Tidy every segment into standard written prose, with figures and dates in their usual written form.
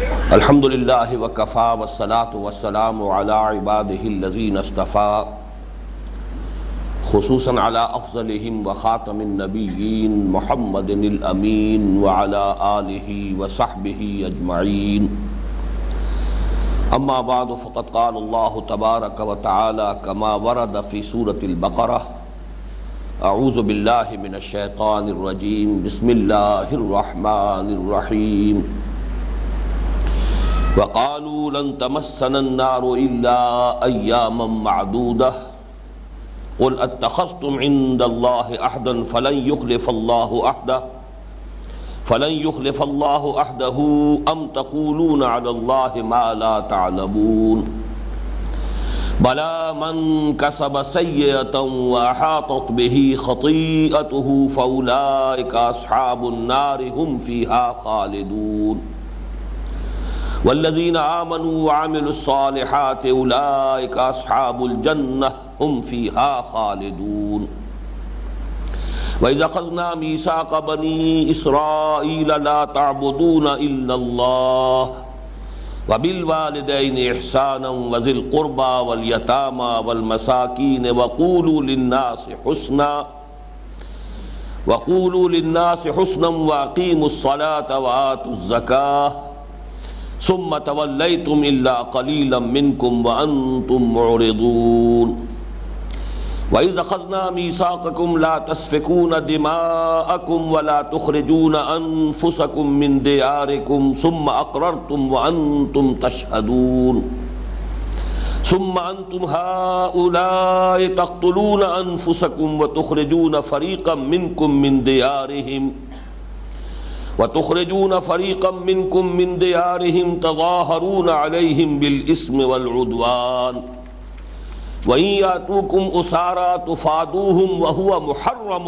الحمد للہ وکفا والصلاة والسلام علی عباده الذین اصطفى خصوصا علی افضلهم وخاتم النبیین محمد الامین وعلی آلہ وصحبہ اجمعین اما بعد فقد قال اللہ تبارک وتعالی کما ورد فی سورة البقرہ اعوذ باللہ من الشیطان الرجیم بسم اللہ الرحمن الرحیم وقالوا لن تمسنا النار إلا أياما معدودة قل اتخذتم عند الله عهدا فلن يخلف الله عهده أم تقولون على الله ما لا تعلمون بلى من كسب سيئة وأحاطت به خطيئته فأولئك أصحاب النار هم فيها خالدون والذین آمنوا وعملوا الصالحات اولئک اصحاب الجنہ هم فیہا خالدون وَإِذْ أَخَذْنَا مِيثَاقَ بَنِي إِسْرَائِيلَ لَا تَعْبُدُونَ إِلَّا اللَّهَ وَبِالْوَالِدَيْنِ إِحْسَانًا وَذِي الْقُرْبَى وَالْيَتَامَى وَالْمَسَاكِينِ وَقُولُوا لِلنَّاسِ حُسْنًا وَأَقِيمُوا الصَّلَاةَ وَآتُوا الزَّكَاةَ ثم تولیتم الا قلیلا منکم وانتم معرضون وَإِذْ أَخَذْنَا مِيثَاقَكُمْ لَا تَسْفِكُونَ دِمَاءَكُمْ وَلَا تُخْرِجُونَ أَنفُسَكُمْ مِنْ دِيَارِكُمْ ثُمَّ أَقْرَرْتُمْ وَأَنْتُمْ تَشْهَدُونَ ثُمَّ أَنْتُمْ هَؤُلَاءِ تَقْتُلُونَ أَنفُسَكُمْ وَتُخْرِجُونَ فَرِيقًا مِنْكُمْ مِنْ دِيَارِهِمْ تَظَاهَرُونَ عَلَيْهِمْ بِالْإِثْمِ وَالْعُدْوَانِ وَإِنْ يَأْتُوكُمْ أُسَارَىٰ تُفَادُوهُمْ وَهُوَ مُحَرَّمٌ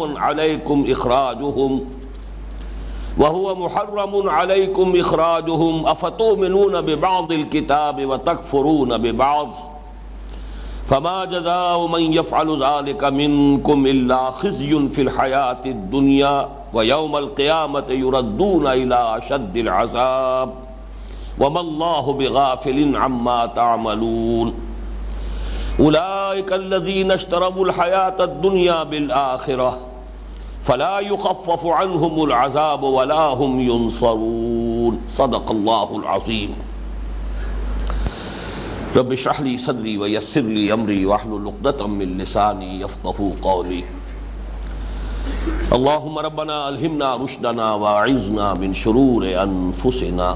عَلَيْكُمْ إِخْرَاجُهُمْ أَفَتُؤْمِنُونَ بِبَعْضِ الْكِتَابِ وَتَكْفُرُونَ بِبَعْضٍ فَمَا جَزَاءُ مَنْ يَفْعَلُ ذَلِكَ مِنْكُمْ إِلَّا خِزْيٌ فِي الْحَيَاةِ الدُّنْيَا وَيَوْمَ الْقِيَامَةِ يُرَدُّونَ إِلَىٰ أَشَدِّ الْعَذَابِ وَمَا اللَّهُ بِغَافِلٍ عَمَّا تَعْمَلُونَ أُولَٰئِكَ الَّذِينَ اشْتَرَوُا الْحَيَاةَ الدُّنْيَا بِالْآخِرَةِ فَلَا يُخَفَّفُ عَنْهُمُ الْعَذَابُ وَلَا هُمْ يُنصَرُونَ صدق اللہ العظیم رب اشرح لي صدری ويسر لي امری واحلل عقدۃ من لسانی یفقہوا قولی اللہم ربنا الہمنا رشدنا واعذنا من شرور انفسنا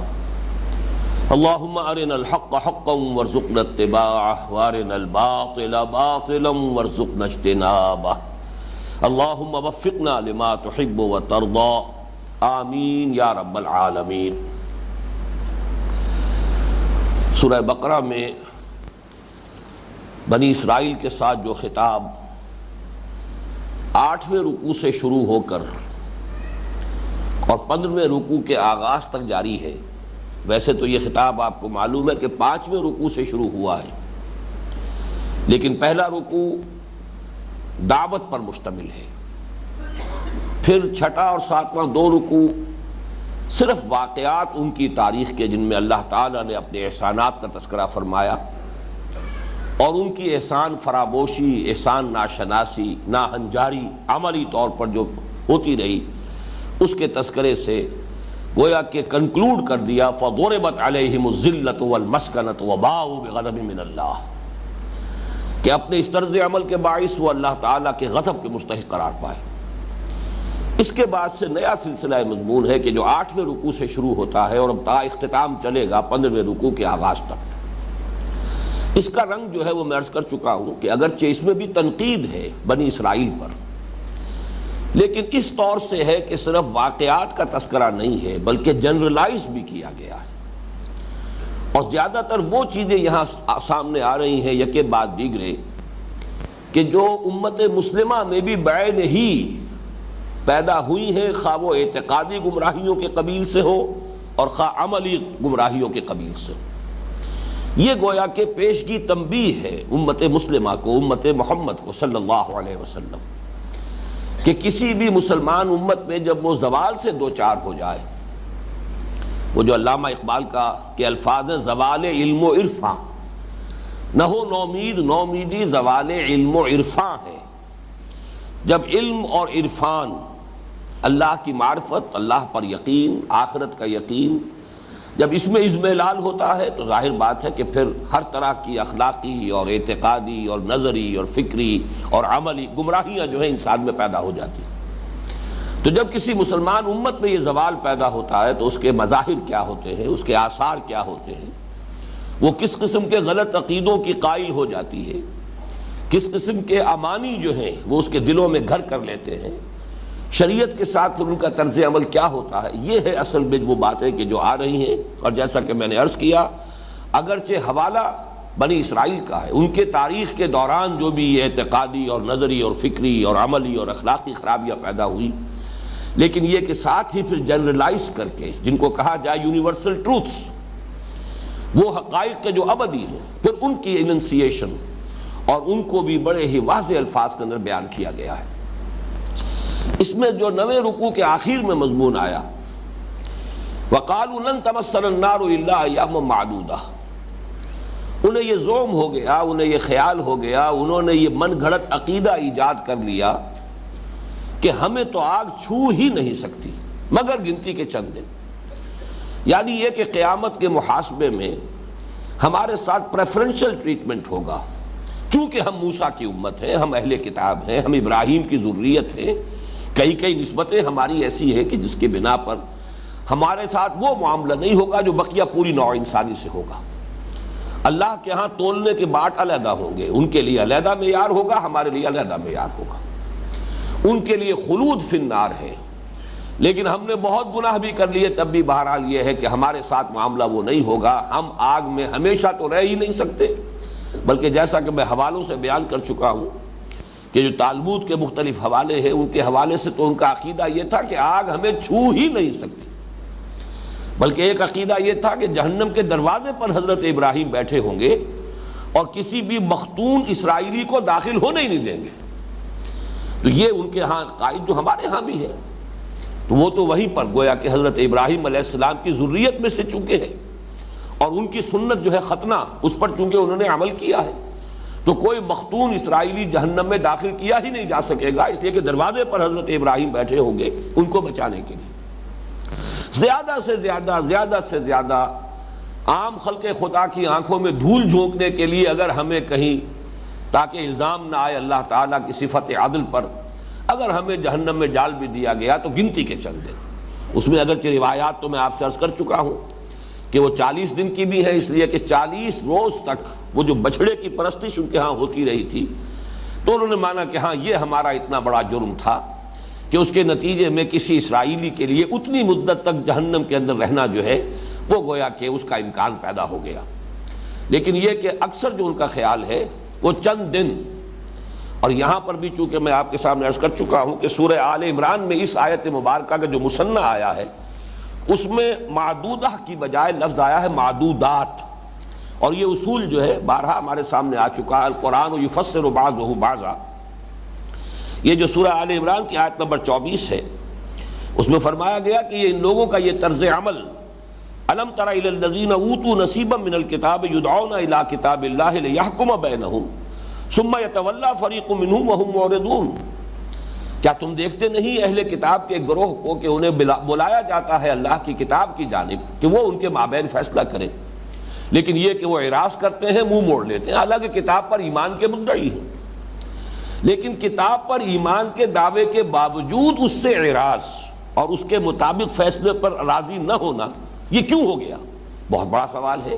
اللہم ارنا الحق حقا وارزقنا اتباعہ وارنا الباطل باطلا وارزقنا اجتنابہ اللہم وفقنا لما تحب وترضى آمین یا رب العالمین۔ سورہ بقرہ میں بنی اسرائیل کے ساتھ جو خطاب 8ویں رکوع سے شروع ہو کر اور 15ویں رکوع کے آغاز تک جاری ہے، ویسے تو یہ خطاب آپ کو معلوم ہے کہ 5ویں رکوع سے شروع ہوا ہے، لیکن پہلا رکوع دعوت پر مشتمل ہے، پھر 6واں اور 7واں 2 رکوع صرف واقعات ان کی تاریخ کے جن میں اللہ تعالیٰ نے اپنے احسانات کا تذکرہ فرمایا اور ان کی احسان فراموشی، احسان ناشناسی، ناہنجاری عملی طور پر جو ہوتی رہی، اس کے تذکرے سے گویا کہ کنکلوڈ کر دیا فَضُرِبَتْ عَلَيْهِمُ الذِّلَّةُ وَالْمَسْكَنَةُ وَبَاءُوا بِغَضَبٍ مِّنَ اللَّهِ کہ اپنے اس طرز عمل کے باعث وہ اللہ تعالیٰ کے غضب کے مستحق قرار پائے۔ اس کے بعد سے نیا سلسلہ مضمون ہے کہ جو 8ویں رکوع سے شروع ہوتا ہے اور اب تا اختتام چلے گا 15ویں رکوع کے آغاز تک۔ اس کا رنگ جو ہے وہ میں عرض کر چکا ہوں کہ اگرچہ اس میں بھی تنقید ہے بنی اسرائیل پر، لیکن اس طور سے ہے کہ صرف واقعات کا تذکرہ نہیں ہے بلکہ جنرلائز بھی کیا گیا ہے، اور زیادہ تر وہ چیزیں یہاں سامنے آ رہی ہیں یکے بعد دیگرے کہ جو امت مسلمہ میں بھی بعین ہی پیدا ہوئی ہیں، خواہ وہ اعتقادی گمراہیوں کے قبیل سے ہو اور خواہ عملی گمراہیوں کے قبیل سے ہو۔ یہ گویا کہ پیشگی تنبیہ ہے امت مسلمہ کو، امت محمد کو صلی اللہ علیہ وسلم، کہ کسی بھی مسلمان امت میں جب وہ زوال سے دوچار ہو جائے وہ جو علامہ اقبال کا کہ الفاظ زوال علم و عرفاں، نہ ہو نومید نومیدی زوال علم و عرفاں ہے۔ جب علم اور عرفان، اللہ کی معرفت، اللہ پر یقین، آخرت کا یقین، جب اس میں اضمحلال ہوتا ہے تو ظاہر بات ہے کہ پھر ہر طرح کی اخلاقی اور اعتقادی اور نظری اور فکری اور عملی گمراہیاں جو ہیں انسان میں پیدا ہو جاتی ہیں۔ تو جب کسی مسلمان امت میں یہ زوال پیدا ہوتا ہے تو اس کے مظاہر کیا ہوتے ہیں، اس کے آثار کیا ہوتے ہیں، وہ کس قسم کے غلط عقیدوں کی قائل ہو جاتی ہے، کس قسم کے امانی جو ہیں وہ اس کے دلوں میں گھر کر لیتے ہیں، شریعت کے ساتھ ان کا طرز عمل کیا ہوتا ہے، یہ ہے اصل میں وہ باتیں کہ جو آ رہی ہیں۔ اور جیسا کہ میں نے عرض کیا، اگرچہ حوالہ بنی اسرائیل کا ہے، ان کے تاریخ کے دوران جو بھی یہ اعتقادی اور نظری اور فکری اور عملی اور اخلاقی خرابیاں پیدا ہوئی، لیکن یہ کہ ساتھ ہی پھر جنرلائز کر کے جن کو کہا جائے یونیورسل ٹروتھس، وہ حقائق کے جو ابدی ہیں، پھر ان کی اننسیشن اور ان کو بھی بڑے ہی واضح الفاظ کے اندر بیان کیا گیا ہے۔ اس میں جو 9ویں رکوع کے آخر میں مضمون آیا، وَقَالُوا لَن تَمَسَّنَا النَّارُ إِلَّا أَيَّامًا مَّعْدُودَةً، انہیں یہ زوم ہو گیا، انہیں یہ خیال ہو گیا، انہوں نے یہ من گھڑت عقیدہ ایجاد کر لیا کہ ہمیں تو آگ چھو ہی نہیں سکتی مگر گنتی کے چند دن۔ یعنی یہ کہ قیامت کے محاسبے میں ہمارے ساتھ پریفرنشل ٹریٹمنٹ ہوگا، چونکہ ہم موسیٰ کی امت ہیں، ہم اہل کتاب ہیں، ہم ابراہیم کی ذریت ہیں، کئی نسبتیں ہماری ایسی ہیں کہ جس کے بنا پر ہمارے ساتھ وہ معاملہ نہیں ہوگا جو بقیہ پوری نوع انسانی سے ہوگا۔ اللہ کے ہاں تولنے کے باٹ علیحدہ ہوں گے، ان کے لیے علیحدہ معیار ہوگا، ہمارے لیے علیحدہ معیار ہوگا۔ ان کے لیے خلود فی النار ہے، لیکن ہم نے بہت گناہ بھی کر لیے، تب بھی بہرحال یہ ہے کہ ہمارے ساتھ معاملہ وہ نہیں ہوگا، ہم آگ میں ہمیشہ تو رہ ہی نہیں سکتے، بلکہ جیسا کہ میں حوالوں سے بیان کر چکا ہوں کہ جو تالمود کے مختلف حوالے ہیں، ان کے حوالے سے تو ان کا عقیدہ یہ تھا کہ آگ ہمیں چھو ہی نہیں سکتی، بلکہ ایک عقیدہ یہ تھا کہ جہنم کے دروازے پر حضرت ابراہیم بیٹھے ہوں گے اور کسی بھی مختون اسرائیلی کو داخل ہونے ہی نہیں دیں گے۔ تو یہ ان کے ہاں قائد جو ہمارے ہاں بھی ہے، تو وہ تو وہیں پر گویا کہ حضرت ابراہیم علیہ السلام کی ذریت میں سے چونکہ ہے، اور ان کی سنت جو ہے ختنہ، اس پر چونکہ انہوں نے عمل کیا ہے، تو کوئی مختون اسرائیلی جہنم میں داخل کیا ہی نہیں جا سکے گا، اس لیے کہ دروازے پر حضرت ابراہیم بیٹھے ہوں گے ان کو بچانے کے لیے۔ زیادہ سے زیادہ عام خلق خدا کی آنکھوں میں دھول جھونکنے کے لیے اگر ہمیں کہیں، تاکہ الزام نہ آئے اللہ تعالیٰ کی صفت عدل پر، اگر ہمیں جہنم میں ڈال بھی دیا گیا تو گنتی کے چند دن۔ اس میں اگرچہ روایات تو میں آپ سے عرض کر چکا ہوں کہ وہ 40 دن کی بھی ہے، اس لیے کہ 40 روز تک وہ جو بچھڑے کی پرستش ان کے ہاں ہوتی رہی تھی، تو انہوں نے مانا کہ ہاں یہ ہمارا اتنا بڑا جرم تھا کہ اس کے نتیجے میں کسی اسرائیلی کے لیے اتنی مدت تک جہنم کے اندر رہنا جو ہے وہ گویا کہ اس کا امکان پیدا ہو گیا۔ لیکن یہ کہ اکثر جو ان کا خیال ہے وہ چند دن، اور یہاں پر بھی چونکہ میں آپ کے سامنے عرض کر چکا ہوں کہ سورہ آل عمران میں اس آیت مبارکہ کا جو مثنیٰ آیا ہے اس میں معدودہ کی بجائے لفظ آیا ہے معدودات، اور یہ اصول جو ہے بارہا ہمارے سامنے آ چکا ہے، القرآن یفسر بعضہ بعضا۔ یہ جو سورہ آل عمران کی آیت نمبر 24 ہے، اس میں فرمایا گیا کہ یہ ان لوگوں کا یہ طرز عمل، الم تر الی الذین اوتوا نصیبا من الکتاب یدعون الی کتاب اللہ لیحکم بینہم ثم یتولی فریق منہم وہم معرضون، کیا تم دیکھتے نہیں اہل کتاب کے گروہ کو کہ انہیں بلایا جاتا ہے اللہ کی کتاب کی جانب کہ وہ ان کے مابین فیصلہ کریں، لیکن یہ کہ وہ اعراض کرتے ہیں، منہ موڑ لیتے ہیں، حالانکہ کتاب پر ایمان کے مدعی ہیں، لیکن کتاب پر ایمان کے دعوے کے باوجود اس سے اعراض اور اس کے مطابق فیصلے پر راضی نہ ہونا، یہ کیوں ہو گیا؟ بہت بڑا سوال ہے۔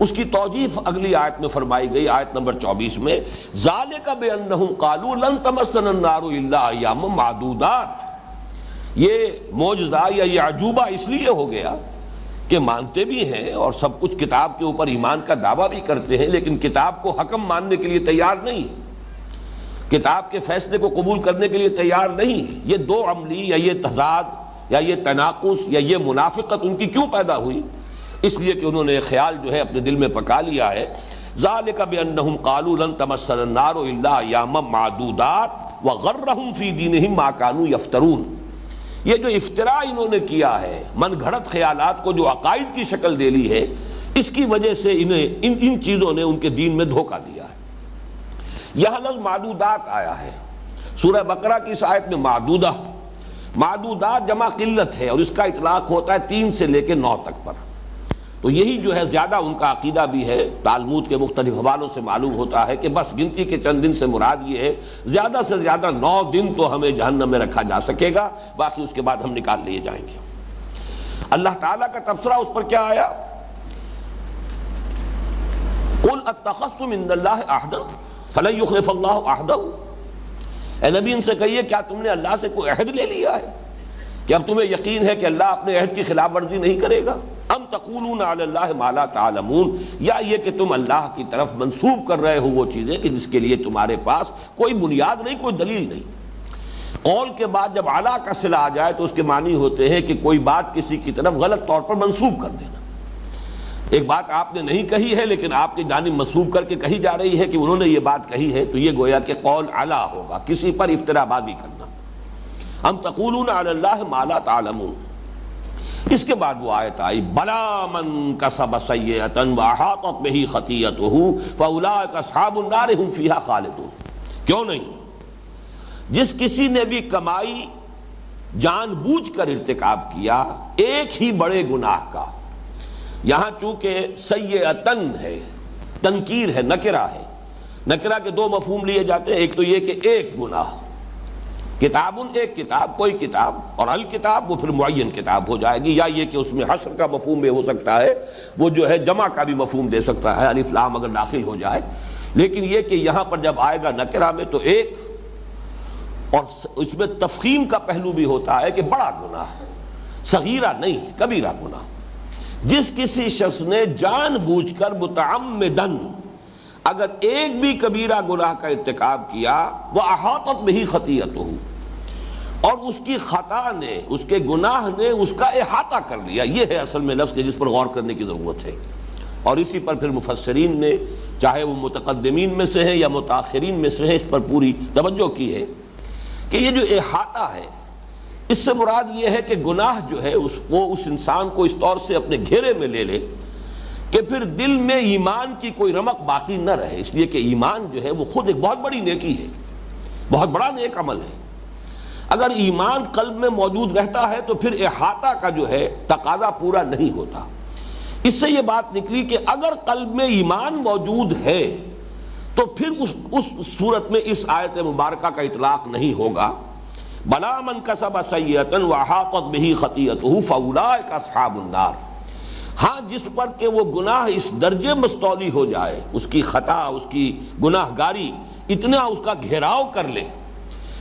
اس کی توجیہ اگلی آیت میں فرمائی گئی، آیت نمبر 24 میں، ذالک بانہم قالوا لن تمسنا النار الا ایاما معدودات، یہ معجزہ یا یہ عجوبہ اس لیے ہو گیا کہ مانتے بھی ہیں اور سب کچھ کتاب کے اوپر ایمان کا دعویٰ بھی کرتے ہیں، لیکن کتاب کو حکم ماننے کے لیے تیار نہیں، کتاب کے فیصلے کو قبول کرنے کے لیے تیار نہیں۔ یہ دو عملی یا یہ تضاد یا یہ تناقض یا یہ منافقت ان کی کیوں پیدا ہوئی؟ اس لیے کہ انہوں نے خیال جو ہے اپنے دل میں پکا لیا ہے، ذالک بانہم قالوا لن تمسنا النار الا ایاما معدودات وغرہم فی دینہم ما کانوا یفترون، یہ جو افتراء انہوں نے کیا ہے، من گھڑت خیالات کو جو عقائد کی شکل دے لی ہے، اس کی وجہ سے انہیں ان چیزوں نے ان کے دین میں دھوکہ دیا ہے۔ یہاں لفظ معدودات آیا ہے سورہ بقرہ کی اس آیت میں، معدودات جمع قلت ہے، اور اس کا اطلاق ہوتا ہے 3 سے لے کے 9 تک پر۔ تو یہی جو ہے زیادہ ان کا عقیدہ بھی ہے، تالمود کے مختلف حوالوں سے معلوم ہوتا ہے کہ بس گنتی کے چند دن سے مراد یہ ہے، زیادہ سے زیادہ 9 دن تو ہمیں جہنم میں رکھا جا سکے گا، باقی اس کے بعد ہم نکال لیے جائیں گے۔ اللہ تعالیٰ کا تبصرہ اس پر کیا آیا؟ قُلْ اتَّخَذْتُمْ عِندَ اللَّهِ عَهْدًا فَلَن يُخْلِفَ اللَّهُ عَهْدَهُ۔ اے نبی ان سے کہیے کیا تم نے اللہ سے کوئی عہد لے لیا ہے کہ اب تمہیں یقین ہے کہ اللہ اپنے عہد کی خلاف ورزی نہیں کرے گا؟ ام تقولون علی اللہ ما لا تعلمون، یا یہ کہ تم اللہ کی طرف منسوب کر رہے ہو وہ چیزیں کہ جس کے لیے تمہارے پاس کوئی بنیاد نہیں، کوئی دلیل نہیں۔ قول کے بعد جب اعلیٰ کا صلہ آ جائے تو اس کے معنی ہوتے ہیں کہ کوئی بات کسی کی طرف غلط طور پر منسوب کر دینا۔ ایک بات آپ نے نہیں کہی ہے لیکن آپ کی جانب منسوب کر کے کہی جا رہی ہے کہ انہوں نے یہ بات کہی ہے، تو یہ گویا کہ قول اعلیٰ ہوگا، کسی پر افتراء بازی کرنا۔ ام تقولون علی اللہ ما لا تعلمون۔ اس کے بعد وہ آیت آئی، بلا من کسب سیئۃ واحاطت بہ خطیئتہ فاولئک اصحاب النار هم فیہا خالدون۔ کیوں نہیں؟ جس کسی نے بھی کمائی جان بوجھ کر ارتکاب کیا ایک ہی بڑے گناہ کا، یہاں چونکہ سیئۃن ہے، تنکیر ہے، نکرہ ہے، نکرہ کے 2 مفہوم لیے جاتے ہیں، ایک تو یہ کہ ایک گناہ، کتابن ایک کتاب، کوئی کتاب، اور الکتاب وہ پھر معین کتاب ہو جائے گی، یا یہ کہ اس میں حشر کا مفہوم بھی ہو سکتا ہے، وہ جو ہے جمع کا بھی مفہوم دے سکتا ہے، الف لام اگر داخل ہو جائے، لیکن یہ کہ یہاں پر جب آئے گا نکرہ میں تو ایک، اور اس میں تفخیم کا پہلو بھی ہوتا ہے کہ بڑا گناہ، صغیرہ نہیں، کبیرہ گناہ۔ جس کسی شخص نے جان بوجھ کر متعمدن اگر ایک بھی کبیرہ گناہ کا ارتکاب کیا، وَأَحَاطَتْ بِهِ خَطِيئَتُهُ، اور اس کی خطا نے، اس کے گناہ نے اس کا احاطہ کر لیا، یہ ہے اصل میں لفظ جس پر غور کرنے کی ضرورت ہے۔ اور اسی پر پھر مفسرین نے، چاہے وہ متقدمین میں سے ہیں یا متاخرین میں سے ہیں، اس پر پوری توجہ کی ہے کہ یہ جو احاطہ ہے، اس سے مراد یہ ہے کہ گناہ جو ہے وہ اس انسان کو اس طور سے اپنے گھیرے میں لے لے کہ پھر دل میں ایمان کی کوئی رمق باقی نہ رہے، اس لیے کہ ایمان جو ہے وہ خود ایک بہت بڑی نیکی ہے، بہت بڑا نیک عمل ہے۔ اگر ایمان قلب میں موجود رہتا ہے تو پھر احاطہ کا جو ہے تقاضا پورا نہیں ہوتا۔ اس سے یہ بات نکلی کہ اگر قلب میں ایمان موجود ہے تو پھر اس صورت میں اس آیت مبارکہ کا اطلاق نہیں ہوگا، بلا من کسب سیئۃ واحاطت بہ خطیئتہ فاولئک اصحاب النار۔ ہاں جس پر کہ وہ گناہ اس درجے مستولی ہو جائے، اس کی خطا، اس کی گناہ گاری اتنا اس کا گھیراؤ کر لے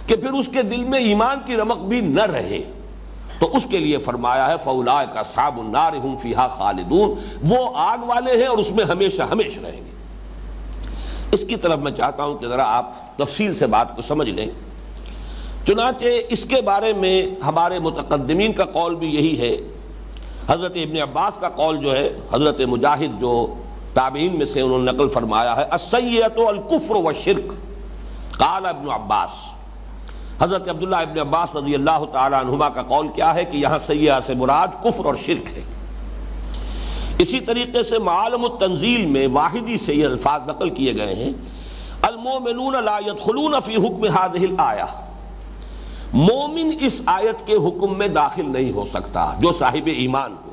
کہ پھر اس کے دل میں ایمان کی رمق بھی نہ رہے، تو اس کے لیے فرمایا ہے فاولئک اصحاب النار هم فیہا خالدون، وہ آگ والے ہیں اور اس میں ہمیشہ ہمیشہ رہیں گے۔ اس کی طرف میں چاہتا ہوں کہ ذرا آپ تفصیل سے بات کو سمجھ لیں۔ چنانچہ اس کے بارے میں ہمارے متقدمین کا قول بھی یہی ہے، حضرت ابن عباس کا قول جو ہے، حضرت مجاہد جو تابعین میں سے انہوں نے نقل فرمایا ہے، السیئۃ الکفر والشرک، قال ابن عباس۔ حضرت عبداللہ ابن عباس رضی اللہ تعالی عنہما کا قول کیا ہے کہ یہاں سیئہ سے مراد کفر اور شرک ہے۔ اسی طریقے سے معالم التنزیل میں واحدی سے یہ الفاظ نقل کیے گئے ہیں، المؤمنون لا يدخلون فی حکم هذه الآیہ، مومن اس آیت کے حکم میں داخل نہیں ہو سکتا جو صاحب ایمان ہو۔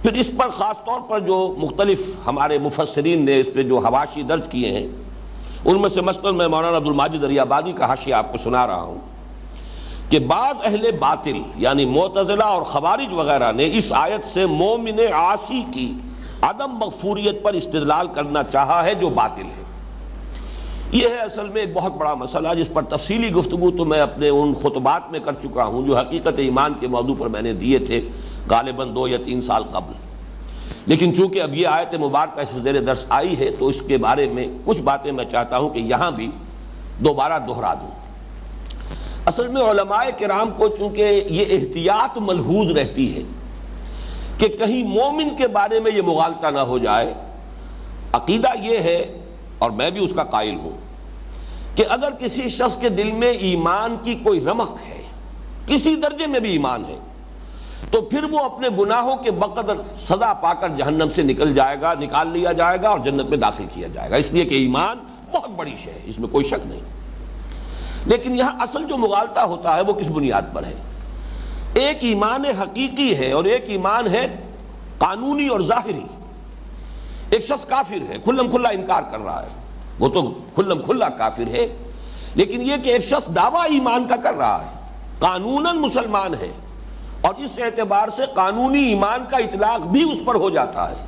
پھر اس پر خاص طور پر جو مختلف ہمارے مفسرین نے اس پہ جو حواشی درج کیے ہیں، ان میں سے مثلاً میں مولانا عبدالماجد دریابادی کا حاشیہ آپ کو سنا رہا ہوں کہ بعض اہل باطل یعنی معتزلہ اور خوارج وغیرہ نے اس آیت سے مومن عاصی کی عدم مغفوریت پر استدلال کرنا چاہا ہے جو باطل ہے۔ یہ ہے اصل میں ایک بہت بڑا مسئلہ جس پر تفصیلی گفتگو تو میں اپنے ان خطبات میں کر چکا ہوں جو حقیقت ایمان کے موضوع پر میں نے دیے تھے غالباً 2 یا 3 سال قبل، لیکن چونکہ اب یہ آیت مبارکہ اس زیر درس آئی ہے تو اس کے بارے میں کچھ باتیں میں چاہتا ہوں کہ یہاں بھی دوبارہ دہرا دوں۔ اصل میں علماء کرام کو چونکہ یہ احتیاط ملحوظ رہتی ہے کہ کہیں مومن کے بارے میں یہ مغالطہ نہ ہو جائے۔ عقیدہ یہ ہے، اور میں بھی اس کا قائل ہوں، کہ اگر کسی شخص کے دل میں ایمان کی کوئی رمق ہے کسی درجے میں بھی ایمان ہے، تو پھر وہ اپنے گناہوں کے بقدر سزا پا کر جہنم سے نکال لیا جائے گا اور جنت میں داخل کیا جائے گا، اس لیے کہ ایمان بہت بڑی شے ہے، اس میں کوئی شک نہیں۔ لیکن یہاں اصل جو مغالطہ ہوتا ہے وہ کس بنیاد پر ہے؟ ایک ایمان حقیقی ہے اور ایک ایمان ہے قانونی اور ظاہری۔ ایک شخص کافر ہے، کھلم کھلا انکار کر رہا ہے، وہ تو کھلم کھلا کافر ہے، لیکن یہ کہ ایک شخص دعویٰ ایمان کا کر رہا ہے، قانوناً مسلمان ہے، اور اس اعتبار سے قانونی ایمان کا اطلاق بھی اس پر ہو جاتا ہے،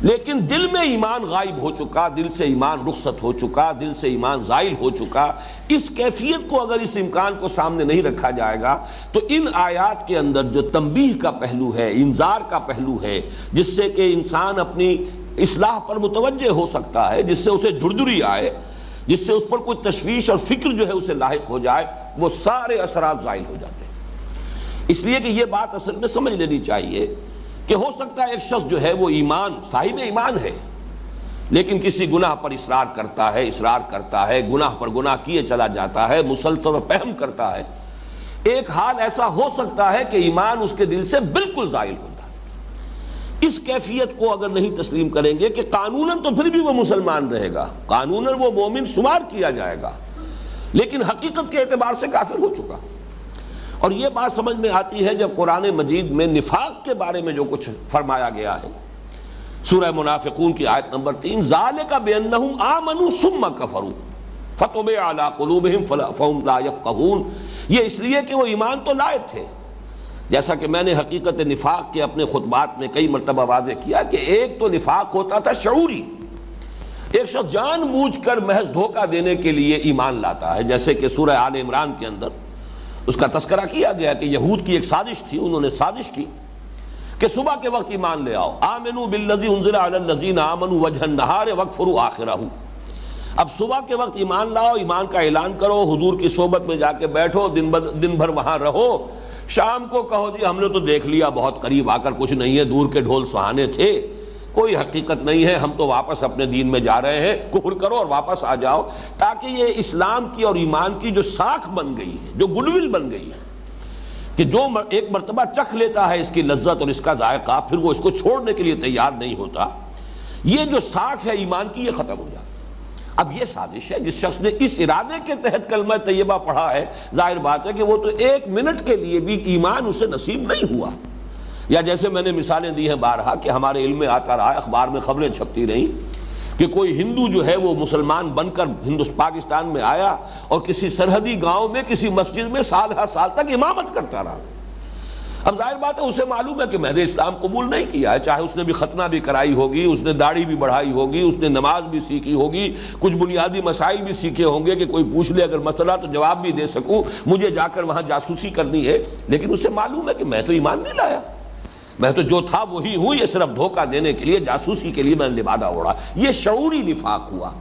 لیکن دل میں ایمان غائب ہو چکا، دل سے ایمان رخصت ہو چکا، دل سے ایمان زائل ہو چکا۔ اس کیفیت کو اگر اس امکان کو سامنے نہیں رکھا جائے گا تو ان آیات کے اندر جو تنبیہ کا پہلو ہے، انذار کا پہلو ہے، جس سے کہ انسان اپنی اصلاح پر متوجہ ہو سکتا ہے، جس سے اسے جھڑجھڑی آئے، جس سے اس پر کوئی تشویش اور فکر جو ہے اسے لاحق ہو جائے، وہ سارے اثرات زائل ہو جاتے ہیں۔ اس لیے کہ یہ بات اصل میں سمجھ لینی چاہیے کہ ہو سکتا ہے ایک شخص جو ہے وہ صاحب ایمان ہے، لیکن کسی گناہ پر اصرار کرتا ہے، گناہ پر گناہ کیے چلا جاتا ہے، مسلسل فہم کرتا ہے۔ ایک حال ایسا ہو سکتا ہے کہ ایمان اس کے دل سے بالکل زائل ہوتا ہے۔ اس کیفیت کو اگر نہیں تسلیم کریں گے کہ قانوناً تو پھر بھی وہ مسلمان رہے گا، قانوناً وہ مومن شمار کیا جائے گا، لیکن حقیقت کے اعتبار سے کافر ہو چکا۔ اور یہ بات سمجھ میں آتی ہے جب قرآن مجید میں نفاق کے بارے میں جو کچھ فرمایا گیا ہے، سورہ منافقون کی آیت نمبر 3، ذالک بانہم آمنوا ثم کفروا فطبع علی قلوبہم فہم لا یفقہون۔ یہ اس لیے کہ وہ ایمان تو لائے تھے، جیسا کہ میں نے حقیقت نفاق کے اپنے خطبات میں کئی مرتبہ واضح کیا کہ ایک تو نفاق ہوتا تھا شعوری، ایک شخص جان بوجھ کر محض دھوکہ دینے کے لیے ایمان لاتا ہے، جیسے کہ سورہ آل عمران کے اندر اس کا تذکرہ کیا گیا کہ یہود کی ایک سازش تھی، انہوں نے سازش کی کہ صبح کے وقت ایمان لے آؤ، آمنوا بالذی انزل علی الذین آمنوا وجہ النہار واکفروا آخرہ۔ اب صبح کے وقت ایمان لاؤ، ایمان کا اعلان کرو، حضور کی صحبت میں جا کے بیٹھو، دن بھر وہاں رہو، شام کو کہو جی ہم نے تو دیکھ لیا، بہت قریب آ کر کچھ نہیں ہے، دور کے ڈھول سہانے تھے، کوئی حقیقت نہیں ہے، ہم تو واپس اپنے دین میں جا رہے ہیں، کفر کرو اور واپس آ جاؤ، تاکہ یہ اسلام کی اور ایمان کی جو ساکھ بن گئی ہے، جو گڈ ول بن گئی ہے کہ جو ایک مرتبہ چکھ لیتا ہے اس کی لذت اور اس کا ذائقہ، پھر وہ اس کو چھوڑنے کے لیے تیار نہیں ہوتا، یہ جو ساکھ ہے ایمان کی، یہ ختم ہو جاتی۔ اب یہ سازش ہے، جس شخص نے اس ارادے کے تحت کلمہ طیبہ پڑھا ہے، ظاہر بات ہے کہ وہ تو ایک منٹ کے لیے بھی ایمان اسے نصیب نہیں ہوا۔ یا جیسے میں نے مثالیں دی ہیں بارہا کہ ہمارے علم میں آتا رہا، اخبار میں خبریں چھپتی رہیں کہ کوئی ہندو جو ہے وہ مسلمان بن کر پاکستان میں آیا اور کسی سرحدی گاؤں میں کسی مسجد میں سال ہر سال تک امامت کرتا رہا۔ اب ظاہر بات ہے اسے معلوم ہے کہ میں نے اسلام قبول نہیں کیا ہے، چاہے اس نے بھی ختنہ بھی کرائی ہوگی، اس نے داڑھی بھی بڑھائی ہوگی، اس نے نماز بھی سیکھی ہوگی، کچھ بنیادی مسائل بھی سیکھے ہوں گے کہ کوئی پوچھ لے اگر مسئلہ تو جواب بھی دے سکوں، مجھے جا کر وہاں جاسوسی کرنی ہے، لیکن اسے معلوم ہے کہ میں تو ایمان نہیں لایا، میں تو جو تھا وہی ہوں، یہ صرف دھوکہ دینے کے لیے، جاسوسی کے لیے میں نے لبادہ اوڑھا۔ یہ شعوری نفاق ہوا،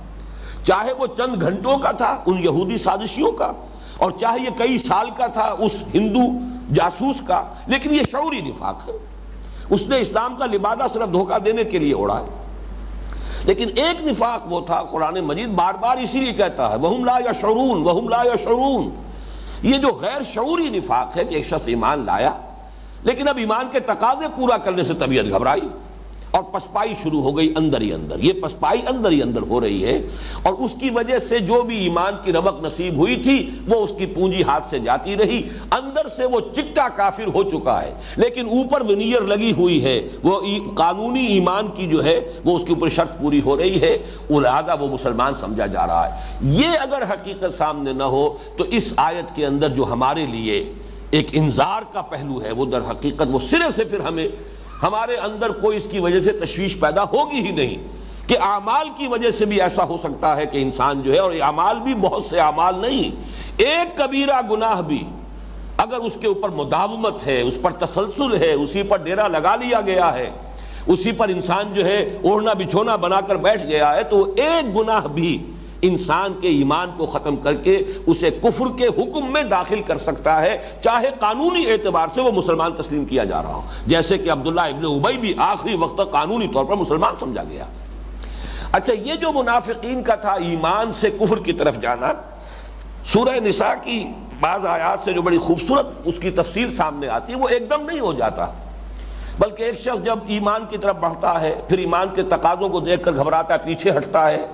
چاہے وہ چند گھنٹوں کا تھا ان یہودی سازشیوں کا، اور چاہے یہ کئی سال کا تھا اس ہندو جاسوس کا، لیکن یہ شعوری نفاق ہے، اس نے اسلام کا لبادہ صرف دھوکہ دینے کے لیے اوڑھا ہے۔ لیکن ایک نفاق وہ تھا، قرآن مجید بار بار اسی لیے کہتا ہے وَهُمْ لَا يَشْعُرُونَ وَهُمْ لَا يَشْعُرُونَ، یہ جو غیر شعوری نفاق ہے کہ ایک شخص ایمان لایا لیکن اب ایمان کے تقاضے پورا کرنے سے طبیعت گھبرائی اور پسپائی شروع ہو گئی اندر ہی اندر، یہ پسپائی اندر ہی اندر ہو رہی ہے، اور اس کی وجہ سے جو بھی ایمان کی رمق نصیب ہوئی تھی وہ اس کی پونجی ہاتھ سے جاتی رہی، اندر سے وہ چٹا کافر ہو چکا ہے، لیکن اوپر ونیئر لگی ہوئی ہے، وہ قانونی ایمان کی جو ہے وہ اس کے اوپر شرط پوری ہو رہی ہے، لہذا وہ مسلمان سمجھا جا رہا ہے۔ یہ اگر حقیقت سامنے نہ ہو تو اس آیت کے اندر جو ہمارے لیے ایک انذار کا پہلو ہے وہ در حقیقت وہ سرے سے پھر ہمارے اندر کوئی اس کی وجہ سے تشویش پیدا ہوگی ہی نہیں کہ اعمال کی وجہ سے بھی ایسا ہو سکتا ہے کہ انسان جو ہے، اور اعمال بھی بہت سے اعمال نہیں، ایک کبیرہ گناہ بھی اگر اس کے اوپر مداومت ہے، اس پر تسلسل ہے، اسی پر ڈیرا لگا لیا گیا ہے، اسی پر انسان جو ہے اوڑھنا بچھونا بنا کر بیٹھ گیا ہے، تو ایک گناہ بھی انسان کے ایمان کو ختم کر کے اسے کفر کے حکم میں داخل کر سکتا ہے، چاہے قانونی اعتبار سے وہ مسلمان تسلیم کیا جا رہا ہو، جیسے کہ عبداللہ ابن ابی بھی آخری وقت تک قانونی طور پر مسلمان سمجھا گیا۔ اچھا، یہ جو منافقین کا تھا ایمان سے کفر کی طرف جانا، سورہ نساء کی بعض آیات سے جو بڑی خوبصورت اس کی تفصیل سامنے آتی ہے، وہ ایک دم نہیں ہو جاتا، بلکہ ایک شخص جب ایمان کی طرف بڑھتا ہے، پھر ایمان کے تقاضوں کو دیکھ کر گھبراتا ہے، پیچھے ہٹتا ہے،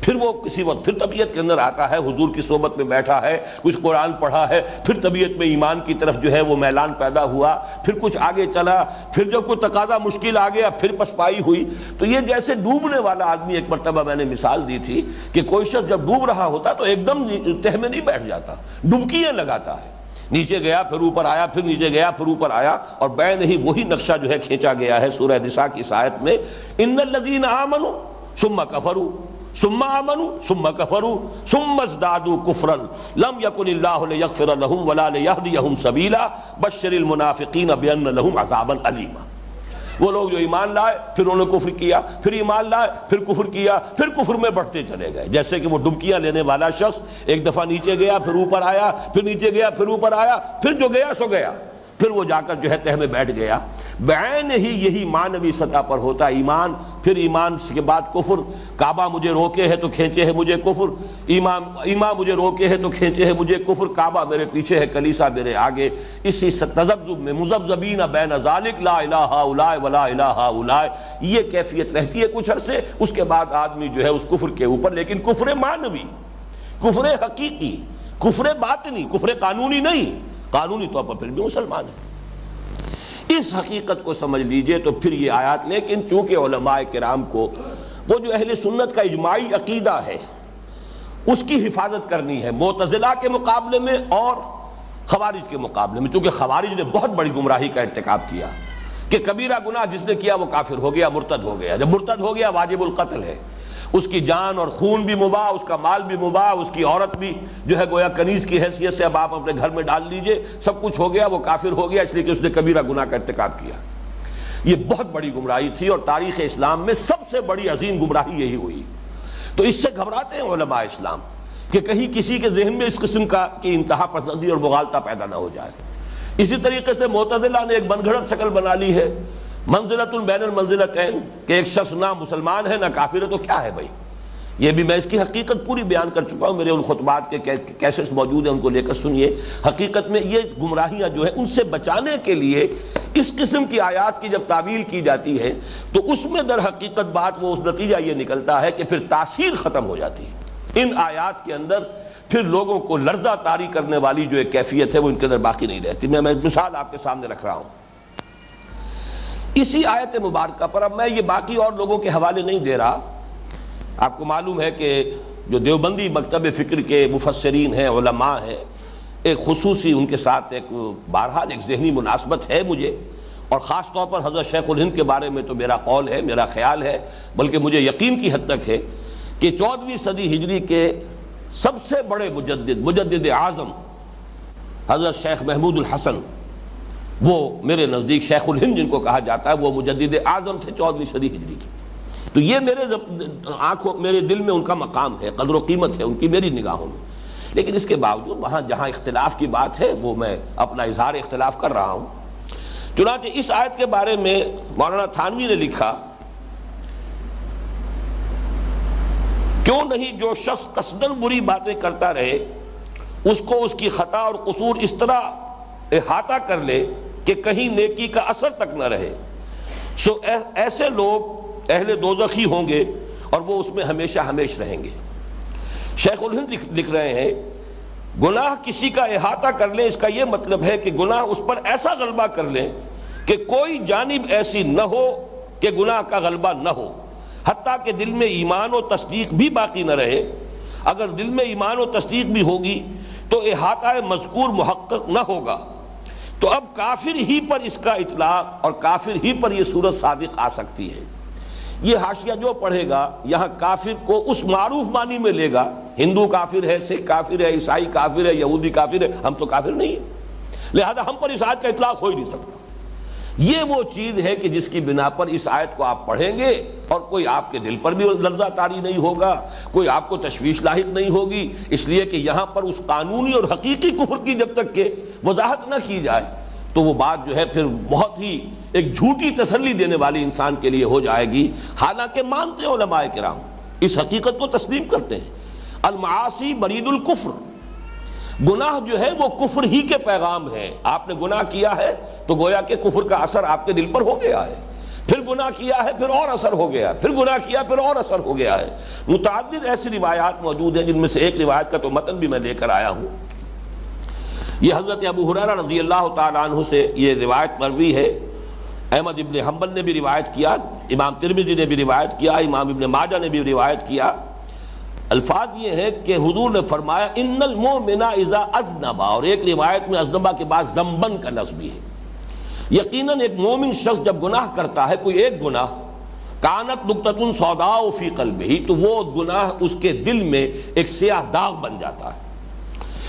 پھر وہ کسی وقت پھر طبیعت کے اندر آتا ہے، حضور کی صحبت میں بیٹھا ہے، کچھ قرآن پڑھا ہے، پھر طبیعت میں ایمان کی طرف جو ہے وہ میلان پیدا ہوا، پھر کچھ آگے چلا، پھر جب کوئی تقاضا مشکل آ گیا پھر پسپائی ہوئی۔ تو یہ جیسے ڈوبنے والا آدمی، ایک مرتبہ میں نے مثال دی تھی کہ کوئی شخص جب ڈوب رہا ہوتا تو ایک دم تہ میں نہیں بیٹھ جاتا، ڈبکیاں لگاتا ہے، نیچے گیا پھر اوپر آیا، پھر نیچے گیا پھر اوپر آیا، اور بین ہی وہی نقشہ جو ہے کھینچا گیا ہے سورہ نساء کی اس آیت میں، ان الذین آمنوا ثم کفروا ثم آمنوا ثم کفروا ثم ازدادوا کفرا لم یکن اللہ لیغفر لهم ولا لیہدیہم سبیلا بشر المنافقین بان لهم عذابا الیما۔ وہ لوگ جو ایمان لائے پھر انہوں نے کفر کیا، پھر ایمان لائے پھر کفر کیا، پھر کفر میں بڑھتے چلے گئے، جیسے کہ وہ ڈبکیاں لینے والا شخص ایک دفعہ نیچے گیا پھر اوپر آیا، پھر نیچے گیا پھر اوپر آیا، پھر جو گیا سو گیا، پھر وہ جا کر جو ہے تہ میں بیٹھ گیا۔ بعین ہی یہی معنوی سطح پر ہوتا ہے ایمان، پھر ایمان کے بعد کفر، کعبہ مجھے روکے ہے تو کھینچے ہے مجھے کفر، ایمان مجھے روکے ہے تو کھینچے ہے مجھے کفر، کعبہ میرے پیچھے ہے کلیسا میرے آگے، اسی تذبذب میں مذبذبین بین ذالک لا الہ الا ولا الہ الا، یہ کیفیت رہتی ہے کچھ عرصے، اس کے بعد آدمی جو ہے اس کفر کے اوپر، لیکن کفر معنوی، کفر حقیقی، کفر باطنی، کفر قانونی نہیں، قانونی طور پر پھر بھی مسلمان ہے۔ اس حقیقت کو سمجھ لیجئے تو پھر یہ آیات، لیکن چونکہ علماء کرام کو وہ جو اہل سنت کا اجماعی عقیدہ ہے اس کی حفاظت کرنی ہے، معتزلہ کے مقابلے میں اور خوارج کے مقابلے میں، چونکہ خوارج نے بہت بڑی گمراہی کا ارتکاب کیا کہ کبیرہ گناہ جس نے کیا وہ کافر ہو گیا، مرتد ہو گیا، جب مرتد ہو گیا واجب القتل ہے، اس کی جان اور خون بھی مباح، اس کا مال بھی مباح، اس کی عورت بھی جو ہے گویا کنیز کی حیثیت سے اب آپ اپنے گھر میں ڈال لیجئے، سب کچھ ہو گیا، وہ کافر ہو گیا اس لیے کہ اس نے کبیرہ گناہ کا ارتکاب کیا۔ یہ بہت بڑی گمراہی تھی اور تاریخ اسلام میں سب سے بڑی عظیم گمراہی یہی ہوئی۔ تو اس سے گھبراتے ہیں علماء اسلام کہ کہیں کسی کے ذہن میں اس قسم کی انتہا پسندی اور مغالطہ پیدا نہ ہو جائے۔ اسی طریقے سے معتزلہ نے ایک من گھڑت شکل بنا لی ہے، منزلۃ بین المنزلتین، کہ ایک شخص نہ مسلمان ہے نہ کافر ہے تو کیا ہے بھائی؟ یہ بھی میں اس کی حقیقت پوری بیان کر چکا ہوں، میرے ان خطبات کے کیسٹس موجود ہیں، ان کو لے کر سنیے۔ حقیقت میں یہ گمراہیاں جو ہیں ان سے بچانے کے لیے اس قسم کی آیات کی جب تعویل کی جاتی ہے تو اس میں در حقیقت بات وہ اس نتیجہ یہ نکلتا ہے کہ پھر تاثیر ختم ہو جاتی ہے ان آیات کے اندر، پھر لوگوں کو لرزہ طاری کرنے والی جو ایک کیفیت ہے وہ ان کے اندر باقی نہیں رہتی۔ میں مثال آپ کے سامنے رکھ رہا ہوں اسی آیت مبارکہ پر، اب میں یہ باقی اور لوگوں کے حوالے نہیں دے رہا۔ آپ کو معلوم ہے کہ جو دیوبندی مکتب فکر کے مفسرین ہیں، علماء ہیں، ایک خصوصی ان کے ساتھ ایک بہرحال ایک ذہنی مناسبت ہے مجھے، اور خاص طور پر حضرت شیخ الہند کے بارے میں تو میرا قول ہے، میرا خیال ہے، بلکہ مجھے یقین کی حد تک ہے کہ 14ویں صدی ہجری کے سب سے بڑے مجدد اعظم حضرت شیخ محمود الحسن، وہ میرے نزدیک شیخ الہند جن کو کہا جاتا ہے، وہ مجدد اعظم تھے 14ویں صدی ہجری کی۔ تو یہ میرے دل میں ان کا مقام ہے، قدر و قیمت ہے ان کی میری نگاہوں میں، لیکن اس کے باوجود وہاں جہاں اختلاف کی بات ہے وہ میں اپنا اظہار اختلاف کر رہا ہوں۔ چنانچہ اس آیت کے بارے میں مولانا تھانوی نے لکھا، کیوں نہیں جو شخص قصداً بری باتیں کرتا رہے اس کو اس کی خطا اور قصور اس طرح احاطہ کر لے کہ کہیں نیکی کا اثر تک نہ رہے، سو ایسے لوگ اہل دوزخی ہوں گے اور وہ اس میں ہمیشہ ہمیش رہیں گے۔ شیخ الہند لکھ رہے ہیں، گناہ کسی کا احاطہ کر لیں اس کا یہ مطلب ہے کہ گناہ اس پر ایسا غلبہ کر لیں کہ کوئی جانب ایسی نہ ہو کہ گناہ کا غلبہ نہ ہو، حتیٰ کہ دل میں ایمان و تصدیق بھی باقی نہ رہے۔ اگر دل میں ایمان و تصدیق بھی ہوگی تو احاطہ مذکور محقق نہ ہوگا، تو اب کافر ہی پر اس کا اطلاق اور کافر ہی پر یہ صورت صادق آ سکتی ہے۔ یہ حاشیہ جو پڑھے گا یہاں کافر کو اس معروف معنی میں لے گا، ہندو کافر ہے، سکھ کافر ہے، عیسائی کافر ہے، یہودی کافر ہے، ہم تو کافر نہیں ہیں، لہذا ہم پر اس آیت کا اطلاق ہو ہی نہیں سکتا۔ یہ وہ چیز ہے کہ جس کی بنا پر اس آیت کو آپ پڑھیں گے اور کوئی آپ کے دل پر بھی لرزہ طاری نہیں ہوگا، کوئی آپ کو تشویش لاحق نہیں ہوگی، اس لیے کہ یہاں پر اس قانونی اور حقیقی کفر کی جب تک کہ وضاحت نہ کی جائے تو وہ بات جو ہے پھر بہت ہی ایک جھوٹی تسلی دینے والی انسان کے لیے ہو جائے گی، حالانکہ مانتے ہیں علماء کرام اس حقیقت کو تسلیم کرتے ہیں، المعاصی برید الکفر، گناہ جو ہے وہ کفر ہی کے پیغام ہے. آپ نے گناہ کیا ہے تو گویا کہ کفر کا اثر آپ کے دل پر ہو گیا ہے، پھر گناہ کیا ہے پھر اور اثر ہو گیا، پھر گناہ کیا پھر اور اثر ہو گیا ہے. متعدد ایسی روایات موجود ہیں جن میں سے ایک روایت کا تو متن بھی میں لے کر آیا ہوں. یہ حضرت ابو ہریرہ رضی اللہ تعالیٰ عنہ سے یہ روایت مروی ہے. احمد ابن حنبل نے بھی روایت کیا، امام ترمذی نے بھی روایت کیا، امام ابن ماجہ نے بھی روایت کیا. الفاظ یہ ہے کہ حضور نے فرمایا ان المؤمن اذا اذنب، اور ایک روایت میں اذنبا کے بعد ذنبن کا لفظ بھی ہے. یقیناً ایک مومن شخص جب گناہ کرتا ہے کوئی ایک گناہ، کانت نقطۃ سوداء فی قلبہ، تو وہ گناہ اس کے دل میں ایک سیاہ داغ بن جاتا ہے.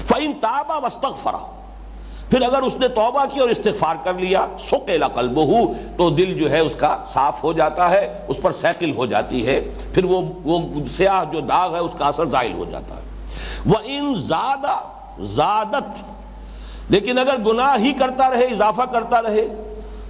فإن تاب واستغفر، پھر اگر اس نے توبہ کی اور استغفار کر لیا، ثقل قلبہ، تو دل جو ہے اس کا صاف ہو جاتا ہے، اس پر ثقل ہو جاتی ہے، پھر وہ سیاہ جو داغ ہے اس کا اثر زائل ہو جاتا ہے. وإن زادت، لیکن اگر گناہ ہی کرتا رہے، اضافہ کرتا رہے،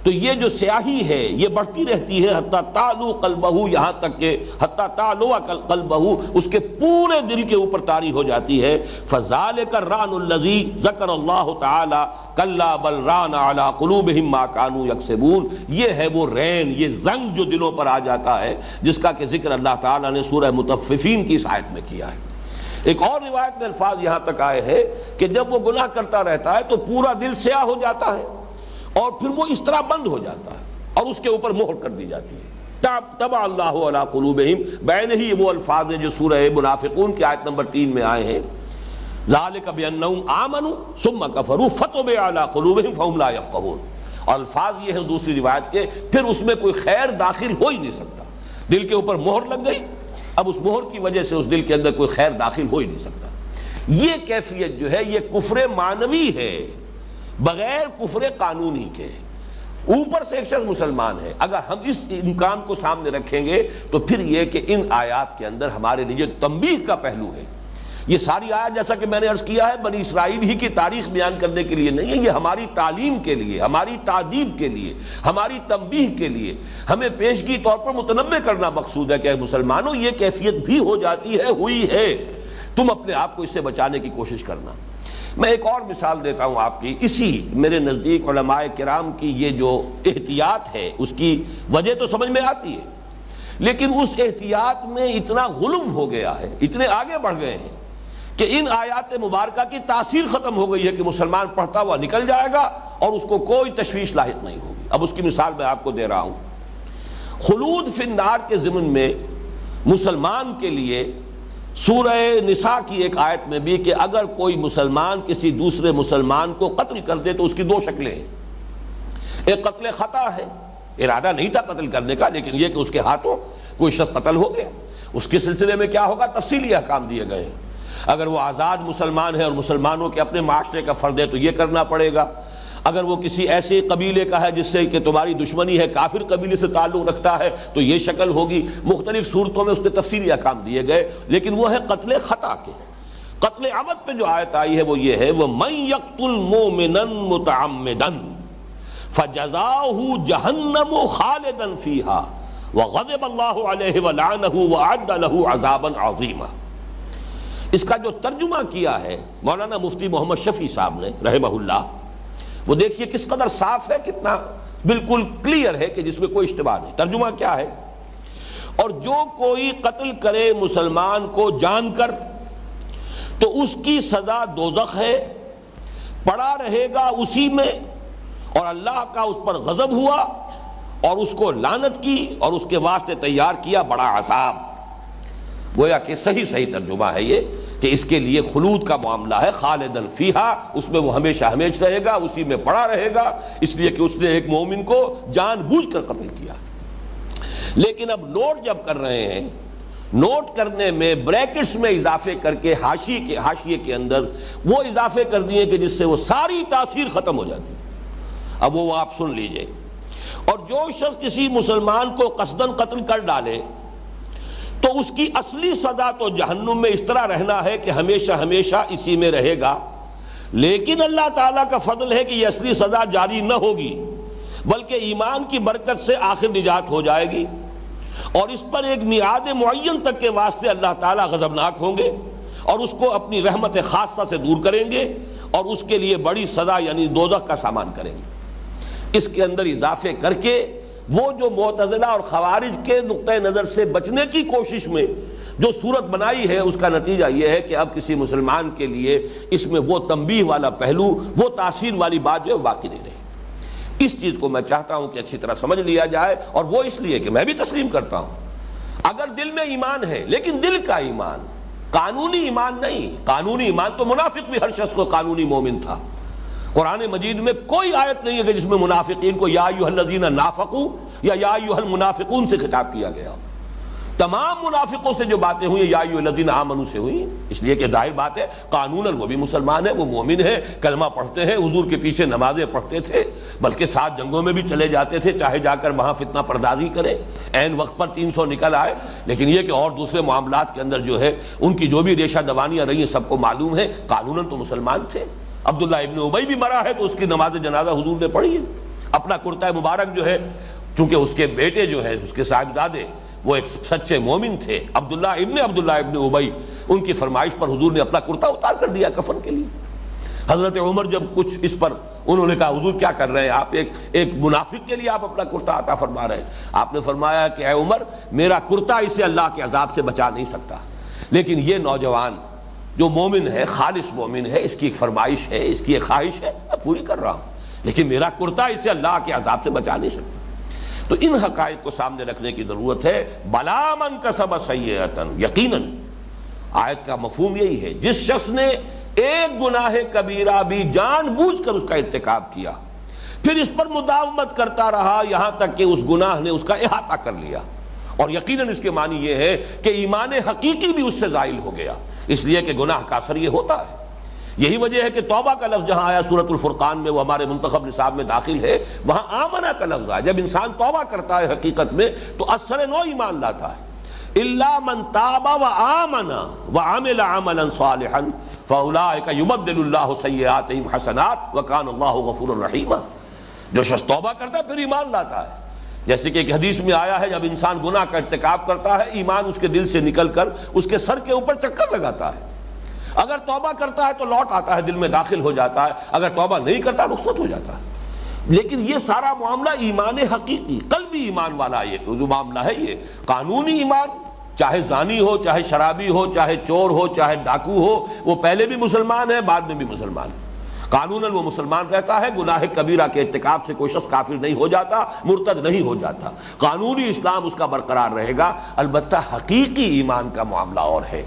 تو یہ جو سیاہی ہے یہ بڑھتی رہتی ہے حتی تعلو قلبہ، یہاں تک کہ حتی تعلو قلبہ، اس کے پورے دل کے اوپر طاری ہو جاتی ہے. فذالک الران الذی ذکر اللہ تعالی کلا بل ران علی قلوبہم ما کانوا یکسبون، یہ ہے وہ رین، یہ زنگ جو دلوں پر آ جاتا ہے جس کا کہ ذکر اللہ تعالی نے سورہ مطففین کی اس آیت میں کیا ہے. ایک اور روایت میں الفاظ یہاں تک آئے ہیں کہ جب وہ گناہ کرتا رہتا ہے تو پورا دل سیاہ ہو جاتا ہے اور پھر وہ اس طرح بند ہو جاتا ہے اور اس کے اوپر مہر کر دی جاتی ہے. طبع اللہ علی قلوبہم، بین ہی وہ الفاظ ہیں جو سورہ منافقون کی آیت نمبر 3 میں آئے ہیں. ذالک بانہم آمنوا ثم کفروا فطبع علی قلوبہم فہم لا یفقہون. اور الفاظ یہ ہیں دوسری روایت کے، پھر اس میں کوئی خیر داخل ہو ہی نہیں سکتا، دل کے اوپر مہر لگ گئی، اب اس مہر کی وجہ سے اس دل کے اندر کوئی خیر داخل ہو ہی نہیں سکتا. یہ کیفیت جو ہے یہ کفر معنوی ہے بغیر کفر قانونی کے. اوپر سے ایک شخص مسلمان ہے، اگر ہم اس امکان کو سامنے رکھیں گے تو پھر یہ کہ ان آیات کے اندر ہمارے لیے تنبیہ کا پہلو ہے. یہ ساری آیات جیسا کہ میں نے عرض کیا ہے بنی اسرائیل ہی کی تاریخ بیان کرنے کے لیے نہیں ہے، یہ ہماری تعلیم کے لیے، ہماری تعدیب کے لیے، ہماری تنبیہ کے لیے، ہمیں پیشگی طور پر متنبہ کرنا مقصود ہے کہ مسلمانوں یہ کیفیت بھی ہو جاتی ہے، ہوئی ہے، تم اپنے آپ کو اس سے بچانے کی کوشش کرنا. میں ایک اور مثال دیتا ہوں آپ کی. اسی میرے نزدیک علماء کرام کی یہ جو احتیاط ہے اس کی وجہ تو سمجھ میں آتی ہے، لیکن اس احتیاط میں اتنا غلو ہو گیا ہے، اتنے آگے بڑھ گئے ہیں کہ ان آیات مبارکہ کی تاثیر ختم ہو گئی ہے کہ مسلمان پڑھتا ہوا نکل جائے گا اور اس کو کوئی تشویش لاحق نہیں ہوگی. اب اس کی مثال میں آپ کو دے رہا ہوں. خلود فی النار کے ضمن میں مسلمان کے لیے سورہ نساء کی ایک آیت میں بھی کہ اگر کوئی مسلمان کسی دوسرے مسلمان کو قتل کر دے تو اس کی دو شکلیں ہیں. ایک قتل خطا ہے، ارادہ نہیں تھا قتل کرنے کا، لیکن یہ کہ اس کے ہاتھوں کوئی شخص قتل ہو گیا، اس کے سلسلے میں کیا ہوگا، تفصیلی احکام دیے گئے ہیں. اگر وہ آزاد مسلمان ہے اور مسلمانوں کے اپنے معاشرے کا فرد ہے تو یہ کرنا پڑے گا. اگر وہ کسی ایسے قبیلے کا ہے جس سے کہ تمہاری دشمنی ہے، کافر قبیلے سے تعلق رکھتا ہے تو یہ شکل ہوگی. مختلف صورتوں میں اس کے تفصیلی احکام دیے گئے، لیکن وہ ہے قتل خطا کے. قتل عمد پہ جو آیت آئی ہے وہ یہ ہے وَمَن يَقْتُلْ مُؤْمِنًا مُتَعَمِّدًا فَجَزَاؤُهُ جَهَنَّمُ خَالِدًا فِيهَا وَغَضِبَ اللَّهُ عَلَيْهِ وَلَعَنَهُ وَأَعَدَّ لَهُ عَذَابًا عَظِيمًا. اس کا جو ترجمہ کیا ہے مولانا مفتی محمد شفیع صاحب نے رحمہ اللہ، وہ دیکھیے کس قدر صاف ہے، کتنا بالکل کلیئر ہے کہ جس میں کوئی اشتباہ نہیں. ترجمہ کیا ہے، اور جو کوئی قتل کرے مسلمان کو جان کر تو اس کی سزا دوزخ ہے، پڑا رہے گا اسی میں، اور اللہ کا اس پر غضب ہوا اور اس کو لعنت کی اور اس کے واسطے تیار کیا بڑا عذاب. گویا کہ صحیح ترجمہ ہے یہ کہ اس کے لیے خلود کا معاملہ ہے، خالدن فیہا، اس میں وہ ہمیشہ ہمیش رہے گا، اسی میں پڑا رہے گا، اس لیے کہ اس نے ایک مومن کو جان بوجھ کر قتل کیا. لیکن اب نوٹ جب کر رہے ہیں، نوٹ کرنے میں بریکٹس میں اضافے کر کے حاشیے کے اندر وہ اضافے کر دیے کہ جس سے وہ ساری تاثیر ختم ہو جاتی. اب وہ آپ سن لیجئے. اور جو شخص کسی مسلمان کو قصداً قتل کر ڈالے تو اس کی اصلی سزا تو جہنم میں اس طرح رہنا ہے کہ ہمیشہ ہمیشہ اسی میں رہے گا. لیکن اللہ تعالیٰ کا فضل ہے کہ یہ اصلی سزا جاری نہ ہوگی، بلکہ ایمان کی برکت سے آخر نجات ہو جائے گی، اور اس پر ایک میعاد معین تک کے واسطے اللہ تعالیٰ غضبناک ہوں گے اور اس کو اپنی رحمت خاصہ سے دور کریں گے اور اس کے لیے بڑی سزا یعنی دوزخ کا سامان کریں گے۔ اس کے اندر اضافے کر کے وہ جو معتزلہ اور خوارج کے نقطۂ نظر سے بچنے کی کوشش میں جو صورت بنائی ہے، اس کا نتیجہ یہ ہے کہ اب کسی مسلمان کے لیے اس میں وہ تنبیہ والا پہلو، وہ تاثیر والی بات جو ہے باقی نہیں رہی۔ اس چیز کو میں چاہتا ہوں کہ اچھی طرح سمجھ لیا جائے، اور وہ اس لیے کہ میں بھی تسلیم کرتا ہوں اگر دل میں ایمان ہے، لیکن دل کا ایمان، قانونی ایمان نہیں۔ قانونی ایمان تو منافق بھی ہر شخص کو قانونی مومن تھا۔ قرآن مجید میں کوئی آیت نہیں ہے کہ جس میں منافقین کو یا ایھا الذین نافقوا یا ایھا المنافقون سے خطاب کیا گیا۔ تمام منافقوں سے جو باتیں ہوئی یا ایھا الذین آمنوا سے ہوئی، اس لیے کہ ظاہر بات ہے قانوناً وہ بھی مسلمان ہے، وہ مومن ہے، کلمہ پڑھتے ہیں، حضور کے پیچھے نمازیں پڑھتے تھے، بلکہ 7 جنگوں میں بھی چلے جاتے تھے، چاہے جا کر وہاں فتنہ پردازی کرے، عین وقت پر 300 نکل آئے۔ لیکن یہ کہ اور دوسرے معاملات کے اندر جو ہے ان کی جو بھی ریشہ دوانیاں رہی ہیں سب کو معلوم ہے، قانوناً تو مسلمان تھے۔ عبداللہ ابن ابی بھی مرا ہے تو اس کی نماز جنازہ حضور نے پڑھی ہے۔ اپنا کرتا مبارک جو ہے، چونکہ اس کے بیٹے جو ہے، اس کے صاحبزادے وہ ایک سچے مومن تھے، عبداللہ ابن ابی، ان کی فرمائش پر حضور نے اپنا کرتا اتار کر دیا کفن کے لیے۔ حضرت عمر جب کچھ اس پر انہوں نے کہا حضور کیا کر رہے ہیں آپ، ایک منافق کے لیے آپ اپنا کرتا عطا فرما رہے ہیں۔ آپ نے فرمایا کہ اے عمر، میرا کرتا اسے اللہ کے عذاب سے بچا نہیں سکتا، لیکن یہ نوجوان جو مومن ہے، خالص مومن ہے، اس کی ایک فرمائش ہے، اس کی ایک خواہش ہے، میں پوری کر رہا ہوں، لیکن میرا کرتا اسے اللہ کے عذاب سے بچا نہیں سکتا۔ تو ان حقائق کو سامنے رکھنے کی ضرورت ہے۔ بلا من کسب سیئۃ، یقیناً آیت کا مفہوم یہی ہے، جس شخص نے ایک گناہ کبیرہ بھی جان بوجھ کر اس کا ارتکاب کیا، پھر اس پر مداومت کرتا رہا یہاں تک کہ اس گناہ نے اس کا احاطہ کر لیا، اور یقیناً اس کے معنی یہ ہے کہ ایمان حقیقی بھی اس سے زائل ہو گیا، اس لیے کہ گناہ کا اثر یہ ہوتا ہے۔ یہی وجہ ہے کہ توبہ کا لفظ جہاں آیا سورۃ الفرقان میں، وہ ہمارے منتخب نصاب میں داخل ہے، وہاں آمنہ کا لفظ آیا۔ جب انسان توبہ کرتا ہے حقیقت میں تو اثر نو ایمان لاتا ہے۔ الا من تاب وآمن وعمل عملا صالحا فاولئک یبدل اللہ سیئاتہم حسنات وکان اللہ غفورا رحیما۔ جو شخص توبہ کرتا ہے پھر ایمان لاتا ہے، جیسے کہ ایک حدیث میں آیا ہے، جب انسان گناہ کا ارتکاب کرتا ہے ایمان اس کے دل سے نکل کر اس کے سر کے اوپر چکر لگاتا ہے۔ اگر توبہ کرتا ہے تو لوٹ آتا ہے، دل میں داخل ہو جاتا ہے، اگر توبہ نہیں کرتا رخصت ہو جاتا ہے۔ لیکن یہ سارا معاملہ ایمان حقیقی، قلبی ایمان والا یہ جو معاملہ ہے، یہ قانونی ایمان، چاہے زانی ہو، چاہے شرابی ہو، چاہے چور ہو، چاہے ڈاکو ہو، وہ پہلے بھی مسلمان ہے، بعد میں بھی مسلمان ہے، قانوناً وہ مسلمان رہتا ہے۔ گناہ کبیرہ کے ارتکاب سے کوئی شخص کافر نہیں ہو جاتا، مرتد نہیں ہو جاتا، قانونی اسلام اس کا برقرار رہے گا۔ البتہ حقیقی ایمان کا معاملہ اور ہے،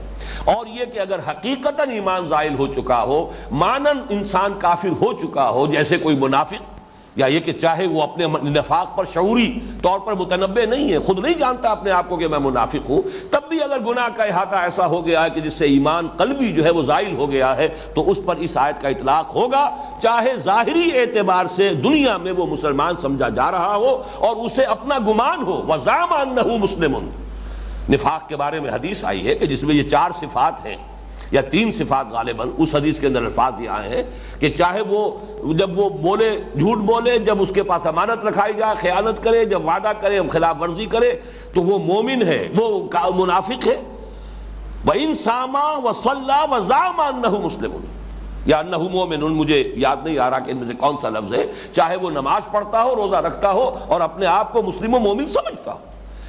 اور یہ کہ اگر حقیقتاً ایمان زائل ہو چکا ہو، مانن انسان کافر ہو چکا ہو، جیسے کوئی منافق، یا یہ کہ چاہے وہ اپنے نفاق پر شعوری طور پر متنبع نہیں ہے، خود نہیں جانتا اپنے آپ کو کہ میں منافق ہوں، تب بھی اگر گناہ کا احاطہ ایسا ہو گیا ہے کہ جس سے ایمان قلبی جو ہے وہ زائل ہو گیا ہے، تو اس پر اس آیت کا اطلاق ہوگا، چاہے ظاہری اعتبار سے دنیا میں وہ مسلمان سمجھا جا رہا ہو اور اسے اپنا گمان ہو۔ وَزَعَمَ أَنَّهُ مُسْلِمٌ۔ نفاق کے بارے میں حدیث آئی ہے کہ جس میں یہ 4 صفات ہیں یا 3 صفات غالباً، اس حدیث کے اندر الفاظ یہ آئے ہیں کہ چاہے وہ جب وہ بولے جھوٹ بولے، جب اس کے پاس امانت رکھائی جائے خیانت کرے، جب وعدہ کرے خلاف ورزی کرے، تو وہ مومن ہے، وہ منافق ہے۔ وَإِن صَامَ وَصَلَّى وَزَعَمَ أَنَّهُ مُسْلِمٌ یا انہ مومن، مجھے یاد نہیں آ رہا کہ ان میں سے کون سا لفظ ہے، چاہے وہ نماز پڑھتا ہو، روزہ رکھتا ہو اور اپنے آپ کو مسلم و مومن سمجھتا ہو۔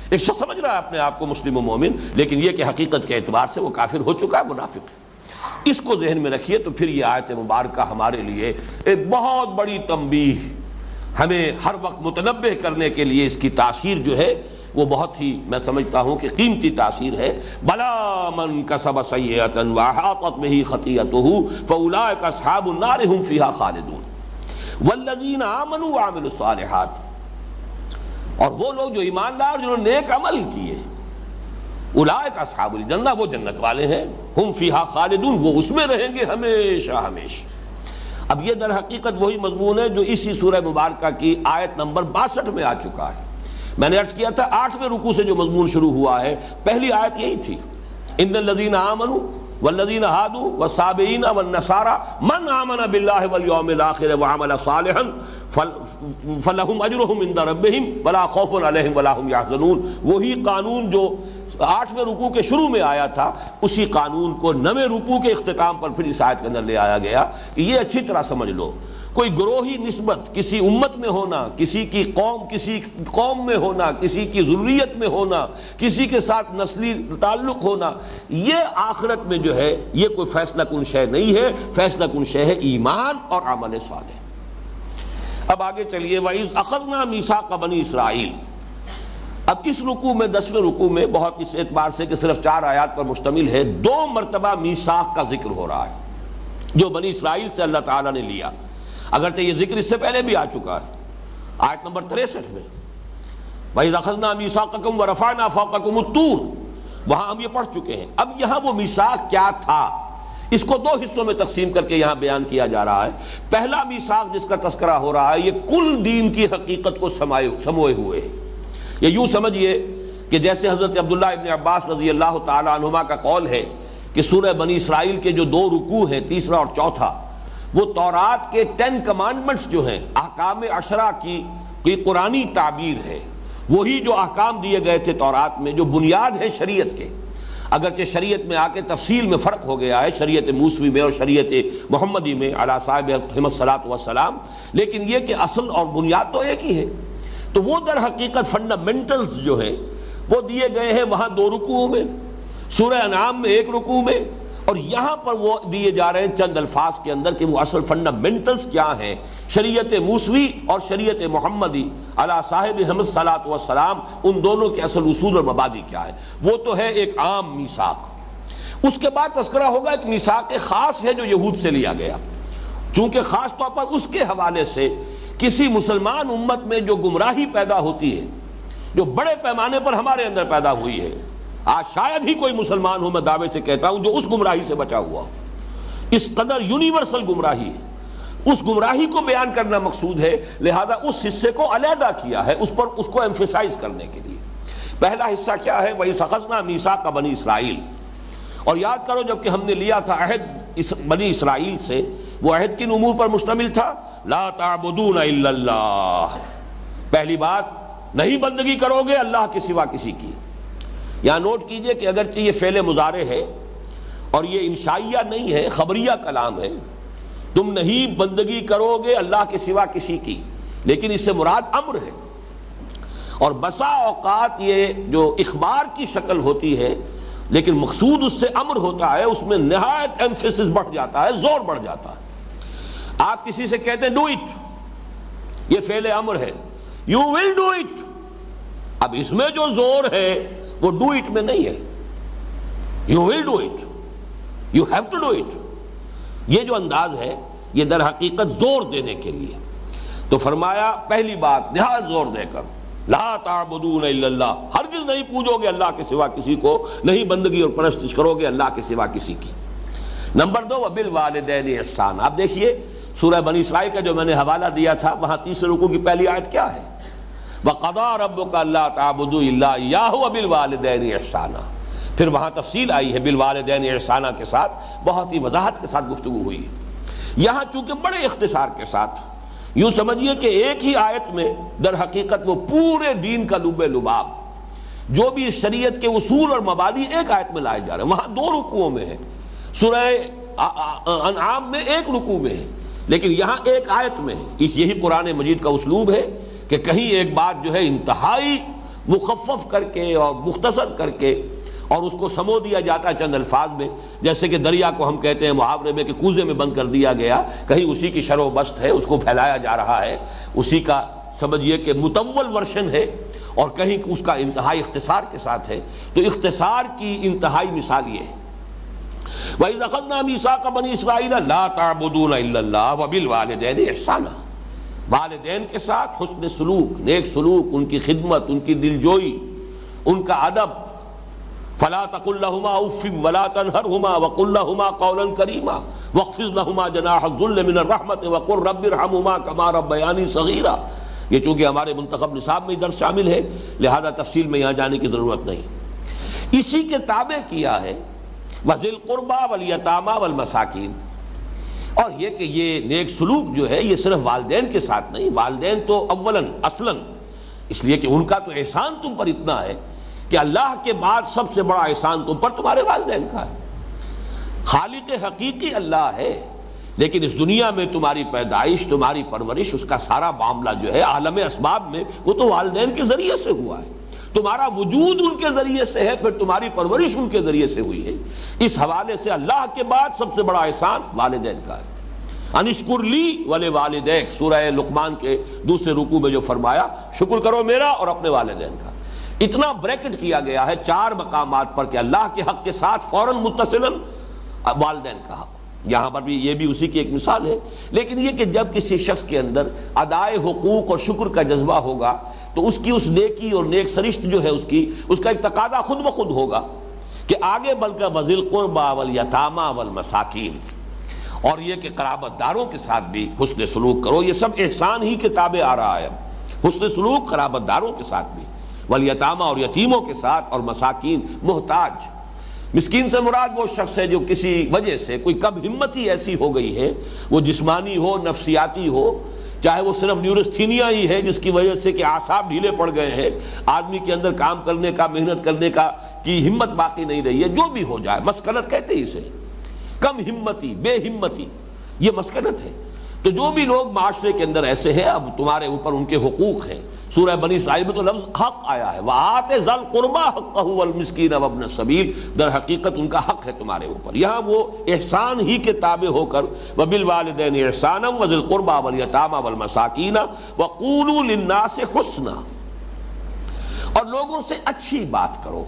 ایک شخص سمجھ رہا ہے اپنے آپ کو مسلم و مومن، لیکن یہ کہ حقیقت کے اعتبار سے وہ کافر ہو چکا ہے، منافق ہے۔ اس کو ذہن میں رکھیے تو پھر یہ آیت مبارکہ ہمارے لیے ایک بہت بڑی تنبیہ، ہمیں ہر وقت متنبہ کرنے کے لیے اس کی تاثیر جو ہے وہ بہت ہی، میں سمجھتا ہوں کہ قیمتی تاثیر ہے۔ بلا من کسب سیئۃ واحاطت بہ خطیئتہ فاولئک اصحاب النار هم فیہا خالدون والذین آمنوا وعملوا الصالحات، اور وہ لوگ جو ایمان لائے اور جنہوں نے نیک عمل کیے، اولئک اصحاب الجنہ، وہ جنت والے ہیں، ہم فیہا خالدون، وہ اس میں رہیں گے ہمیشہ ہمیشہ۔ اب یہ در حقیقت وہی مضمون ہے جو اسی سورہ مبارکہ کی آیت نمبر 62 میں آ چکا ہے۔ میں نے عرض کیا تھا 8ویں رکوع سے جو مضمون شروع ہوا ہے، پہلی آیت یہی تھی، ان الذین آمنوا والذین ہادوا والصابئین والنصارى من آمن باللہ والیوم الآخر وعمل صالحا فلہم اجرہم عند ربہم ولا خوف علیہم ولا ہم یحزنون۔ وہی قانون جو 8ویں رکوع کے شروع میں آیا تھا، اسی قانون کو 9ویں رکوع کے اختتام پر پھر اس آیت کے اندر لے آیا گیا کہ یہ اچھی طرح سمجھ لو، کوئی گروہی نسبت کسی امت میں ہونا، کسی قوم میں ہونا، کسی کی ذریت میں ہونا، کسی کے ساتھ نسلی تعلق ہونا، یہ آخرت میں جو ہے یہ کوئی فیصلہ کن شے نہیں ہے، فیصلہ کن شے ہے ایمان اور عمل صالح۔ اب آگے چلیے، وَإِذْ أَخَذْنَا مِيثَاقَ بَنِي اسرائیل۔ اب اس رکوع میں 10ویں رکوع میں بہت اس اعتبار سے کہ صرف 4 آیات پر مشتمل ہے، 2 مرتبہ میثاق کا ذکر ہو رہا ہے جو بنی اسرائیل سے اللہ تعالیٰ نے لیا، اگرچہ یہ ذکر اس سے پہلے بھی آ چکا ہے آیت نمبر 63 میں، وَإِذْ أَخَذْنَا مِيثَاقَكُمْ وَرَفَعْنَا فَوْقَكُمُ الطُّورَ، وہاں ہم یہ پڑھ چکے ہیں۔ اب یہاں وہ میثاق کیا تھا، اس کو 2 حصوں میں تقسیم کر کے یہاں بیان کیا جا رہا ہے۔ پہلا میثاق جس کا تذکرہ ہو رہا ہے یہ کل دین کی حقیقت کو سموئے ہوئے ہے۔ یہ یوں سمجھیے کہ جیسے حضرت عبداللہ ابن عباس رضی اللہ تعالیٰ عنہما کا قول ہے کہ سورہ بنی اسرائیل کے جو 2 رکوع ہیں، تیسرا اور چوتھا، وہ تورات کے 10 کمانڈمنٹس جو ہیں، احکام 10 کی قرآنی تعبیر ہے، وہی جو احکام دیے گئے تھے تورات میں، جو بنیاد ہے شریعت کے، اگرچہ شریعت میں آ کے تفصیل میں فرق ہو گیا ہے شریعت موسوی میں اور شریعت محمدی میں علی صاحب الصلاۃ والسلام، لیکن یہ کہ اصل اور بنیاد تو ایک ہی ہے۔ تو وہ در حقیقت فنڈامنٹلز جو ہیں وہ دیے گئے ہیں وہاں 2 رکوعوں میں، سورہ انعام میں 1 رکوع میں، اور یہاں پر وہ دیے جا رہے ہیں چند الفاظ کے اندر کہ وہ اصل فنڈامنٹلز کیا ہیں، شریعت موسوی اور شریعت محمدی علی صاحب الصلاۃ والسلام، ان دونوں کے اصل اصول اور مبادی کیا ہے۔ وہ تو ہے ایک عام میثاق۔ اس کے بعد تذکرہ ہوگا ایک میثاق خاص ہے جو یہود سے لیا گیا، چونکہ خاص طور پر اس کے حوالے سے کسی مسلمان امت میں جو گمراہی پیدا ہوتی ہے، جو بڑے پیمانے پر ہمارے اندر پیدا ہوئی ہے، آج شاید ہی کوئی مسلمان ہو، میں دعوے سے کہتا ہوں، جو اس گمراہی سے بچا ہوا، اس قدر یونیورسل گمراہی ہے، اس گمراہی کو بیان کرنا مقصود ہے، لہذا اس حصے کو علیحدہ کیا ہے اس کو ایمفیسائز کرنے کے لیے۔ پہلا حصہ کیا ہے، وَإِذْ أَخَذْنَا مِيثَاقَ بَنِي اسرائیل، اور یاد کرو جب کہ ہم نے لیا تھا عہد بنی اسرائیل سے، وہ عہد کن امور پر مشتمل تھا؟ لا تعبدون الا اللہ، پہلی بات نہیں بندگی کرو گے اللہ کے سوا کسی کی۔ یہاں نوٹ کیجئے کہ اگرچہ یہ فعل مضارع ہے اور یہ انشائیہ نہیں ہے، خبریہ کلام ہے، تم نہیں بندگی کرو گے اللہ کے سوا کسی کی، لیکن اس سے مراد امر ہے، اور بسا اوقات یہ جو اخبار کی شکل ہوتی ہے لیکن مقصود اس سے امر ہوتا ہے، اس میں نہایت ایمفیسس بڑھ جاتا ہے، زور بڑھ جاتا ہے۔ آپ کسی سے کہتے ہیں ڈو اٹ، یہ فعل امر ہے، یو ول ڈو اٹ، اب اس میں جو زور ہے وہ ڈو اٹ میں نہیں ہے، you will do it, you have to do it, یہ جو انداز ہے یہ در حقیقت زور دینے کے لیے۔ تو فرمایا پہلی بات نہایت زور دے کر، لا تعبدون الا اللہ، ہرگز نہیں پوجو گے اللہ کے سوا کسی کو، نہیں بندگی اور پرستش کرو گے اللہ کے سوا کسی کی۔ نمبر 2 وبالوالدین احسان۔ آپ دیکھیے سورہ بنی اسرائیل کا جو میں نے حوالہ دیا تھا، وہاں 3 رکوع کی پہلی آیت کیا ہے؟ وَقَضَىٰ رَبُّكَ أَلَّا تَعْبُدُوا إِلَّا إِيَّاهُ وَبِالْوَالِدَيْنِ إِحْسَانًا، پھر وہاں تفصیل آئی ہے بالوالدین احسانہ کے ساتھ، بہت ہی وضاحت کے ساتھ گفتگو ہوئی ہے۔ یہاں چونکہ بڑے اختصار کے ساتھ، یوں سمجھیے کہ ایک ہی آیت میں در حقیقت وہ پورے دین کا لب لباب، جو بھی شریعت کے اصول اور مبادی ایک آیت میں لائے جا رہے ہیں، وہاں 2 رکوعوں میں ہے، سورہ انعام میں 1 رکوع میں ہے، لیکن یہاں ایک آیت میں ہے۔ یہی قرآن مجید کا اسلوب ہے کہ کہیں ایک بات جو ہے انتہائی مخفف کر کے اور مختصر کر کے اور اس کو سمو دیا جاتا ہے چند الفاظ میں، جیسے کہ دریا کو ہم کہتے ہیں محاورے میں کہ کوزے میں بند کر دیا گیا، کہیں اسی کی شرح و بست ہے، اس کو پھیلایا جا رہا ہے، اسی کا سمجھیے کہ مطول ورشن ہے، اور کہیں اس کا انتہائی اختصار کے ساتھ ہے۔ تو اختصار کی انتہائی مثال یہ ہے، وَإِذْ أَخَذْنَا مِيثَاقَ بَنِي إِسْرَائِيلَ لَا تَعْبُدُونَ إِلَّا اللَّهَ وَبِالْوَالِدَيْنِ إِحْسَانًا، والدین کے ساتھ حسن سلوک، نیک سلوک، ان کی خدمت، ان کی دلجوئی، ان کا ادب۔ فَلَا تَقُلْ لَهُمَا أُفٍّ وَلَا تَنْهَرْهُمَا وَقُلْ لَهُمَا قَوْلًا كَرِيمًا وَاخْفِضْ لَهُمَا جَنَاحَ الذُّلِّ مِنَ الرَّحْمَةِ وَقُلْ رَبِّ ارْحَمْهُمَا كَمَا رَبَّيَانِي صَغِيرًا۔ یہ چونکہ ہمارے منتخب نصاب میں درس شامل ہے، لہذا تفصیل میں یہاں جانے کی ضرورت نہیں، اسی کے تابع کیا ہے وَذِي الْقُرْبَى وَالْيَتَامَى وَالْمَسَاكِينَ۔ اور یہ کہ یہ نیک سلوک جو ہے یہ صرف والدین کے ساتھ نہیں، والدین تو اولاً اصلاً، اس لیے کہ ان کا تو احسان تم پر اتنا ہے کہ اللہ کے بعد سب سے بڑا احسان تم پر تمہارے والدین کا ہے۔ خالق حقیقی اللہ ہے، لیکن اس دنیا میں تمہاری پیدائش، تمہاری پرورش، اس کا سارا معاملہ جو ہے عالم اسباب میں وہ تو والدین کے ذریعے سے ہوا ہے۔ تمہارا وجود ان کے ذریعے سے ہے، پھر تمہاری پرورش ان کے ذریعے سے ہوئی ہے۔ اس حوالے سے اللہ کے بعد سب سے بڑا احسان والدین کا ہے۔ انشکر لی ولوالدیک، سورہ لقمان کے دوسرے رکوع میں جو فرمایا، شکر کرو میرا اور اپنے والدین کا۔ اتنا بریکٹ کیا گیا ہے 4 مقامات پر کہ اللہ کے حق کے ساتھ فوراً متصلاً والدین کا حق۔ یہاں پر بھی یہ بھی اسی کی ایک مثال ہے، لیکن یہ کہ جب کسی شخص کے اندر ادائے حقوق اور شکر کا جذبہ ہوگا تو اس کی اس نیکی اور نیک سرشت جو ہے اس کا ایک تقاضا خود بخود ہوگا کہ آگے بڑھ کر وذی القربی والیتامی والمساکین، اور یہ کہ قرابت داروں کے ساتھ بھی حسن سلوک کرو۔ یہ سب احسان ہی کے تابع آ رہا ہے، حسن سلوک قرابت داروں کے ساتھ بھی، والیتامی اور یتیموں کے ساتھ، اور مساکین محتاج۔ مسکین سے مراد وہ شخص ہے جو کسی وجہ سے کوئی کم ہمتی ایسی ہو گئی ہے، وہ جسمانی ہو، نفسیاتی ہو، چاہے وہ صرف نیورستھینیا ہی ہے جس کی وجہ سے کہ اعصاب ڈھیلے پڑ گئے ہیں، آدمی کے اندر کام کرنے کا، محنت کرنے کی ہمت باقی نہیں رہی ہے، جو بھی ہو جائے، مسکنت کہتے ہیں اسے، کم ہمتی، بے ہمتی، یہ مسکنت ہے۔ تو جو بھی لوگ معاشرے کے اندر ایسے ہیں، اب تمہارے اوپر ان کے حقوق ہیں۔ سورہ بنی اسرائیل میں تو لفظ حق آیا ہے، وَآتِ ذَا الْقُرْبَى حَقَّهُ وَالْمِسْكِينَ وَابْنَ السَّبِيلِ، در حقیقت ان کا حق ہے تمہارے اوپر۔ یہاں وہ احسان ہی کے تابع ہو کر وَبِالْوَالِدَيْنِ إِحْسَانًا وَذِي الْقُرْبَى وَالْيَتَامَى وَالْمَسَاكِينَ وَقُولُوا لِلنَّاسِ حُسْنًا، اور لوگوں سے اچھی بات کرو۔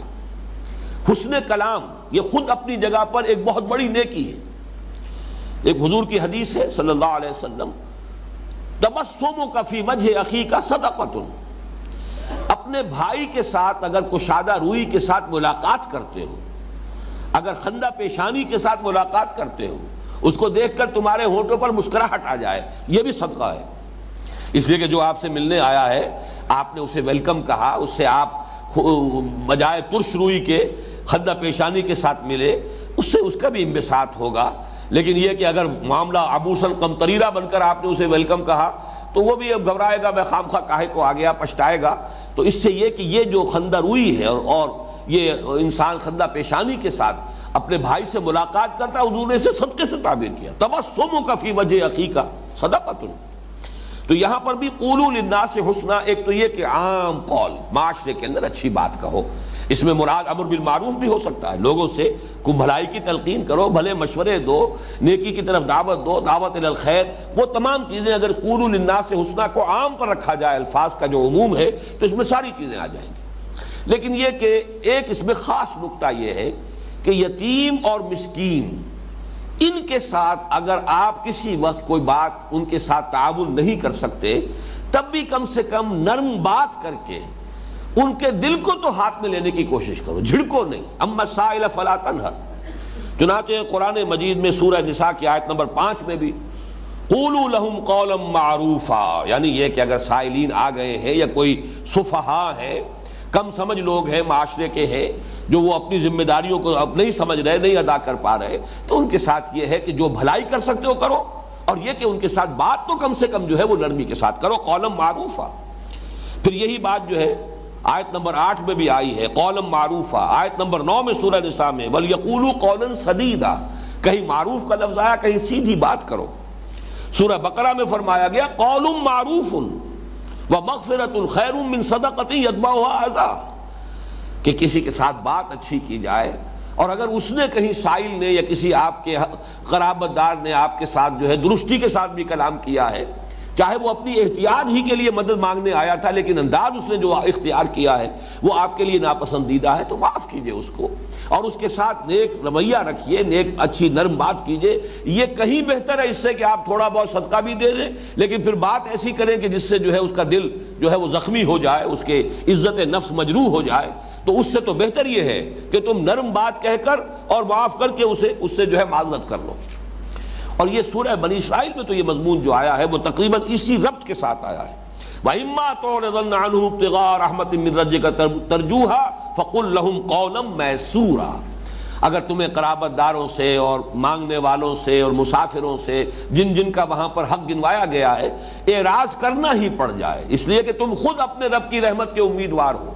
حسن کلام یہ خود اپنی جگہ پر ایک بہت بڑی نیکی ہے۔ ایک حضور کی حدیث ہے صلی اللہ علیہ وسلم، تبسمک فی وجہ اخیک صدقۃ، اپنے بھائی کے ساتھ اگر کشادہ روئی کے ساتھ ملاقات کرتے ہو، اگر خندہ پیشانی کے ساتھ ملاقات کرتے ہو، اس کو دیکھ کر تمہارے ہونٹوں پر مسکراہٹ آ جائے، یہ بھی صدقہ ہے۔ اس لیے کہ جو آپ سے ملنے آیا ہے، آپ نے اسے ویلکم کہا، اس سے آپ بجائے ترش روئی کے خندہ پیشانی کے ساتھ ملے، اس سے اس کا بھی انبساط ہوگا۔ لیکن یہ کہ اگر معاملہ عبوساً قمطریرہ بن کر آپ نے اسے ویلکم کہا تو وہ بھی اب گھبرائے گا، میں خام خواہ کاہے کو آ گیا، پچھتائے گا۔ تو اس سے یہ کہ یہ جو خندہ روئی ہے اور یہ انسان خندہ پیشانی کے ساتھ اپنے بھائی سے ملاقات کرتا ہے، حضور نے اسے صدقے سے تعبیر کیا، تبسمک فی وجہ اخیک صدقۃ۔ تو یہاں پر بھی قولوا للناس حسنا، ایک تو یہ کہ عام قول، معاشرے کے اندر اچھی بات کہو، اس میں مراد امر بالمعروف بھی ہو سکتا ہے، لوگوں سے کو بھلائی کی تلقین کرو، بھلے مشورے دو، نیکی کی طرف دعوت دو، دعوت الی الخیر، وہ تمام چیزیں اگر قولوا للناس حسنا کو عام پر رکھا جائے، الفاظ کا جو عموم ہے، تو اس میں ساری چیزیں آ جائیں گی۔ لیکن یہ کہ ایک اس میں خاص نکتہ یہ ہے کہ یتیم اور مسکین، ان کے ساتھ اگر آپ کسی وقت کوئی بات ان کے ساتھ تعاون نہیں کر سکتے، تب بھی کم سے کم نرم بات کر کے ان کے دل کو تو ہاتھ میں لینے کی کوشش کرو، جھڑکو نہیں۔ اما السائل فلا تنہر، چنانچہ قرآن مجید میں سورہ نساء کی آیت نمبر 5 میں بھی قولوا لہم قولا معروفا، یعنی یہ کہ اگر سائلین آ گئے ہیں یا کوئی سفہا ہے، کم سمجھ لوگ ہیں معاشرے کے ہیں، جو وہ اپنی ذمہ داریوں کو اب نہیں سمجھ رہے، نہیں ادا کر پا رہے، تو ان کے ساتھ یہ ہے کہ جو بھلائی کر سکتے ہو کرو، اور یہ کہ ان کے ساتھ بات تو کم سے کم جو ہے وہ نرمی کے ساتھ کرو، قولا معروفا۔ پھر یہی بات جو ہے آیت نمبر 8 میں بھی آئی ہے، قولا معروفا۔ آیت نمبر 9 میں سورہ نساء میں وَلْيَقُولُوا قَوْلًا سَدِيدًا، کہیں معروف کا لفظ آیا، کہیں سیدھی بات کرو۔ سورہ بقرہ میں فرمایا گیا قَوْلٌ مَعْرُوفٌ وَمَغْفِرَةٌ خَيْرٌ مِّن صَدَقَةٍ يَتْبَعُهَا أَذًى، کہ کسی کے ساتھ بات اچھی کی جائے، اور اگر اس نے کہیں سائل نے یا کسی آپ کے قرابت دار نے آپ کے ساتھ جو ہے درستی کے ساتھ بھی کلام کیا ہے، چاہے وہ اپنی احتیاط ہی کے لیے مدد مانگنے آیا تھا، لیکن انداز اس نے جو اختیار کیا ہے وہ آپ کے لیے ناپسندیدہ ہے، تو معاف کیجئے اس کو، اور اس کے ساتھ نیک رویہ رکھیے، نیک اچھی نرم بات کیجئے۔ یہ کہیں بہتر ہے اس سے کہ آپ تھوڑا بہت صدقہ بھی دے دیں، لیکن پھر بات ایسی کریں کہ جس سے جو ہے اس کا دل جو ہے وہ زخمی ہو جائے، اس کے عزت نفس مجروح ہو جائے۔ تو اس سے تو بہتر یہ ہے کہ تم نرم بات کہہ کر اور معاف کر کے اس سے جو ہے معذرت کر لو۔ اور یہ سورہ بنی اسرائیل میں تو یہ مضمون جو آیا ہے وہ تقریباً اسی ربط کے ساتھ آیا ہے، وَإِمَّا تُعْرِضَنَّ عَنْهُمُ ابْتِغَاءَ رَحْمَةٍ مِّن رَّبِّكَ تَرْجُوهَا فَقُل لَّهُمْ قَوْلًا مَّيْسُورًا، اگر تمہیں قرابت داروں سے اور مانگنے والوں سے اور مسافروں سے جن کا وہاں پر حق گنوایا گیا ہے اعراض کرنا ہی پڑ جائے، اس لیے کہ تم خود اپنے رب کی رحمت کے امیدوار ہو،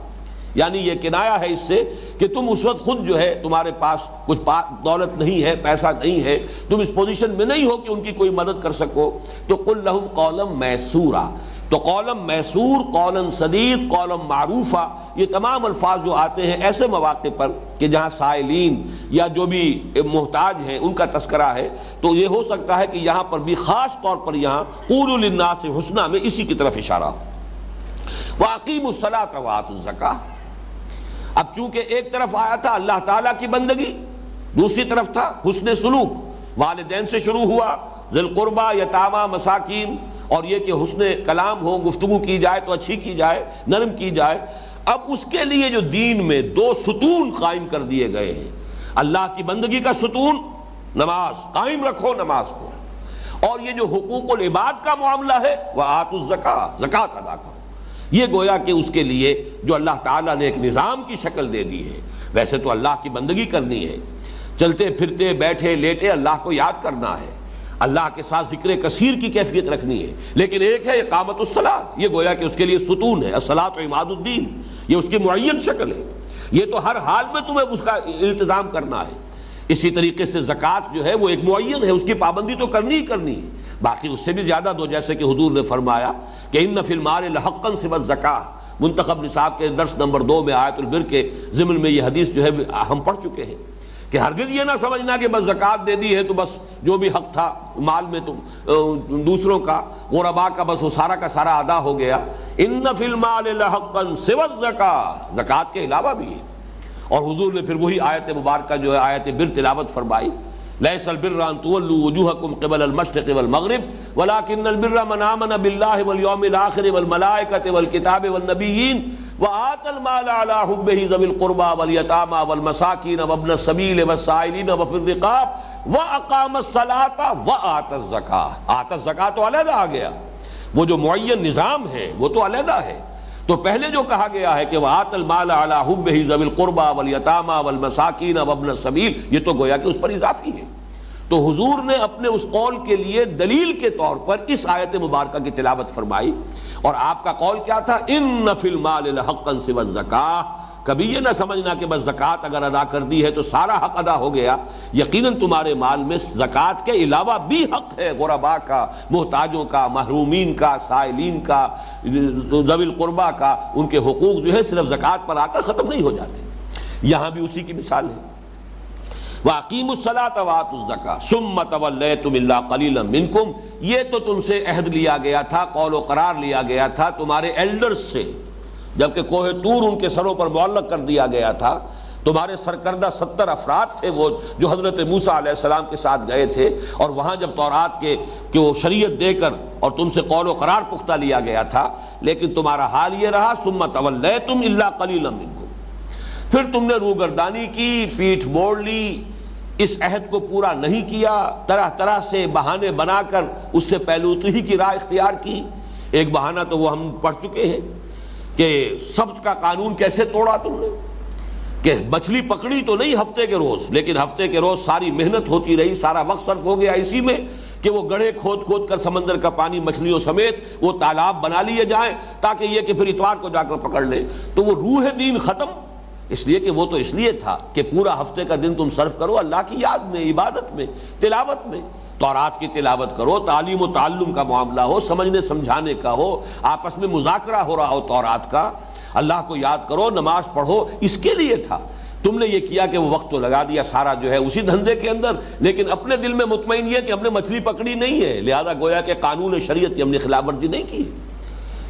یعنی یہ کنایا ہے اس سے کہ تم اس وقت خود جو ہے تمہارے پاس کچھ دولت نہیں ہے، پیسہ نہیں ہے، تم اس پوزیشن میں نہیں ہو کہ ان کی کوئی مدد کر سکو، تو قل لہم قولا میسورا، تو قولا میسور، قولا سدید، قولا معروفہ، یہ تمام الفاظ جو آتے ہیں ایسے مواقع پر کہ جہاں سائلین یا جو بھی محتاج ہیں ان کا تذکرہ ہے، تو یہ ہو سکتا ہے کہ یہاں پر بھی خاص طور پر یہاں قولوا للناس حسنا میں اسی کی طرف اشارہ ہو۔ وَأَقِیمُوا الصَّلَاةَ وَآتُوا الزَّکَاةَ، اب چونکہ ایک طرف آیا تھا اللہ تعالیٰ کی بندگی، دوسری طرف تھا حسن سلوک، والدین سے شروع ہوا، ذی القربہ، یتامہ، مساکین، اور یہ کہ حسن کلام ہو، گفتگو کی جائے تو اچھی کی جائے، نرم کی جائے۔ اب اس کے لیے جو دین میں دو ستون قائم کر دیے گئے ہیں، اللہ کی بندگی کا ستون نماز، قائم رکھو نماز کو، اور یہ جو حقوق العباد کا معاملہ ہے وَآتُوا الزَّکَاةَ، زکوٰۃ ادا کرو، یہ گویا کہ اس کے لیے جو اللہ تعالیٰ نے ایک نظام کی شکل دے دی ہے۔ ویسے تو اللہ کی بندگی کرنی ہے، چلتے پھرتے بیٹھے لیٹے اللہ کو یاد کرنا ہے، اللہ کے ساتھ ذکر کثیر کی کیفیت رکھنی ہے، لیکن ایک ہے اقامت الصلاۃ، یہ گویا کہ اس کے لیے ستون ہے، الصلاۃ عماد الدین، یہ اس کی معین شکل ہے، یہ تو ہر حال میں تمہیں اس کا التزام کرنا ہے۔ اسی طریقے سے زکوٰۃ جو ہے وہ ایک معین ہے، اس کی پابندی تو کرنی ہی کرنی ہے، باقی اس سے بھی زیادہ دو، جیسے کہ حضور نے فرمایا کہ ان فی المال لحقا سوی الزکاۃ، منتخب نصاب کے درس نمبر 2 میں آیت البر کے ضمن میں یہ حدیث جو ہے ہم پڑھ چکے ہیں کہ ہرگز یہ نہ سمجھنا کہ بس زکوٰۃ دے دی ہے تو بس جو بھی حق تھا مال میں تو دوسروں کا، غرباء کا، بس وہ سارا کا سارا ادا ہو گیا۔ ان فی المال لحقا سوی الزکاۃ، زکوٰۃ کے علاوہ بھی ہے، اور حضور نے پھر وہی آیت مبارکہ جو ہے آیت بر تلاوت فرمائی، لیس البر ان تولوا وجوہکم قبل المشرق والمغرب ولکن البر من آمن باللہ والیوم الآخر والملائکۃ والکتاب والنبیین وآتى المال على حبه ذوي القربى واليتامى والمساكين وابن السبيل والسائلين وفي الرقاب وأقام الصلاة وآتى الزكاة۔ آتى الزكاة تو علیحدہ آ گیا، وہ جو معین نظام ہے وہ تو علیحدہ ہے، تو پہلے جو کہا گیا ہے کہ وآتى المال على حبه ذوي القربى واليتامى والمساكين وابن السبيل، یہ تو گویا کہ اس پر اضافی ہے۔ تو حضور نے اپنے اس قول کے لیے دلیل کے طور پر اس آیت مبارکہ کی تلاوت فرمائی، اور آپ کا قول کیا تھا؟ ان فی المال لحقا سوی الزکاۃ، کبھی یہ نہ سمجھنا کہ بس زکوٰۃ اگر ادا کر دی ہے تو سارا حق ادا ہو گیا، یقیناً تمہارے مال میں زکوٰۃ کے علاوہ بھی حق ہے، غرباء کا، محتاجوں کا، محرومین کا، سائلین کا، ذوی القربہ کا، ان کے حقوق جو ہے صرف زکوٰۃ پر آ کر ختم نہیں ہو جاتے۔ یہاں بھی اسی کی مثال ہے، وَأَقِیمُوا الصَّلَاةَ وَآتُوا الزَّکَاةَ ثُمَّ تَوَلَّیْتُمْ إِلَّا قَلِیلًا مِنْکُمْ، یہ تو تم سے عہد لیا گیا تھا، قول و قرار لیا گیا تھا تمہارے ایلڈرز سے، جبکہ کوہ طور ان کے سروں پر معلق کر دیا گیا تھا، تمہارے سرکردہ 70 افراد تھے وہ جو حضرت موسیٰ علیہ السلام کے ساتھ گئے تھے، اور وہاں جب تورات کے وہ شریعت دے کر اور تم سے قول و قرار پختہ لیا گیا تھا، لیکن تمہارا حال یہ رہا ثُمَّ تَوَلَّیْتُمْ إِلَّا قَلِيلًا مِنْکُمْ، پھر تم نے روگردانی کی، پیٹھ موڑ لی، اس عہد کو پورا نہیں کیا، طرح طرح سے بہانے بنا کر اس سے پہلوتہی کی راہ اختیار کی۔ ایک بہانہ تو وہ ہم پڑھ چکے ہیں کہ سبت کا قانون کیسے توڑا تم نے، کہ مچھلی پکڑی تو نہیں ہفتے کے روز، لیکن ہفتے کے روز ساری محنت ہوتی رہی، سارا وقت صرف ہو گیا اسی میں کہ وہ گڑھے کھود کھود کر سمندر کا پانی مچھلیوں سمیت وہ تالاب بنا لیے جائیں تاکہ یہ کہ پھر اتوار کو جا کر پکڑ لیں، تو وہ روح دین ختم، اس لیے کہ وہ تو اس لیے تھا کہ پورا ہفتے کا دن تم صرف کرو اللہ کی یاد میں، عبادت میں، تلاوت میں، تورات کی تلاوت کرو، تعلیم و تعلم کا معاملہ ہو، سمجھنے سمجھانے کا ہو، آپس میں مذاکرہ ہو رہا ہو تورات کا، اللہ کو یاد کرو، نماز پڑھو، اس کے لیے تھا۔ تم نے یہ کیا کہ وہ وقت تو لگا دیا سارا جو ہے اسی دھندے کے اندر، لیکن اپنے دل میں مطمئن یہ کہ ہم نے مچھلی پکڑی نہیں ہے، لہذا گویا کہ قانون شریعت کی ہم نے خلاف ورزی نہیں کی۔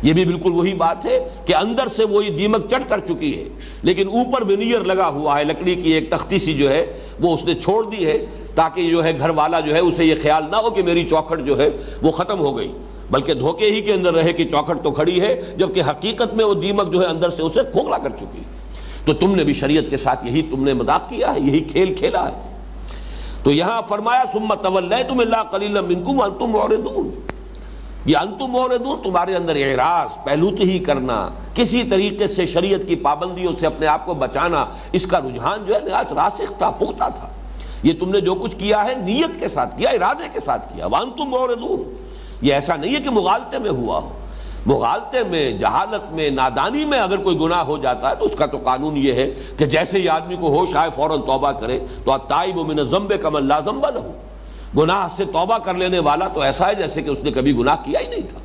یہ بھی بالکل وہی بات ہے کہ اندر سے وہی دیمک چٹ کر چکی ہے، لیکن اوپر ونیئر لگا ہوا ہے، لکڑی کی ایک تختی سی جو ہے وہ اس نے چھوڑ دی ہے، تاکہ جو ہے گھر والا جو ہے اسے یہ خیال نہ ہو کہ میری چوکھٹ جو ہے وہ ختم ہو گئی، بلکہ دھوکے ہی کے اندر رہے کہ چوکھٹ تو کھڑی ہے، جبکہ حقیقت میں وہ دیمک جو ہے اندر سے اسے کھوکھلا کر چکی۔ تو تم نے بھی شریعت کے ساتھ یہی تم نے مذاق کیا ہے، یہی کھیل کھیلا ہے۔ تو یہاں فرمایا ثم تولیتم الا قلیلا منکم وانتم معرضون، یہ انتم معرضون، تمہارے اندر اعراض، پہلوتہی کرنا، کسی طریقے سے شریعت کی پابندیوں سے اپنے آپ کو بچانا، اس کا رجحان جو ہے نہایت راسخ تھا، پختہ تھا۔ یہ تم نے جو کچھ کیا ہے نیت کے ساتھ کیا، ارادے کے ساتھ کیا، وانتم معرضون، یہ ایسا نہیں ہے کہ مغالطے میں ہوا ہو۔ مغالطے میں، جہالت میں، نادانی میں اگر کوئی گناہ ہو جاتا ہے تو اس کا تو قانون یہ ہے کہ جیسے ہی آدمی کو ہوش آئے فوراً توبہ کرے. تو التائب من الذنب کمن لا ذنب لہ، گناہ سے توبہ کر لینے والا تو ایسا ہے جیسے کہ اس نے کبھی گناہ کیا ہی نہیں تھا.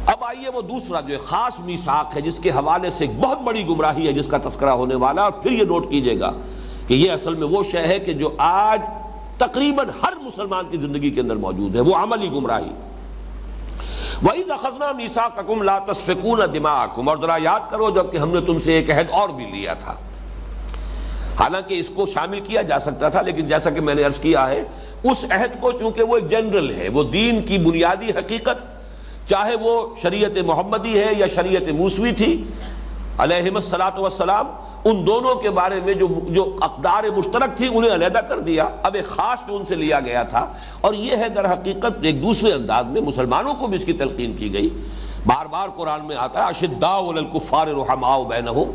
اب آئیے وہ دوسرا جو خاص میثاق ہے جس کے حوالے سے ایک بہت بڑی گمراہی ہے جس کا تذکرہ ہونے والا ہے، اور پھر یہ نوٹ کیجئے گا کہ یہ اصل میں وہ شے ہے کہ جو آج تقریباً ہر مسلمان کی زندگی کے اندر موجود ہے، وہ عملی گمراہی. وَإِذْ أَخَذْنَا مِيثَاقَكُمْ لَا تَسْفِكُونَ دِمَاءَكُمْ، اور ذرا یاد کرو جب کہ ہم نے تم سے ایک عہد اور بھی لیا تھا. حالانکہ اس کو شامل کیا جا سکتا تھا، لیکن جیسا کہ میں نے عرض کیا ہے اس عہد کو چونکہ وہ ایک جنرل ہے، وہ دین کی بنیادی حقیقت، چاہے وہ شریعت محمدی ہے یا شریعت موسوی تھی علیہم الصلاۃ والسلام، ان دونوں کے بارے میں جو اقدار مشترک تھی انہیں علیحدہ کر دیا. اب ایک خاص جو ان سے لیا گیا تھا، اور یہ ہے در حقیقت ایک دوسرے انداز میں مسلمانوں کو بھی اس کی تلقین کی گئی. بار بار قرآن میں آتا ہے اشداء علی الکفار رحماء بینہم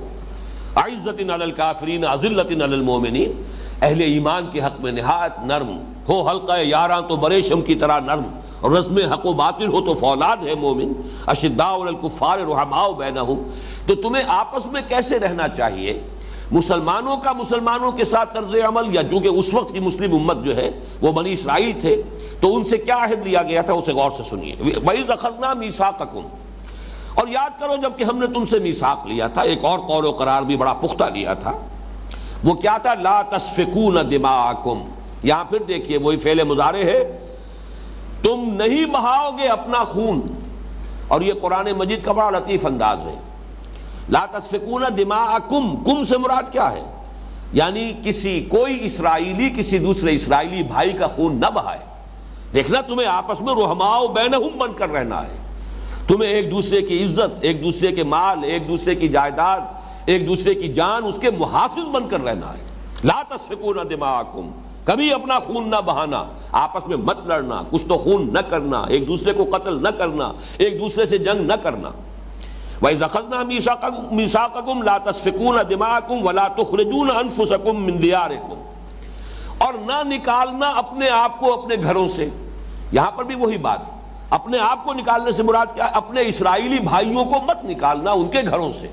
اعزۃ علی الکافرین اذلۃ علی المؤمنین، اہل ایمان کے حق میں نہایت نرم ہو، حلقہ یاراں تو بریشم کی طرح نرم، اور رزم حق و باطل ہو تو فولاد ہے مومن. اشداء علی الکفار رحماء بینہم، تو تمہیں آپس میں کیسے رہنا چاہیے؟ مسلمانوں کا مسلمانوں کے ساتھ طرز عمل، یا چونکہ اس وقت کی مسلم امت جو ہے وہ بنی اسرائیل تھے تو ان سے کیا عہد لیا گیا تھا اسے غور سے سنیے. وَإِذْ أَخَذْنَا مِيثَاقَكُمْ، اور یاد کرو جب کہ ہم نے تم سے میثاق لیا تھا، ایک اور قول و قرار بھی بڑا پختہ لیا تھا. وہ کیا تھا؟ لا تسفکون دماءکم. یہاں پھر دیکھیے وہی فعل مضارع ہے، تم نہیں بہاؤ گے اپنا خون. اور یہ قرآن مجید کا بڑا لطیف انداز ہے. لا تسفکون دماءکم، کم سے مراد کیا ہے؟ یعنی کوئی اسرائیلی کسی دوسرے اسرائیلی بھائی کا خون نہ بہائے. دیکھنا تمہیں آپس میں رحماء بینہم بن کر رہنا ہے، تمہیں ایک دوسرے کی عزت، ایک دوسرے کے مال، ایک دوسرے کی جائیداد، ایک دوسرے کی جان، اس کے محافظ بن کر رہنا ہے. لا تسفکون دماءکم، کبھی اپنا خون نہ بہانا، آپس میں مت لڑنا، کچھ تو خون نہ کرنا، ایک دوسرے کو قتل نہ کرنا، ایک دوسرے سے جنگ نہ کرنا. وَإِذْ أَخَذْنَا مِيثَاقَكُمْ لَا تَسْفِكُونَ دِمَاءَكُمْ وَلَا تُخْرِجُونَ أَنفُسَكُمْ مِنْ دِيَارِكُمْ، اور نہ نکالنا اپنے آپ کو اپنے گھروں سے. یہاں پر بھی وہی بات، اپنے آپ کو نکالنے سے مراد کیا ہے؟ اپنے اسرائیلی بھائیوں کو مت نکالنا ان کے گھروں سے.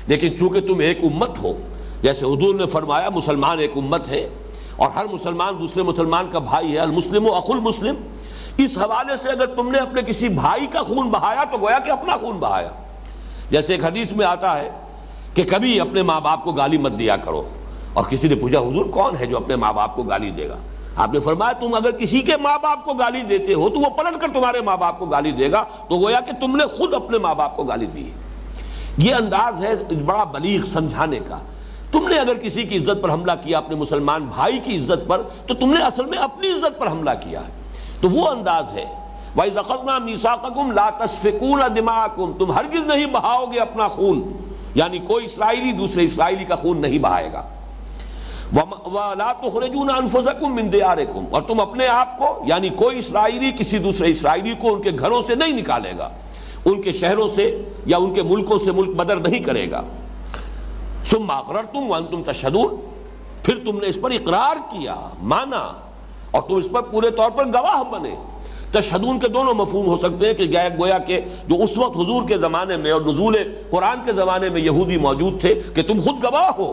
لیکن چونکہ تم ایک امت ہو، جیسے حضور نے فرمایا مسلمان ایک امت ہے اور ہر مسلمان دوسرے مسلمان کا بھائی ہے، المسلم اخو المسلم، اس حوالے سے اگر تم نے اپنے کسی بھائی کا خون بہایا تو گویا کہ اپنا خون بہایا. جیسے ایک حدیث میں آتا ہے کہ کبھی اپنے ماں باپ کو گالی مت دیا کرو. اور کسی نے پوچھا حضور کون ہے جو اپنے ماں باپ کو گالی دے گا؟ آپ نے فرمایا تم اگر کسی کے ماں باپ کو گالی دیتے ہو تو وہ پلٹ کر تمہارے ماں باپ کو گالی دے گا، تو گویا کہ تم نے خود اپنے ماں باپ کو گالی دی. یہ انداز ہے بڑا بلیغ سمجھانے کا. تم نے اگر کسی کی عزت پر حملہ کیا، اپنے مسلمان بھائی کی عزت پر، تو تم نے اصل میں اپنی عزت پر حملہ کیا ہے. تو وہ انداز ہے وَإِذْ أَخَذْنَا مِيثَاقَكُمْ لَا تَسْفِكُونَ دِمَاءَكُمْ، تم ہرگز نہیں بہاؤ گے اپنا خون، یعنی کوئی اسرائیلی دوسرے اسرائیلی کا خون نہیں بہائے گا. وَلَا تُخْرِجُونَ أَنفُسَكُمْ مِنْ دِيَارِكُمْ، اور تم اپنے آپ کو، یعنی کوئی اسرائیلی کسی دوسرے اسرائیلی کو ان کے گھروں سے نہیں نکالے گا، ان کے شہروں سے یا ان کے ملکوں سے ملک بدر نہیں کرے گا. ثُمَّ أَقْرَرْتُمْ وَأَنْتُمْ تَشْهَدُونَ، پھر تم نے اس پر اقرار کیا، مانا، اور تم اس پر پورے طور پر گواہ بنے. تشہدون کے دونوں مفہوم ہو سکتے ہیں کہ گویا کہ جو اس وقت حضور کے زمانے میں اور نزول قرآن کے زمانے میں یہودی موجود تھے کہ تم خود گواہ ہو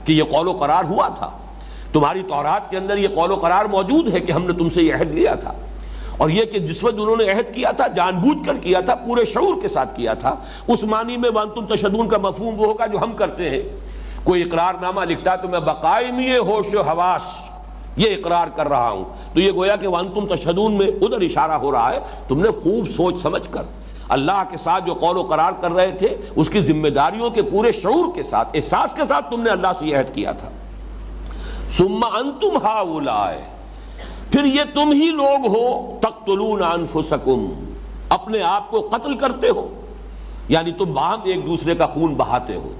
کہ یہ قول و قرار ہوا تھا، تمہاری تورات کے اندر یہ قول و قرار موجود ہے کہ ہم نے تم سے یہ عہد لیا تھا. اور یہ کہ جس وقت انہوں نے عہد کیا تھا جان بوجھ کر کیا تھا، پورے شعور کے ساتھ کیا تھا. اس معنی میں وانتم تشہدون کا مفہوم وہ ہوگا جو ہم کرتے ہیں. کوئی اقرار نامہ لکھتا ہے تو میں بقائمی ہوش و حواس یہ اقرار کر رہا ہوں، تو یہ گویا کہ وانتم تشہدون میں ادھر اشارہ ہو رہا ہے. تم نے خوب سوچ سمجھ کر اللہ کے ساتھ جو قول و قرار کر رہے تھے اس کی ذمہ داریوں کے پورے شعور کے ساتھ، احساس کے ساتھ تم نے اللہ سے یہ عہد کیا تھا. ثم انتم ہؤلاء، پھر یہ تم ہی لوگ ہو، تقتلون انفسکم، اپنے آپ کو قتل کرتے ہو، یعنی تم باہم ایک دوسرے کا خون بہاتے ہو.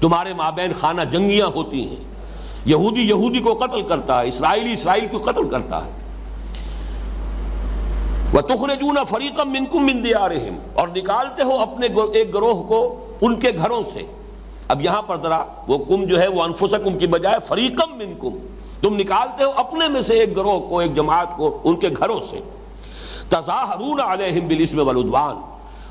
تمہارے مابین خانہ جنگیاں ہوتی ہیں، یہودی یہودی کو قتل کرتا ہے، اسرائیلی اسرائیل کو قتل کرتا ہے. وَتُخْرِجُونَ فَرِيقًا مِّنكُم مِّن دِيَارِهِمْ، اور نکالتے ہو اپنے ایک گروہ کو ان کے گھروں سے. اب یہاں پر ذرا وہ کم جو ہے وہ انفسکم کی بجائے فریقم منکم، تم نکالتے ہو اپنے میں سے ایک گروہ کو، ایک جماعت کو ان کے گھروں سے. تظاہرون علیہم بالاسم والعدوان،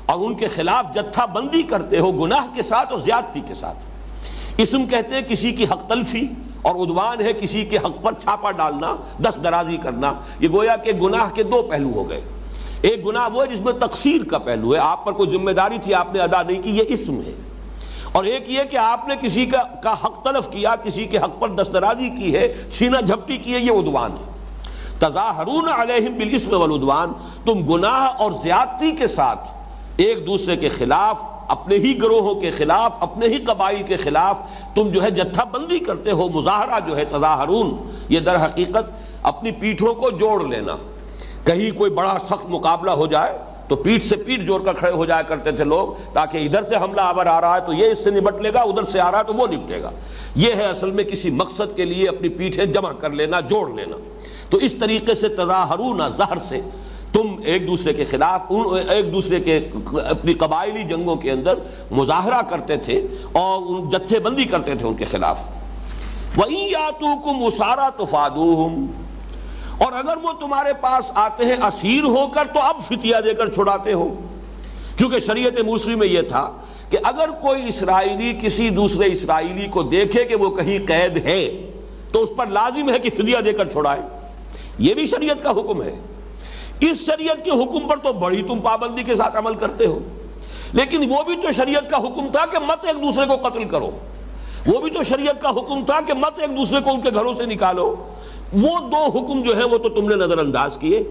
اور ان کے خلاف جتھا بندی کرتے ہو گناہ کے ساتھ اور زیادتی کے ساتھ۔ اسم کہتے ہیں کسی کی حق تلفی، اور عدوان ہے کسی کے حق پر چھاپا ڈالنا، دست درازی کرنا۔ یہ گویا کہ گناہ کے دو پہلو ہو گئے۔ ایک گناہ وہ ہے جس میں تقصیر کا پہلو ہے، آپ پر کوئی ذمہ داری تھی آپ نے ادا نہیں کی، یہ اسم ہے۔ اور ایک یہ کہ آپ نے کسی کا حق تلف کیا، کسی کے حق پر دست درازی کی ہے، چھینا جھپٹی کی ہے، یہ عدوان ہے۔ تظاہرون علیہم بالاسم والعدوان، تم گناہ اور زیادتی کے ساتھ ایک دوسرے کے خلاف، اپنے ہی گروہوں کے خلاف، اپنے ہی قبائل کے خلاف تم جو ہے جتھا بندی کرتے ہو۔ مظاہرہ جو ہے تظاہرون، یہ در حقیقت اپنی پیٹھوں کو جوڑ لینا۔ کہیں کوئی بڑا سخت مقابلہ ہو جائے تو پیٹھ سے پیٹھ جوڑ کر کھڑے ہو جایا کرتے تھے لوگ، تاکہ ادھر سے حملہ آور آ رہا ہے تو یہ اس سے نمٹ لے گا، ادھر سے آ رہا ہے تو وہ نمٹے گا۔ یہ ہے اصل میں کسی مقصد کے لیے اپنی پیٹھیں جمع کر لینا، جوڑ لینا۔ تو اس طریقے سے تظاہرون، زہر سے تم ایک دوسرے کے خلاف، ایک دوسرے کے اپنی قبائلی جنگوں کے اندر مظاہرہ کرتے تھے اور ان جتھے بندی کرتے تھے ان کے خلاف۔ وَإِن يَأْتُوكُمْ أُسَارَىٰ تُفَادُوهُمْ، اور اگر وہ تمہارے پاس آتے ہیں اسیر ہو کر تو اب فتیہ دے کر چھڑاتے ہو، کیونکہ شریعت موسوی میں یہ تھا کہ اگر کوئی اسرائیلی کسی دوسرے اسرائیلی کو دیکھے کہ وہ کہیں قید ہے تو اس پر لازم ہے کہ فدیہ دے کر چھڑائے۔ یہ بھی شریعت کا حکم ہے۔ اس شریعت کے حکم پر تو بڑی تم پابندی کے ساتھ عمل کرتے ہو، لیکن وہ بھی تو شریعت کا حکم تھا کہ مت ایک دوسرے کو قتل کرو، وہ بھی تو شریعت کا حکم تھا کہ مت ایک دوسرے کو ان کے گھروں سے نکالو۔ وہ دو حکم جو ہے وہ تو تم نے نظر انداز کیے۔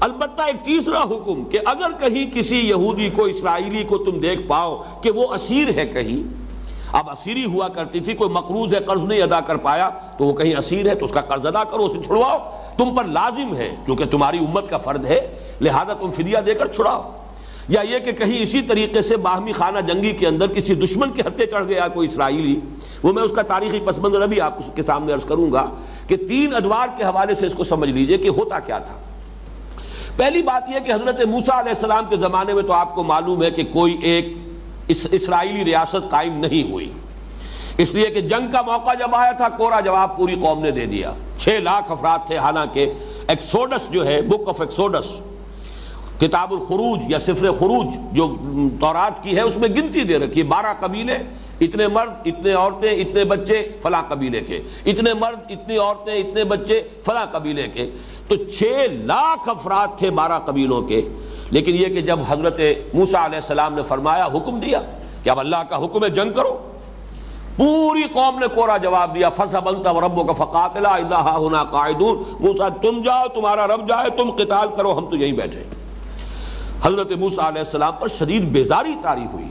البتہ ایک تیسرا حکم کہ اگر کہیں کسی یہودی کو، اسرائیلی کو تم دیکھ پاؤ کہ وہ اسیر ہے کہیں، اب اسیری ہوا کرتی تھی، کوئی مقروض ہے قرض نہیں ادا کر پایا تو وہ کہیں اسیر ہے تو اس کا قرض ادا کرو، اسے چھڑواؤ، تم پر لازم ہے کیونکہ تمہاری امت کا فرد ہے، لہذا تم فدیہ دے کر چھڑاؤ۔ یا یہ کہ کہیں اسی طریقے سے باہمی خانہ جنگی کے اندر کسی دشمن کے ہتھے چڑھ گیا کوئی اسرائیلی، وہ میں اس کا تاریخی پس منظر بھی آپ کے سامنے عرض کروں گا کہ 3 ادوار کے حوالے سے اس کو سمجھ لیجئے کہ ہوتا کیا تھا۔ پہلی بات یہ کہ حضرت موسیٰ علیہ السلام کے زمانے میں تو آپ کو معلوم ہے کہ کوئی ایک اسرائیلی ریاست قائم نہیں ہوئی، اس لیے کہ جنگ کا موقع جب آیا تھا کورا جواب پوری قوم نے دے دیا۔ 6 لاکھ افراد تھے، حالانکہ ایکسوڈس جو ہے، بک آف ایکسوڈس، کتاب الخروج یا سفر خروج جو تورات کی ہے، اس میں گنتی دے رکھی ہے، 12 قبیلے، اتنے مرد، اتنے عورتیں، اتنے بچے فلاں قبیلے کے، اتنے مرد، اتنی عورتیں، اتنے بچے فلاں قبیلے کے۔ تو 6 لاکھ افراد تھے 12 قبیلوں کے۔ لیکن یہ کہ جب حضرت موسیٰ علیہ السلام نے فرمایا، حکم دیا کہ اب اللہ کا حکم ہے جنگ کرو، پوری قوم نے کورا جواب دیا، فَاذْهَبْ أَنْتَ وَرَبُّكَ فَقَاتِلَا إِنَّا هَاهُنَا قَاعِدُونَ۔ موسیٰ تم جاؤ، تمہارا رب جائے، تم قتال کرو، ہم تو یہیں بیٹھے۔ حضرت موسیٰ علیہ السلام پر شدید بیزاری طاری ہوئی،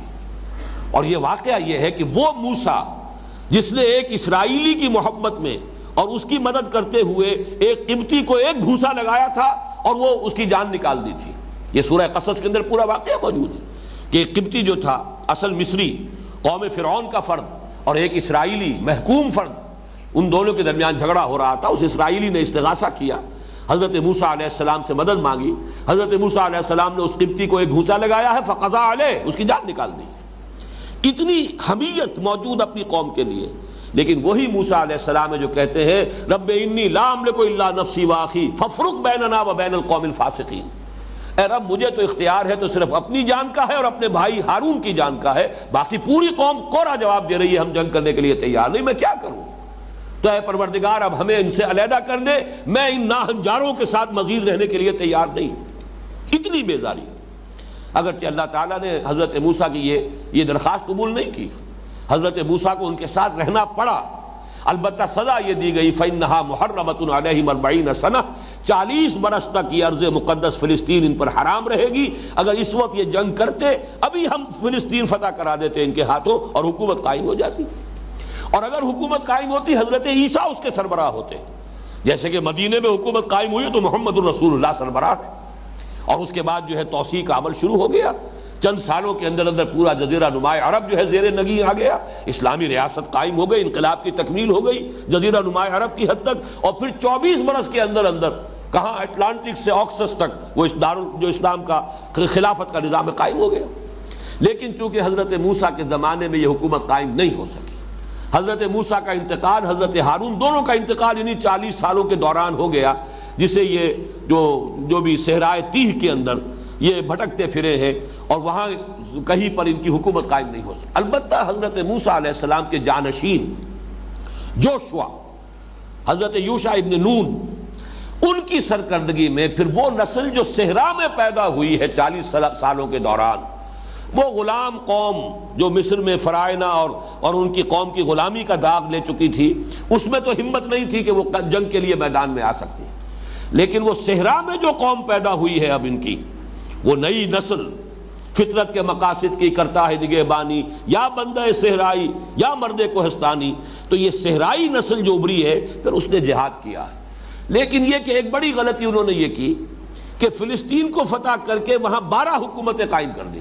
اور یہ واقعہ یہ ہے کہ وہ موسیٰ جس نے ایک اسرائیلی کی محبت میں اور اس کی مدد کرتے ہوئے ایک قبطی کو ایک گھوسا لگایا تھا اور وہ اس کی جان نکال دی تھی، یہ سورہ قصص کے اندر پورا واقعہ موجود ہے کہ ایک قبطی جو تھا، اصل مصری، قوم فرعون کا فرد، اور ایک اسرائیلی محکوم فرد، ان دونوں کے درمیان جھگڑا ہو رہا تھا۔ اس اسرائیلی نے استغاثہ کیا، حضرت موسیٰ علیہ السلام سے مدد مانگی، حضرت موسیٰ علیہ السلام نے اس قبطی کو ایک گھوسا لگایا ہے، فقضا علیہ، اس کی جان نکال دی۔ اتنی حمیت موجود اپنی قوم کے لیے، لیکن وہی موسیٰ علیہ السلام ہے جو کہتے ہیں رب انی لا املک الا نفسی واخی فافرق بیننا وبین القوم الفاسقین، اے رب مجھے تو اختیار ہے تو صرف اپنی جان کا ہے اور اپنے بھائی ہارون کی جان کا ہے، باقی پوری قوم کورا جواب دے رہی ہے ہم جنگ کرنے کے لیے تیار نہیں، میں کیا کروں؟ تو اے پروردگار اب ہمیں ان سے علیحدہ کر دے، میں ان ناہنجاروں کے ساتھ مزید رہنے کے لیے تیار نہیں۔ اتنی بیزاری، اگرچہ اللہ تعالیٰ نے حضرت موسیٰ کی یہ درخواست قبول نہیں کی، حضرت موسیٰ کو ان کے ساتھ رہنا پڑا، البتہ سزا یہ دی گئی فَإِنَّهَا مُحَرَّمَةٌ عَلَيْهِمْ 40 سنہ، 40 برس تک یہ ارض مقدس فلسطین ان پر حرام رہے گی۔ اگر اس وقت یہ جنگ کرتے، ابھی ہم فلسطین فتح کرا دیتے ان کے ہاتھوں اور حکومت قائم ہو جاتی، اور اگر حکومت قائم ہوتی حضرت عیسیٰ اس کے سربراہ ہوتے، جیسے کہ مدینے میں حکومت قائم ہوئی تو محمد الرسول اللہ سربراہ ہے، اور اس کے بعد جو ہے توسیع کا عمل شروع ہو گیا۔ چند سالوں کے اندر اندر پورا جزیرہ نماء عرب جو ہے زیر نگیں آ گیا، اسلامی ریاست قائم ہو گئی، انقلاب کی تکمیل ہو گئی جزیرہ نماء عرب کی حد تک، اور پھر 24 برس کے اندر اندر کہاں اٹلانٹک سے آکسس تک وہ جو اسلام کا خلافت کا نظام قائم ہو گیا۔ لیکن چونکہ حضرت موسیٰ کے زمانے میں یہ حکومت قائم نہیں ہو سکی، حضرت موسیٰ کا انتقال، حضرت ہارون، دونوں کا انتقال انہی 40 سالوں کے دوران ہو گیا، جسے یہ جو بھی صحرائے تیہ کے اندر یہ بھٹکتے پھرے ہیں اور وہاں کہیں پر ان کی حکومت قائم نہیں ہو سکتی۔ البتہ حضرت موسیٰ علیہ السلام کے جانشین جوشوا، حضرت یوشع ابن نون، ان کی سرکردگی میں پھر وہ نسل جو صحرا میں پیدا ہوئی ہے 40 سالوں کے دوران، وہ غلام قوم جو مصر میں فرائنہ اور ان کی قوم کی غلامی کا داغ لے چکی تھی، اس میں تو ہمت نہیں تھی کہ وہ جنگ کے لیے میدان میں آ سکتی، لیکن وہ صحرا میں جو قوم پیدا ہوئی ہے اب ان کی، وہ نئی نسل فطرت کے مقاصد کی کرتا ہے نگہبانی، یا بندہ صحرائی یا مرد کوہستانی، تو یہ صحرائی نسل جو ابری ہے پھر اس نے جہاد کیا ہے۔ لیکن یہ کہ ایک بڑی غلطی انہوں نے یہ کی کہ فلسطین کو فتح کر کے وہاں 12 حکومتیں قائم کر دی،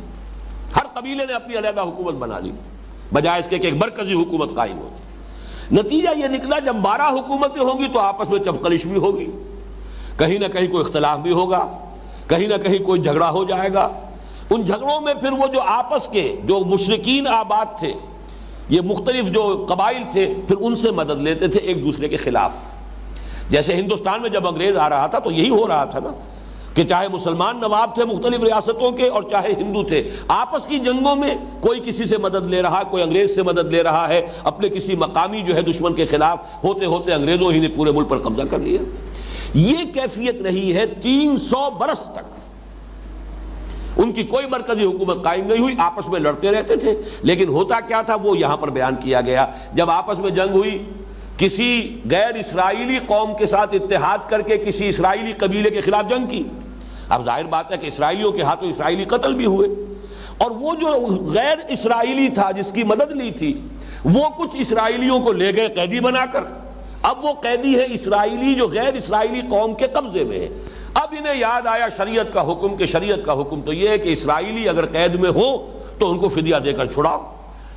ہر قبیلے نے اپنی علیحدہ حکومت بنا لی بجائے اس کے کہ ایک مرکزی حکومت قائم ہوتی۔ نتیجہ یہ نکلا جب 12 حکومتیں ہوں گی تو آپس میں چمکلش بھی ہوگی، کہیں نہ کہیں کوئی اختلاف بھی ہوگا، کہیں نہ کہیں کوئی جھگڑا ہو جائے گا۔ ان جھگڑوں میں پھر وہ جو آپس کے جو مشرکین آباد تھے، یہ مختلف جو قبائل تھے، پھر ان سے مدد لیتے تھے ایک دوسرے کے خلاف۔ جیسے ہندوستان میں جب انگریز آ رہا تھا تو یہی ہو رہا تھا نا، کہ چاہے مسلمان نواب تھے مختلف ریاستوں کے اور چاہے ہندو تھے، آپس کی جنگوں میں کوئی کسی سے مدد لے رہا ہے، کوئی انگریز سے مدد لے رہا ہے، اپنے کسی مقامی جو ہے دشمن کے خلاف، ہوتے ہوتے انگریزوں ہی نے پورے ملک پر قبضہ کر لیا۔ یہ کیفیت رہی ہے 300 برس تک، ان کی کوئی مرکزی حکومت قائم نہیں ہوئی، آپس میں لڑتے رہتے تھے۔ لیکن ہوتا کیا تھا وہ یہاں پر بیان کیا گیا، جب آپس میں جنگ ہوئی، کسی غیر اسرائیلی قوم کے ساتھ اتحاد کر کے کسی اسرائیلی قبیلے کے خلاف جنگ کی، اب ظاہر بات ہے کہ اسرائیلیوں کے ہاتھوں اسرائیلی قتل بھی ہوئے، اور وہ جو غیر اسرائیلی تھا جس کی مدد لی تھی، وہ کچھ اسرائیلیوں کو لے گئے قیدی بنا کر، اب وہ قیدی ہے اسرائیلی جو غیر اسرائیلی قوم کے قبضے میں ہے۔ اب انہیں یاد آیا شریعت کا حکم، کہ شریعت کا حکم تو یہ ہے کہ اسرائیلی اگر قید میں ہو تو ان کو فدیہ دے کر چھڑاؤ،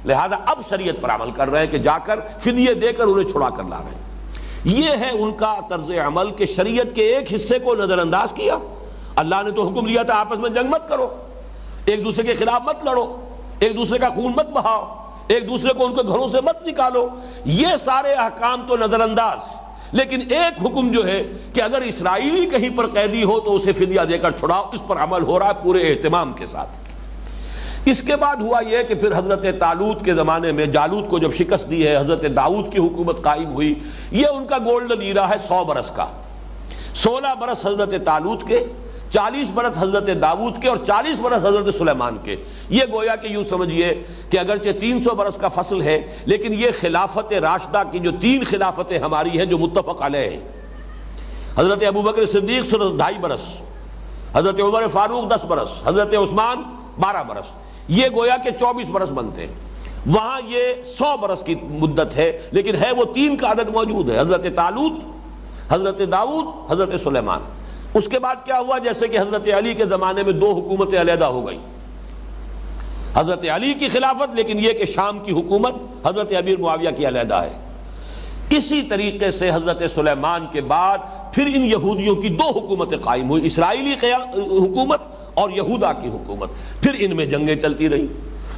لہذا اب شریعت پر عمل کر رہے ہیں کہ جا کر فدیے دے کر انہیں چھڑا کر لا رہے ہیں۔ یہ ہے ان کا طرز عمل کہ شریعت کے ایک حصے کو نظر انداز کیا۔ اللہ نے تو حکم دیا تھا آپس میں جنگ مت کرو، ایک دوسرے کے خلاف مت لڑو، ایک دوسرے کا خون مت بہاؤ، ایک دوسرے کو ان کے گھروں سے مت نکالو، یہ سارے احکام تو نظر انداز، لیکن ایک حکم جو ہے کہ اگر اسرائیلی کہیں پر قیدی ہو تو اسے فدیہ دے کر چھڑاؤ، اس پر عمل ہو رہا ہے پورے اہتمام کے ساتھ۔ اس کے بعد ہوا یہ کہ پھر حضرت طالوت کے زمانے میں جالوت کو جب شکست دی ہے، حضرت داؤد کی حکومت قائم ہوئی، یہ ان کا گولڈن ایرا ہے 100 برس کا، 16 برس حضرت طالوت کے، 40 برس حضرت داؤد کے اور 40 برس حضرت سلیمان کے۔ یہ گویا کہ یوں سمجھیے کہ اگرچہ 300 برس کا فصل ہے، لیکن یہ خلافت راشدہ کی جو 3 خلافتیں ہماری ہیں جو متفق علیہ ہیں، حضرت ابوبکر صدیق 2.5 برس، حضرت عمر فاروق 10 برس، حضرت عثمان 12 برس، یہ گویا کہ 24 برس بنتے ہیں۔ وہاں یہ 100 برس کی مدت ہے، لیکن ہے وہ 3 کا عدد موجود ہے، حضرت طالوت، حضرت داؤد، حضرت سلیمان۔ اس کے بعد کیا ہوا، جیسے کہ حضرت علی کے زمانے میں 2 حکومتیں علیحدہ ہو گئی، حضرت علی کی خلافت، لیکن یہ کہ شام کی حکومت حضرت امیر معاویہ کی علیحدہ ہے۔ اسی طریقے سے حضرت سلیمان کے بعد پھر ان یہودیوں کی 2 حکومتیں قائم ہوئی، اسرائیلی حکومت اور یہودا کی حکومت، پھر ان میں جنگیں چلتی رہیں،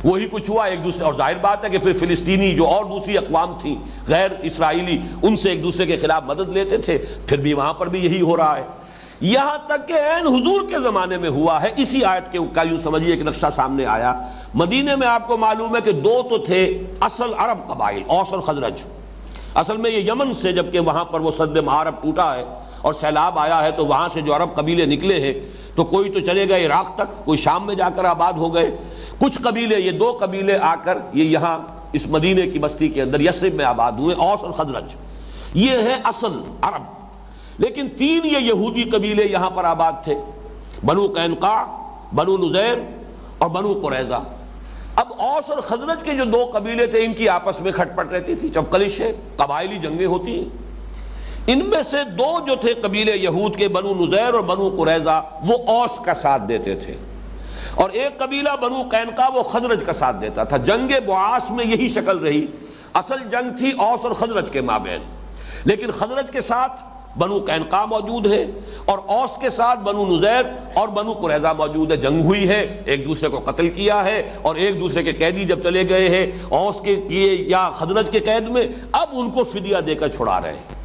وہی کچھ ہوا ایک دوسرے، اور ظاہر بات ہے کہ پھر فلسطینی جو اور دوسری اقوام تھیں غیر اسرائیلی، ان سے ایک دوسرے کے خلاف مدد لیتے تھے، پھر بھی وہاں پر بھی یہی ہو رہا ہے، یہاں تک کہ عین حضور کے زمانے میں ہوا ہے۔ اسی آیت کے کا یوں سمجھیے ایک نقشہ سامنے آیا، مدینے میں آپ کو معلوم ہے کہ 2 تو تھے اصل عرب قبائل، اوس اور خزرج، اصل میں یہ یمن سے، جبکہ وہاں پر وہ سد معارب ٹوٹا ہے اور سیلاب آیا ہے تو وہاں سے جو عرب قبیلے نکلے ہیں تو کوئی تو چلے گئے عراق تک، کوئی شام میں جا کر آباد ہو گئے، کچھ قبیلے یہ 2 قبیلے آ کر یہ یہاں اس مدینے کی بستی کے اندر یثرب میں آباد ہوئے، اوس اور خزرج، یہ ہے اصل عرب۔ لیکن 3 یہ یہودی قبیلے یہاں پر آباد تھے، بنو قینقاع، بنو نذیر اور بنو قریظہ۔ اب اوس اور خزرج کے جو 2 قبیلے تھے ان کی آپس میں کھٹ پٹ رہتی تھی، چپکلش ہے، قبائلی جنگیں ہوتی ہیں۔ ان میں سے 2 جو تھے قبیلے یہود کے، بنو نذیر اور بنو قریظہ، وہ اوس کا ساتھ دیتے تھے، اور ایک قبیلہ بنو قینقاع وہ خزرج کا ساتھ دیتا تھا۔ جنگ بعاث میں یہی شکل رہی، اصل جنگ تھی اوس اور خزرج کے مابین، لیکن خزرج کے ساتھ بنو قینقاع موجود ہے اور اوس کے ساتھ بنو نذیر اور بنو قریظہ موجود ہے، جنگ ہوئی ہے، ایک دوسرے کو قتل کیا ہے، اور ایک دوسرے کے قیدی جب چلے گئے ہیں اوس کے یا خزرج کے قید میں، اب ان کو فدیہ دے کر چھڑا رہے ہیں۔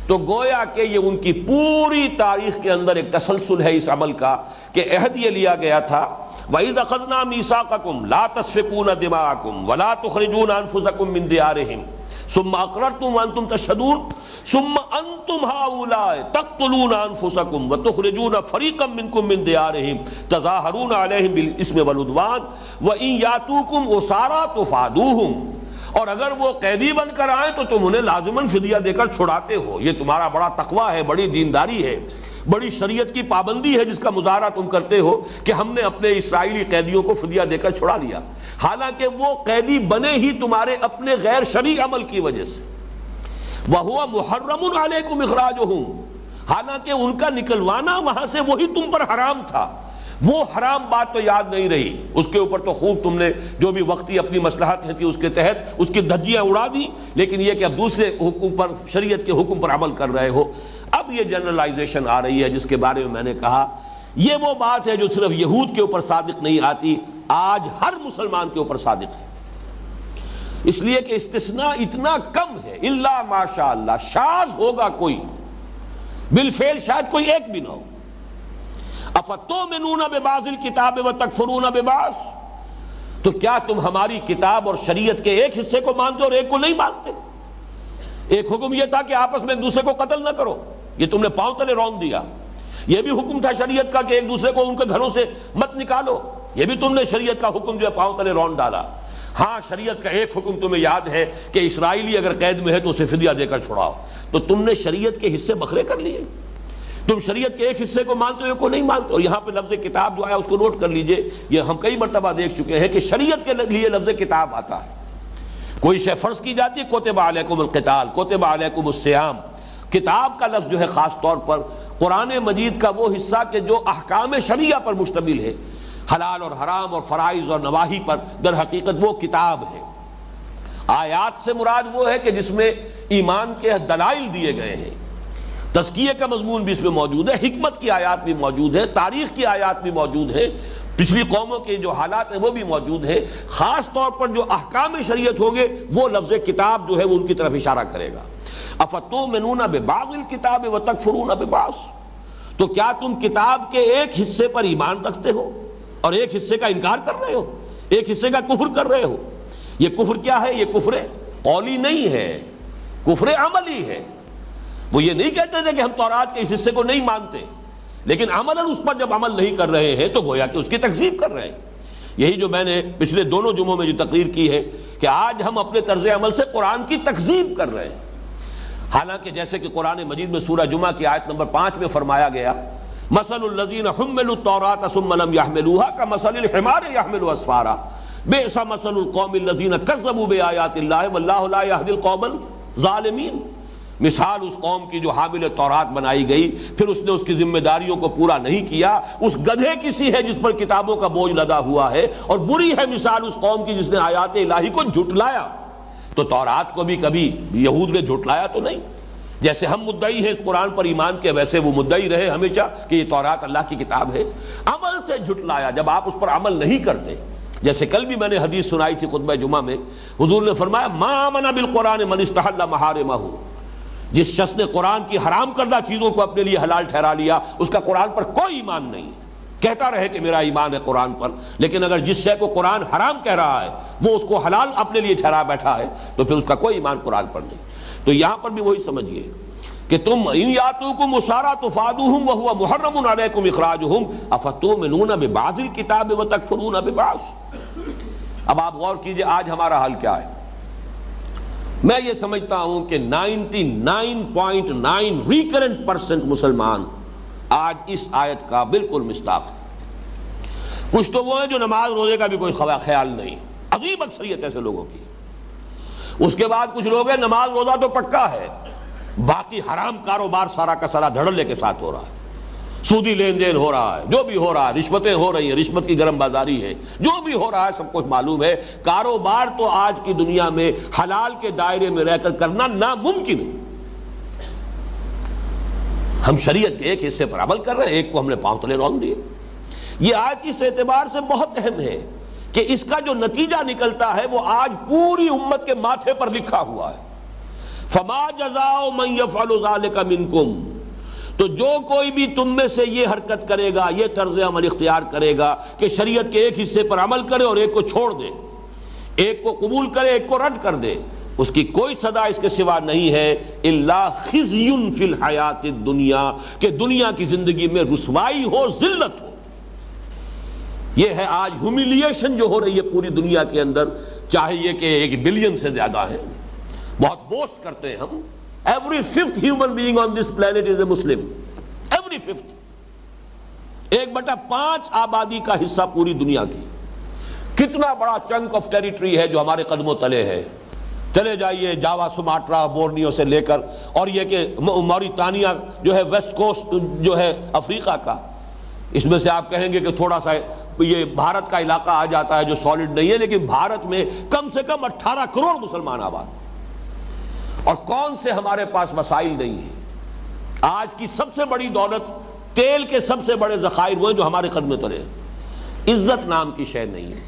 تو گویا کہ یہ ان کی پوری تاریخ کے اندر ایک تسلسل ہے اس عمل کا، کہ عہد یہ لیا گیا تھا وَإِذْ أَخَذْنَا مِيثَاقَكُمْ لَا تَسْفِكُونَ دِمَاءَكُمْ وَلَا تُخْرِجُونَ أَنفُسَكُم مِّن دِيَارِهِمْ ثُمَّ أَقْرَرْتُمْ وَأَنْتُمْ تَشْهَدُونَ ثُمَّ أَنْتُمْ هَؤُلَاءِ تَقْتُلُونَ أَنفُسَكُمْ وَتُخْرِجُونَ فَرِيقًا مِّنكُم مِّن دِيَارِهِمْ تَظَاهَرُونَ عَلَيْهِمْ بِالْإِثْمِ وَالْعُدْوَانِ وَإِن يَأْتُوكُمْ أُسَارَىٰ تُفَادُوهُمْ، اور اگر وہ قیدی بن کر آئیں تو تم انہیں لازماً فدیہ دے کر چھڑاتے ہو۔ یہ تمہارا بڑا تقویٰ ہے، بڑی دینداری ہے، بڑی شریعت کی پابندی ہے جس کا مظاہرہ تم کرتے ہو کہ ہم نے اپنے اسرائیلی قیدیوں کو فدیہ دے کر چھڑا لیا، حالانکہ وہ قیدی بنے ہی تمہارے اپنے غیر شرعی عمل کی وجہ سے۔ وَهُوَ مُحَرَّمٌ عَلَيْكُمْ إِخْرَاجُهُمْ، حالانکہ ان کا نکلوانا وہاں سے وہی تم پر حرام تھا۔ وہ حرام بات تو یاد نہیں رہی، اس کے اوپر تو خوب تم نے جو بھی وقتی اپنی مصلحت تھی اس کے تحت اس کی دھجیاں اڑا دی، لیکن یہ کہ اب دوسرے حکم پر، شریعت کے حکم پر عمل کر رہے ہو۔ اب یہ جنرلائزیشن آ رہی ہے جس کے بارے میں میں نے کہا یہ وہ بات ہے جو صرف یہود کے اوپر صادق نہیں آتی، آج ہر مسلمان کے اوپر صادق ہے، اس لیے کہ استثناء اتنا کم ہے، الا ماشاء اللہ، شاذ ہوگا کوئی، بالفعل شاید کوئی ایک بھی نہ ہو۔ افتؤمنون ببعض الکتاب وتکفرون ببعض، تو کیا تم ہماری کتاب اور شریعت کے ایک حصے کو مانتے اور ایک کو نہیں مانتے؟ ایک حکم یہ تھا کہ آپس میں ایک دوسرے کو قتل نہ کرو، یہ تم نے پاؤں تلے رون دیا۔ یہ بھی حکم تھا شریعت کا کہ ایک دوسرے کو ان کے گھروں سے مت نکالو، یہ بھی تم نے شریعت کا حکم جو ہے پاؤں تلے رون ڈالا۔ ہاں شریعت کا ایک حکم تمہیں یاد ہے کہ اسرائیلی اگر قید میں ہے تو اسے فدیہ دے کر چھڑاؤ، تو تم نے شریعت کے حصے بکھرے کر لیے، تم شریعت کے ایک حصے کو مانتے ہو ایک کو نہیں مانتے۔ اور یہاں پہ لفظ کتاب جو آیا اس کو نوٹ کر لیجئے، یہ ہم کئی مرتبہ دیکھ چکے ہیں کہ شریعت کے لیے لفظ کتاب آتا ہے، کوئی شے فرض کی جاتی ہے، کتب علیکم القتال، کتب علیکم الصیام۔ کتاب کا لفظ جو ہے خاص طور پر قرآن مجید کا وہ حصہ کہ جو احکام شریعہ پر مشتمل ہے، حلال اور حرام اور فرائض اور نواہی پر، در حقیقت وہ کتاب ہے۔ آیات سے مراد وہ ہے کہ جس میں ایمان کے دلائل دیے گئے ہیں، تزکیے کا مضمون بھی اس میں موجود ہے، حکمت کی آیات بھی موجود ہے، تاریخ کی آیات بھی موجود ہے، پچھلی قوموں کے جو حالات ہیں وہ بھی موجود ہے۔ خاص طور پر جو احکام شریعت ہوں گے وہ لفظ کتاب جو ہے وہ ان کی طرف اشارہ کرے گا۔ افتؤمنون ببعض الکتاب وتکفرون ببعض، تو کیا تم کتاب کے ایک حصے پر ایمان رکھتے ہو اور ایک حصے کا انکار کر رہے ہو، ایک حصے کا کفر کر رہے ہو؟ یہ کفر کیا ہے؟ یہ کفر قولی نہیں ہے، کفر عملی ہے۔ وہ یہ نہیں کہتے تھے کہ ہم تورات کے اس حصے کو نہیں مانتے، لیکن عملاً اس پر جب عمل نہیں کر رہے ہیں تو گویا کہ اس کی تکذیب کر رہے ہیں۔ یہی جو میں نے پچھلے دونوں جمعوں میں جو تقریر کی ہے کہ آج ہم اپنے طرز عمل سے قرآن کی تکذیب کر رہے ہیں، حالانکہ جیسے کہ قرآن مجید میں سورہ جمعہ کی آیت نمبر 5 میں فرمایا گیا مثل الذین حملوا التوراۃ ثم لم يحملوها كمثل الحمار يحمل اسفارا بئس مثل القوم الذین کذبوا بآیات اللہ واللہ لا یہدی القوم الظالمین۔ مثال اس قوم کی جو حامل تورات بنائی گئی پھر اس نے اس کی ذمہ داریوں کو پورا نہیں کیا، اس گدھے کی سی ہے جس پر کتابوں کا بوجھ لدا ہوا ہے، اور بری ہے مثال اس قوم کی جس نے آیات الہی کو جھٹلایا۔ تو تورات کو بھی کبھی یہود نے جھٹلایا تو نہیں، جیسے ہم مدعی ہیں اس قرآن پر ایمان کے، ویسے وہ مدعی رہے ہمیشہ کہ یہ تورات اللہ کی کتاب ہے۔ عمل سے جھٹلایا جب آپ اس پر عمل نہیں کرتے، جیسے کل بھی میں نے حدیث سنائی تھی خطبہ جمعہ میں، حضور نے فرمایا ما آمن بالقرآن من استحل محارمہ، جس شخص نے قرآن کی حرام کردہ چیزوں کو اپنے لیے حلال ٹھہرا لیا اس کا قرآن پر کوئی ایمان نہیں ہے۔ کہتا رہے کہ میرا ایمان ہے قرآن پر، لیکن اگر جس شے کو قرآن حرام کہہ رہا ہے وہ اس کو حلال اپنے لیے ٹھہرا بیٹھا ہے تو پھر اس کا کوئی ایمان قرآن پر نہیں۔ تو یہاں پر بھی وہی سمجھیے کہ تم ان یاتوکم اسارا تفادوہم وہو محرم علیکم اخراجہم افتؤمنون ببعض الکتاب وتکفرون ببعض۔ اب آپ غور کیجئے آج ہمارا حال کیا ہے۔ میں یہ سمجھتا ہوں کہ 99.9 ریکرنٹ% مسلمان آج اس آیت کا بالکل مصداق ہے۔ کچھ تو وہ ہیں جو نماز روزے کا بھی کوئی خیال نہیں، عظیم اکثریت ایسے لوگوں کی۔ اس کے بعد کچھ لوگ ہیں نماز روزہ تو پکا ہے، باقی حرام کاروبار سارا کا سارا دھڑلے کے ساتھ ہو رہا ہے، سودی لین دین ہو رہا ہے، جو بھی ہو رہا ہے، رشوتیں ہو رہی ہیں، رشوت کی گرم بازاری ہے، جو بھی ہو رہا ہے سب کچھ معلوم ہے۔ کاروبار تو آج کی دنیا میں حلال کے دائرے میں رہ کر کرنا ناممکن ہے۔ ہم شریعت کے ایک حصے پر عمل کر رہے ہیں، ایک کو ہم نے پاؤں تلے رون دیے۔ یہ آج اس اعتبار سے بہت اہم ہے کہ اس کا جو نتیجہ نکلتا ہے وہ آج پوری امت کے ماتھے پر لکھا ہوا ہے۔ فما جزاء من يفعل ذلك منكم تو جو کوئی بھی تم میں سے یہ حرکت کرے گا، یہ طرز عمل اختیار کرے گا کہ شریعت کے ایک حصے پر عمل کرے اور ایک کو چھوڑ دے، ایک کو قبول کرے ایک کو رد کر دے، اس کی کوئی سزا اس کے سوا نہیں ہے الا خزی فی الحیات الدنیا، کہ دنیا کی زندگی میں رسوائی ہو، ذلت ہو۔ یہ ہے آج ہیوملیشن جو ہو رہی ہے پوری دنیا کے اندر، چاہے یہ کہ 1 بلین سے زیادہ ہے، بہت بوسٹ کرتے ہیں ہم، every fifth human being on this planet is a Muslim, every fifth، 1/5 آبادی کا حصہ پوری دنیا کی، کتنا بڑا چنک آف ٹیریٹری ہے جو ہمارے قدموں تلے ہے۔ چلے جائیے جاوا، سماٹرا، بورنیو سے لے کر، اور یہ کہ موریتانیہ جو ہے ویسٹ کوسٹ جو ہے افریقہ کا، اس میں سے آپ کہیں گے کہ تھوڑا سا یہ بھارت کا علاقہ آ جاتا ہے جو سالڈ نہیں ہے، لیکن بھارت میں کم سے کم 18 کروڑ مسلمان آباد، اور کون سے ہمارے پاس وسائل نہیں ہیں۔ آج کی سب سے بڑی دولت، تیل کے سب سے بڑے ذخائر وہ ہیں جو ہمارے قدمے تلے ہیں۔ عزت نام کی شے نہیں ہے،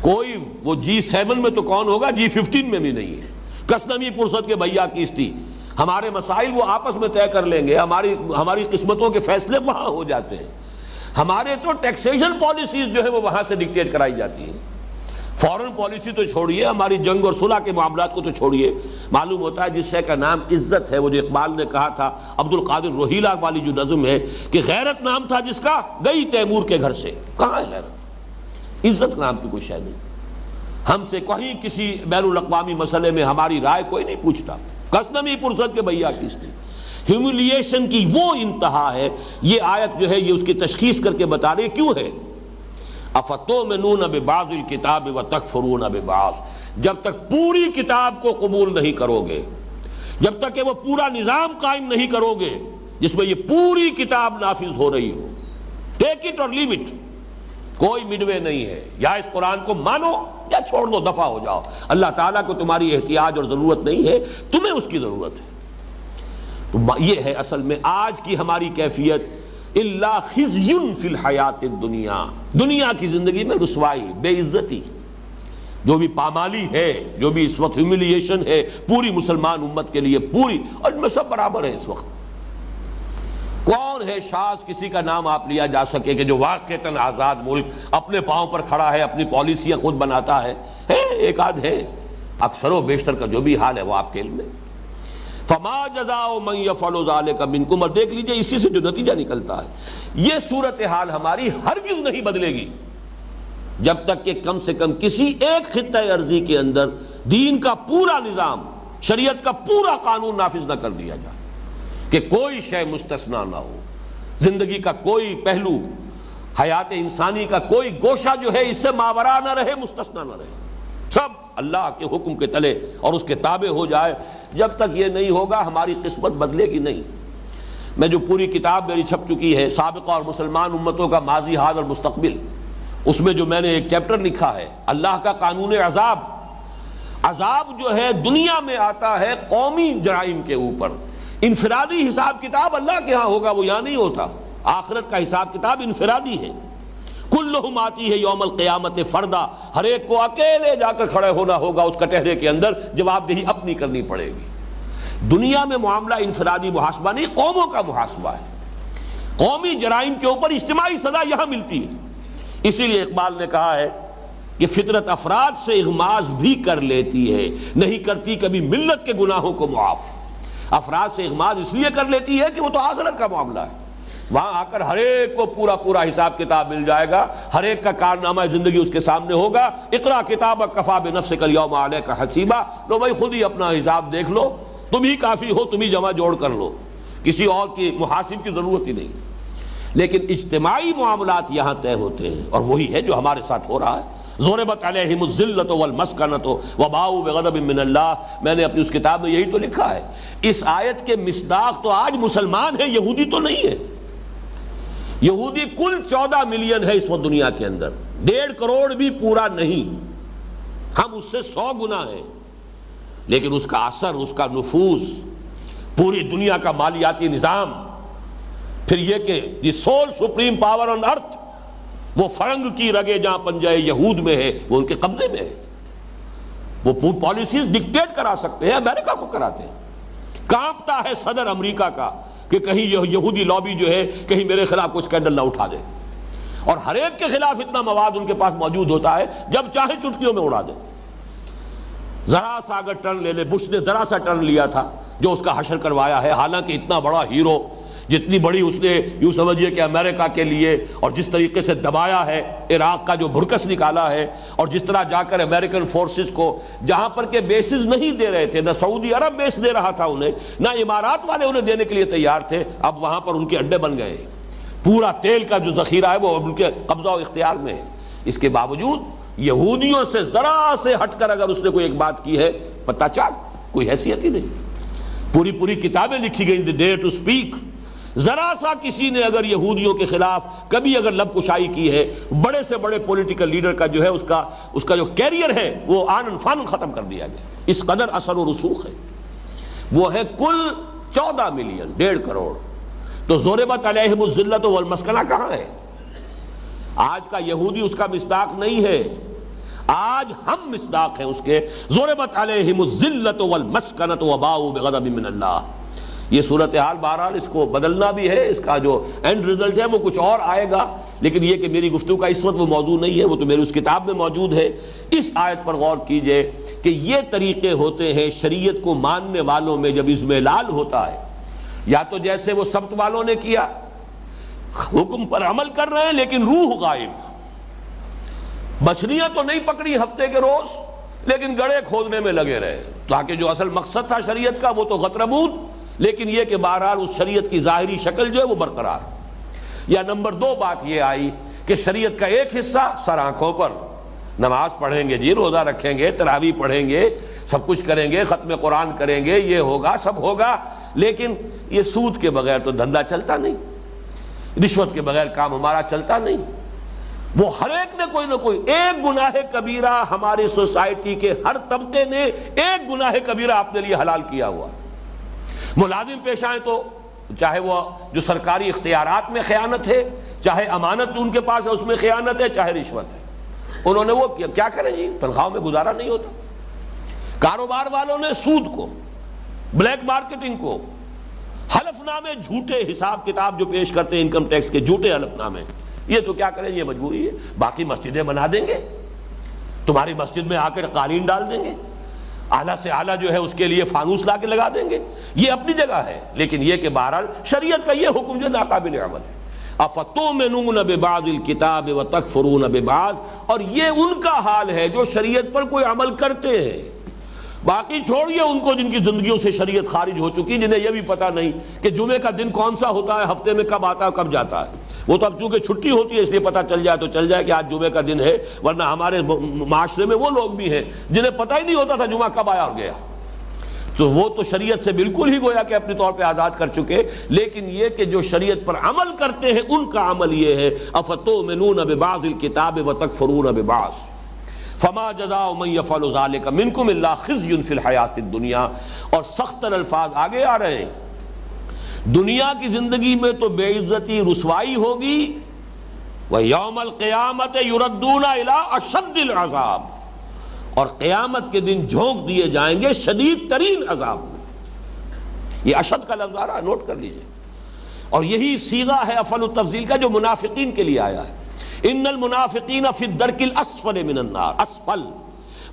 کوئی وہ G7 میں تو کون ہوگا، G15 میں بھی نہیں ہے۔ کسنمی پرست کے بھیا کیستی، ہمارے مسائل وہ آپس میں طے کر لیں گے، ہماری قسمتوں کے فیصلے وہاں ہو جاتے ہیں۔ ہمارے تو ٹیکسیشن پالیسیز جو ہے وہ وہاں سے ڈکٹیٹ کرائی جاتی ہیں۔ فورن پالیسی تو چھوڑیے، ہماری جنگ اور صلح کے معاملات کو تو چھوڑیے، معلوم ہوتا ہے جس شے کا نام عزت ہے، وہ جو اقبال نے کہا تھا، عبد القادر روہیلا والی جو نظم ہے کہ غیرت نام تھا جس کا گئی تیمور کے گھر سے، کہاں ہے غیرت؟ عزت نام کی کوئی شے نہیں۔ ہم سے کہیں کسی بین الاقوامی مسئلے میں ہماری رائے کوئی نہیں پوچھتا، کسنمی پرست کے بھیا کیستی۔ ہیوملیشن کی وہ انتہا ہے، یہ آیت جو ہے یہ اس کی تشخیص کر کے بتا رہی ہے کیوں ہے۔ افتؤمنون ببعض الکتاب وتکفرون ببعض، جب تک پوری کتاب کو قبول نہیں کرو گے، جب تک کہ وہ پورا نظام قائم نہیں کرو گے جس میں یہ پوری کتاب نافذ ہو رہی ہو، ٹیک اٹ اور لیو اٹ، کوئی مڈ وے نہیں ہے، یا اس قرآن کو مانو یا چھوڑ دو، دفع ہو جاؤ۔ اللہ تعالیٰ کو تمہاری احتیاج اور ضرورت نہیں ہے، تمہیں اس کی ضرورت ہے۔ تو یہ ہے اصل میں آج کی ہماری کیفیت، الا خزی فی الحیات الدنیا، دنیا کی زندگی میں رسوائی، بے عزتی، جو بھی پامالی ہے، جو بھی اس وقت ہیوملیشن ہے پوری مسلمان امت کے لیے، پوری، اور ان میں سب برابر ہیں اس وقت۔ کون ہے شاذ کسی کا نام آپ لیا جا سکے کہ جو واقعتاً آزاد ملک اپنے پاؤں پر کھڑا ہے، اپنی پالیسیاں خود بناتا ہے؟ ایک آدھ ہے، اکثر و بیشتر کا جو بھی حال ہے وہ آپ کے علم میں۔ فما جزاء من يفعل ذلك منكم، اور دیکھ لیجئے اسی سے جو نتیجہ نکلتا ہے، یہ صورتحال ہماری ہرگز نہیں بدلے گی جب تک کہ کم سے کم کسی ایک خطہ ارضی کے اندر دین کا پورا نظام، شریعت کا پورا قانون نافذ نہ کر دیا جائے، کہ کوئی شے مستثنا نہ ہو، زندگی کا کوئی پہلو، حیات انسانی کا کوئی گوشہ جو ہے اس سے ماورا نہ رہے، مستثنا نہ رہے، سب اللہ کے حکم کے تلے اور اس کے تابع ہو جائے۔ جب تک یہ نہیں ہوگا ہماری قسمت بدلے گی نہیں۔ میں جو پوری کتاب میری چھپ چکی ہے، سابقہ اور مسلمان امتوں کا ماضی، حال اور مستقبل، اس میں جو میں نے ایک چیپٹر لکھا ہے اللہ کا قانون عذاب۔ عذاب جو ہے دنیا میں آتا ہے قومی جرائم کے اوپر، انفرادی حساب کتاب اللہ کے ہاں ہوگا، وہ یہاں نہیں ہوتا۔ آخرت کا حساب کتاب انفرادی ہے، کلہم آتی ہے یوم القیامت فردا، ہر ایک کو اکیلے جا کر کھڑے ہونا ہوگا اس کٹہرے کے اندر، جواب دہی اپنی کرنی پڑے گی۔ دنیا میں معاملہ انفرادی محاسبہ نہیں، قوموں کا محاسبہ ہے۔ قومی جرائم کے اوپر اجتماعی سزا یہاں ملتی ہے۔ اسی لیے اقبال نے کہا ہے کہ فطرت افراد سے اغماض بھی کر لیتی ہے، نہیں کرتی کبھی ملت کے گناہوں کو معاف۔ افراد سے اغماض اس لیے کر لیتی ہے کہ وہ تو آخرت کا معاملہ ہے، وہاں آ کر ہر ایک کو پورا حساب کتاب مل جائے گا، ہر ایک کا کارنامہ زندگی اس کے سامنے ہوگا۔ اقرا کتابک کفی بنفسک اليوم علیک حسیبا، لو بھائی خود ہی اپنا حساب دیکھ لو، تم ہی کافی ہو، تم ہی جمع جوڑ کر لو، کسی اور کی محاسب کی ضرورت ہی نہیں۔ لیکن اجتماعی معاملات یہاں طے ہوتے ہیں، اور وہی ہے جو ہمارے ساتھ ہو رہا ہے۔ ضربت علیہم الذلۃ والمسکنۃ وباؤوا بغضب من اللہ، میں نے اپنی اس کتاب میں یہی تو لکھا ہے۔ اس آیت کے مصداق تو آج مسلمان ہیں، یہودی تو نہیں ہے۔ یہودی کل 14 ملین ہے اس وقت دنیا کے اندر، 1.5 کروڑ بھی پورا نہیں، ہم اس سے 100 گنا ہیں، لیکن اس کا اثر، اس کا نفوذ، پوری دنیا کا مالیاتی نظام، پھر یہ کہ دی سول سپریم پاور آن ارتھ، وہ فرنگ کی رگے جہاں پنجہ یہود میں ہے وہ ان کے قبضے میں ہے۔ وہ پالیسیز ڈکٹیٹ کرا سکتے ہیں، امریکہ کو کراتے ہیں۔ کانپتا ہے صدر امریکہ کا کہ کہیں یہودی لابی جو ہے کہیں میرے خلاف کوئی اسکینڈل نہ اٹھا دے، اور ہر ایک کے خلاف اتنا مواد ان کے پاس موجود ہوتا ہے جب چاہے چٹکیوں میں اڑا دے۔ ذرا سا اگر ٹرن لے لے، بش نے ذرا سا ٹرن لیا تھا جو اس کا حشر کروایا ہے، حالانکہ اتنا بڑا ہیرو، جتنی بڑی اس نے یوں سمجھیے کہ امریکہ کے لیے، اور جس طریقے سے دبایا ہے عراق کا جو بھرکس نکالا ہے، اور جس طرح جا کر امریکن فورسز کو جہاں پر کہ بیسز نہیں دے رہے تھے، نہ سعودی عرب بیس دے رہا تھا انہیں، نہ امارات والے انہیں دینے کے لیے تیار تھے، اب وہاں پر ان کے اڈے بن گئے، پورا تیل کا جو ذخیرہ ہے وہ ان کے قبضہ و اختیار میں ہے۔ اس کے باوجود یہودیوں سے ذرا سے ہٹ کر اگر اس نے کوئی ایک بات کی ہے، پتہ چاک کوئی حیثیت ہی نہیں، پوری کتابیں لکھی گئی دی ڈیئر ٹو اسپیک۔ ذرا سا کسی نے اگر یہودیوں کے خلاف کبھی اگر لب کشائی کی ہے، بڑے سے بڑے پولیٹیکل لیڈر کا جو ہے اس کا جو کیریئر ہے وہ آنن فانن ختم کر دیا گیا، اس قدر اثر و رسوخ ہے۔ وہ ہے کل 14 ملین، 1.5 کروڑ۔ تو ضربت علیہم الذلۃ والمسکنہ کہاں ہے؟ آج کا یہودی اس کا مصداق نہیں ہے، آج ہم مصداق ہیں اس کے۔ ضربت علیہم الذلۃ والمسکنۃ وباؤوا بغضب من اللہ۔ یہ صورتحال بہرحال اس کو بدلنا بھی ہے، اس کا جو اینڈ رزلٹ ہے وہ کچھ اور آئے گا، لیکن یہ کہ میری گفتگو کا اس وقت وہ موضوع نہیں ہے، وہ تو میری اس کتاب میں موجود ہے۔ اس آیت پر غور کیجئے کہ یہ طریقے ہوتے ہیں شریعت کو ماننے والوں میں جب اضمحلال ہوتا ہے، یا تو جیسے وہ سبت والوں نے کیا، حکم پر عمل کر رہے ہیں لیکن روح غائب، مچھلیاں تو نہیں پکڑی ہفتے کے روز لیکن گڑھے کھودنے میں لگے رہے، تاکہ جو اصل مقصد تھا شریعت کا وہ تو غتربود، لیکن یہ کہ بہرحال اس شریعت کی ظاہری شکل جو ہے وہ برقرار۔ یا نمبر 2 بات یہ آئی کہ شریعت کا ایک حصہ سر آنکھوں پر، نماز پڑھیں گے جی، روزہ رکھیں گے، تراویح پڑھیں گے، سب کچھ کریں گے، ختم قرآن کریں گے، یہ ہوگا سب ہوگا، لیکن یہ سود کے بغیر تو دھندا چلتا نہیں، رشوت کے بغیر کام ہمارا چلتا نہیں۔ وہ ہر ایک نے کوئی نہ کوئی ایک گناہ کبیرہ، ہماری سوسائٹی کے ہر طبقے نے ایک گناہ کبیرہ اپنے لیے حلال کیا ہوا۔ ملازم پیش آئیں تو چاہے وہ جو سرکاری اختیارات میں خیانت ہے، چاہے امانت ان کے پاس ہے اس میں خیانت ہے، چاہے رشوت ہے، انہوں نے وہ کیا کریں جی، تنخواہوں میں گزارا نہیں ہوتا۔ کاروبار والوں نے سود کو، بلیک مارکیٹنگ کو، حلف نامے جھوٹے، حساب کتاب جو پیش کرتے ہیں انکم ٹیکس کے جھوٹے حلف نامے، یہ تو کیا کریں، یہ مجبوری ہے۔ باقی مسجدیں بنا دیں گے، تمہاری مسجد میں آ کر قالین ڈال دیں گے، اعلیٰ سے اعلیٰ جو ہے اس کے لیے فانوس لا کے لگا دیں گے، یہ اپنی جگہ ہے، لیکن یہ کہ بہرحال شریعت کا یہ حکم جو ناقابل عمل ہے۔ افتؤمنون ببعض الکتاب وتکفرون ببعض، اور یہ ان کا حال ہے جو شریعت پر کوئی عمل کرتے ہیں۔ باقی چھوڑیے ان کو جن کی زندگیوں سے شریعت خارج ہو چکی، جنہیں یہ بھی پتہ نہیں کہ جمعے کا دن کون سا ہوتا ہے، ہفتے میں کب آتا ہے کب جاتا ہے۔ وہ تو اب چونکہ چھٹی ہوتی ہے اس لیے پتہ چل جائے تو چل جائے کہ آج جمعے کا دن ہے، ورنہ ہمارے معاشرے میں وہ لوگ بھی ہیں جنہیں پتہ ہی نہیں ہوتا تھا جمعہ کب آیا اور گیا، تو وہ تو شریعت سے بالکل ہی گویا کہ اپنے طور پہ آزاد کر چکے۔ لیکن یہ کہ جو شریعت پر عمل کرتے ہیں ان کا عمل یہ ہے، افتؤمنون ببعض الکتاب وتکفرون ببعض فما جزاء من يفعل ذلك منكم الا خزي في الحیاۃ الدنیا۔ اور سخت الفاظ آگے آ رہے ہیں، دنیا کی زندگی میں تو بے عزتی رسوائی ہوگی، وَيَوْمَ الْقِيَامَةِ يُرَدُّونَ إِلَىٰ أَشَدِّ الْعَذَابِ، اور قیامت کے دن جھونک دیے جائیں گے شدید ترین عذاب میں۔ یہ اشد کا لفظ آ رہا ہے، نوٹ کر لیجئے، اور یہی صیغہ ہے افعل التفضیل کا جو منافقین کے لیے آیا ہے۔ ان المنافقین فی الدرک الاسفل من النار، اسفل،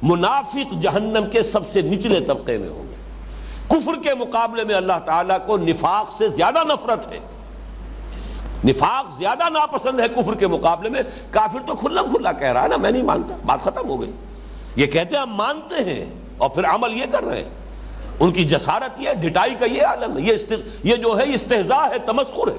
منافق جہنم کے سب سے نچلے طبقے میں ہوں گے۔ کفر کے مقابلے میں اللہ تعالیٰ کو نفاق سے زیادہ نفرت ہے، نفاق زیادہ ناپسند ہے کفر کے مقابلے میں۔ کافر تو کھلم کھلا کہہ رہا ہے نا میں نہیں مانتا، بات ختم ہو گئی۔ یہ کہتے ہیں ہم مانتے ہیں اور پھر عمل یہ کر رہے ہیں، ان کی جسارت یہ، ڈٹائی کا یہ عالم ہے، یہ جو ہے استہزاء ہے، تمسخر ہے،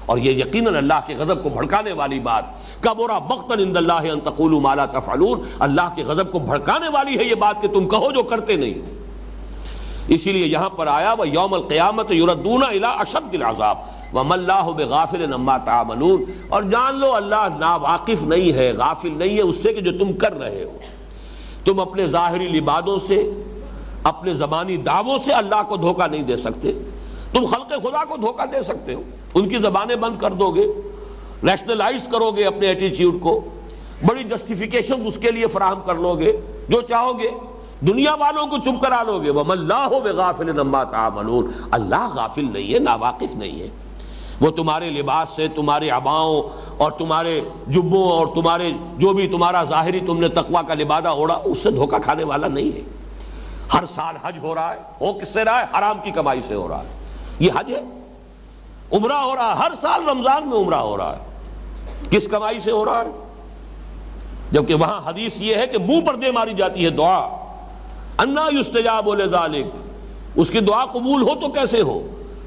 اور یہ یقیناً اللہ کے غضب کو بھڑکانے والی بات، کبر مقتا عند اللہ ان تقولوا ما لا تفعلون، اللہ کے غضب کو بھڑکانے والی ہے یہ بات کہ تم کہو جو کرتے نہیں ہو۔ اسی لیے یہاں پر آیا وَيَوْمَ الْقِيَامَةِ يُرَدُّونَ إِلَىٰ أَشَدِّ الْعَذَابِ وَمَا اللَّهُ بِغَافِلٍ عَمَّا تَعْمَلُونَ، اور جان لو اللہ ناواقف نہیں ہے، غافل نہیں ہے اس سے کہ جو تم کر رہے ہو۔ تم اپنے ظاہری لبادوں سے، اپنے زبانی دعووں سے اللہ کو دھوکہ نہیں دے سکتے، تم خلق خدا کو دھوکہ دے سکتے ہو، ان کی زبانیں بند کر دو گے، ریشنلائز کرو گے اپنے ایٹیچیوڈ کو، بڑی جسٹیفیکیشن اس کے لیے فراہم کر لو گے جو چاہو گے، دنیا والوں کو چپ کرا لو گے. وَمَا اللَّهُ بِغَافِلٍ عَمَّا تَعْمَلُونَ, اللہ غافل نہیں ہے, ناواقف نہیں ہے. وہ تمہارے لباس سے, تمہارے عباؤں اور تمہارے جبوں اور تمہارے جو بھی تمہارا ظاہری تم نے تقویٰ کا لبادہ اوڑھا, اس سے دھوکہ کھانے والا نہیں ہے. ہر سال حج ہو رہا ہے, ہو کس سے رہا ہے؟ حرام کی کمائی سے ہو رہا ہے. یہ حج ہے. عمرہ ہو رہا ہے, ہر سال رمضان میں عمرہ ہو رہا ہے, کس کمائی سے ہو رہا ہے؟ جبکہ وہاں حدیث یہ ہے کہ منہ پر دے ماری جاتی ہے دعا, انا یستجاب لذالک, اس کی دعا قبول ہو تو کیسے ہو؟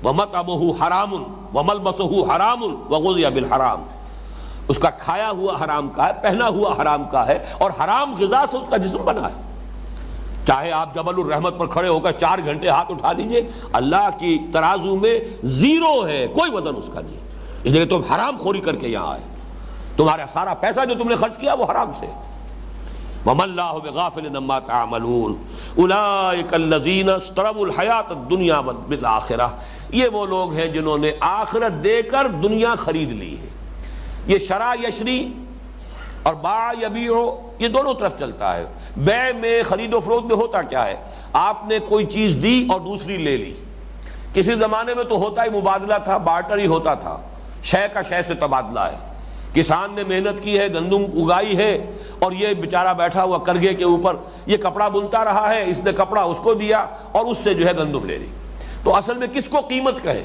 وَمَطْعَمُهُ حَرَامٌ وَمَلْبَسُهُ حَرَامٌ وَغُذِيَ بِالْحَرَامِ, اس کا کھایا ہوا حرام کا ہے, پہنا ہوا حرام کا ہے, اور حرام غذا سے اس کا جسم بنا ہے. چاہے آپ جبل الرحمت پر کھڑے ہو کر 4 گھنٹے ہاتھ اٹھا لیجئے, اللہ کی ترازو میں زیرو ہے, کوئی وزن اس کا نہیں. اس لیے تم حرام خوری کر کے یہاں آئے, تمہارا سارا پیسہ جو تم نے خرچ کیا وہ حرام سے. وَمَا اللَّهُ بِغَافِلٍ عَمَّا تَعْمَلُونَ أُولَٰئِكَ الَّذِينَ اشْتَرَوُا الْحَيَاةَ الدُّنْيَا بِالْآخِرَةِ, یہ وہ لوگ ہیں جنہوں نے آخرت دے کر دنیا خرید لی ہے. یہ شرع یشری اور باع یبیع, یہ دونوں طرف چلتا ہے. بیع میں, خرید و فروخت میں ہوتا کیا ہے؟ آپ نے کوئی چیز دی اور دوسری لے لی. کسی زمانے میں تو ہوتا ہی مبادلہ تھا, بارٹر ہی ہوتا تھا, شے کا شے سے تبادلہ ہے. کسان نے محنت کی ہے, گندم اگائی ہے, اور یہ بیچارہ بیٹھا ہوا کرگھے کے اوپر یہ کپڑا بنتا رہا ہے, اس نے کپڑا اس کو دیا اور اس سے جو ہے گندم لے لی. تو اصل میں کس کو قیمت کہے؟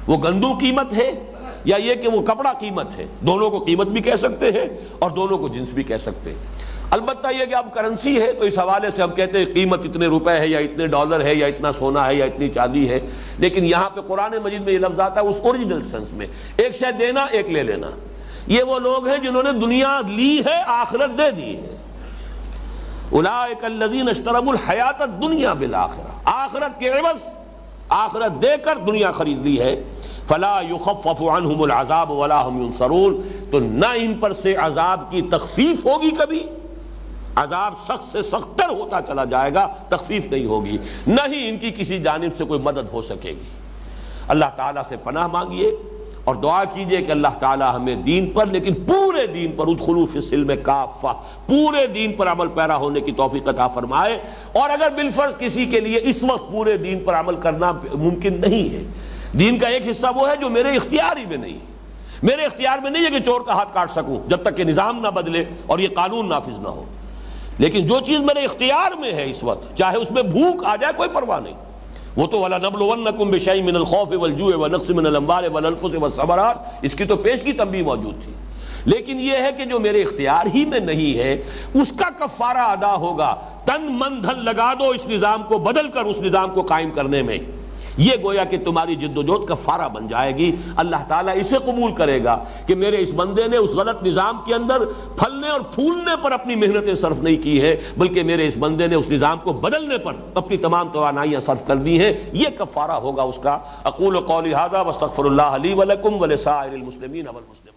وہ گندم قیمت ہے یا یہ کہ وہ کپڑا قیمت ہے؟ دونوں کو قیمت بھی کہہ سکتے ہیں اور دونوں کو جنس بھی کہہ سکتے ہیں. البتہ یہ کہ اب کرنسی ہے تو اس حوالے سے ہم کہتے ہیں قیمت اتنے روپے ہے یا اتنے ڈالر ہے یا اتنا سونا ہے یا اتنی چاندی ہے. لیکن یہاں پہ قرآن مجید میں یہ لفظ آتا ہے اس اوریجنل سینس میں, ایک شے دینا ایک لے لینا. یہ وہ لوگ ہیں جنہوں نے دنیا لی ہے, آخرت دے دی ہے. اولئک الذین اشتروا الحیاۃ الدنیا بالآخرہ, آخرت کے عوض آخرت دے کر دنیا خرید لی ہے. فلا یخفف عنہم العذاب ولا هم ینصرون, تو نہ ان پر سے عذاب کی تخفیف ہوگی, کبھی عذاب سخت سے سخت تر ہوتا چلا جائے گا, تخفیف نہیں ہوگی, نہ ہی ان کی کسی جانب سے کوئی مدد ہو سکے گی. اللہ تعالیٰ سے پناہ مانگیے اور دعا کیجئے کہ اللہ تعالیٰ ہمیں دین پر, لیکن پورے دین پر, ادخلوا فی السلم کافہ, پورے دین پر عمل پیرا ہونے کی توفیق عطا فرمائے. اور اگر بالفرض کسی کے لیے اس وقت پورے دین پر عمل کرنا ممکن نہیں ہے, دین کا ایک حصہ وہ ہے جو میرے اختیار ہی میں نہیں ہے. میرے اختیار میں نہیں ہے کہ چور کا ہاتھ کاٹ سکوں جب تک کہ نظام نہ بدلے اور یہ قانون نافذ نہ ہو. لیکن جو چیز میرے اختیار میں ہے اس وقت, چاہے اس میں بھوک آ جائے کوئی پرواہ نہیں, وہ تو وَلَنَبْلُوَنَّكُمْ بِشَيْءٍ مِّنَ الْخَوْفِ وَالْجُوعِ وَنَقْصٍ مِّنَ الْأَمْوَالِ وَالْأَنفُسِ وَالثَّمَرَاتِ, اس کی تو پیشگی تنبیہ موجود تھی. لیکن یہ ہے کہ جو میرے اختیار ہی میں نہیں ہے اس کا کفارہ ادا ہوگا. تن من دھن لگا دو اس نظام کو بدل کر اس نظام کو قائم کرنے میں, یہ گویا کہ تمہاری جد و جہد کفارہ بن جائے گی. اللہ تعالیٰ اسے قبول کرے گا کہ میرے اس بندے نے اس غلط نظام کے اندر پھلنے اور پھولنے پر اپنی محنتیں صرف نہیں کی ہے, بلکہ میرے اس بندے نے اس نظام کو بدلنے پر اپنی تمام توانائیاں صرف کر دی ہیں. یہ کفارہ ہوگا اس کا. اقول قولی ھذا واستغفر اللہ لی ولکم ولسائر المسلمین والمسلمات.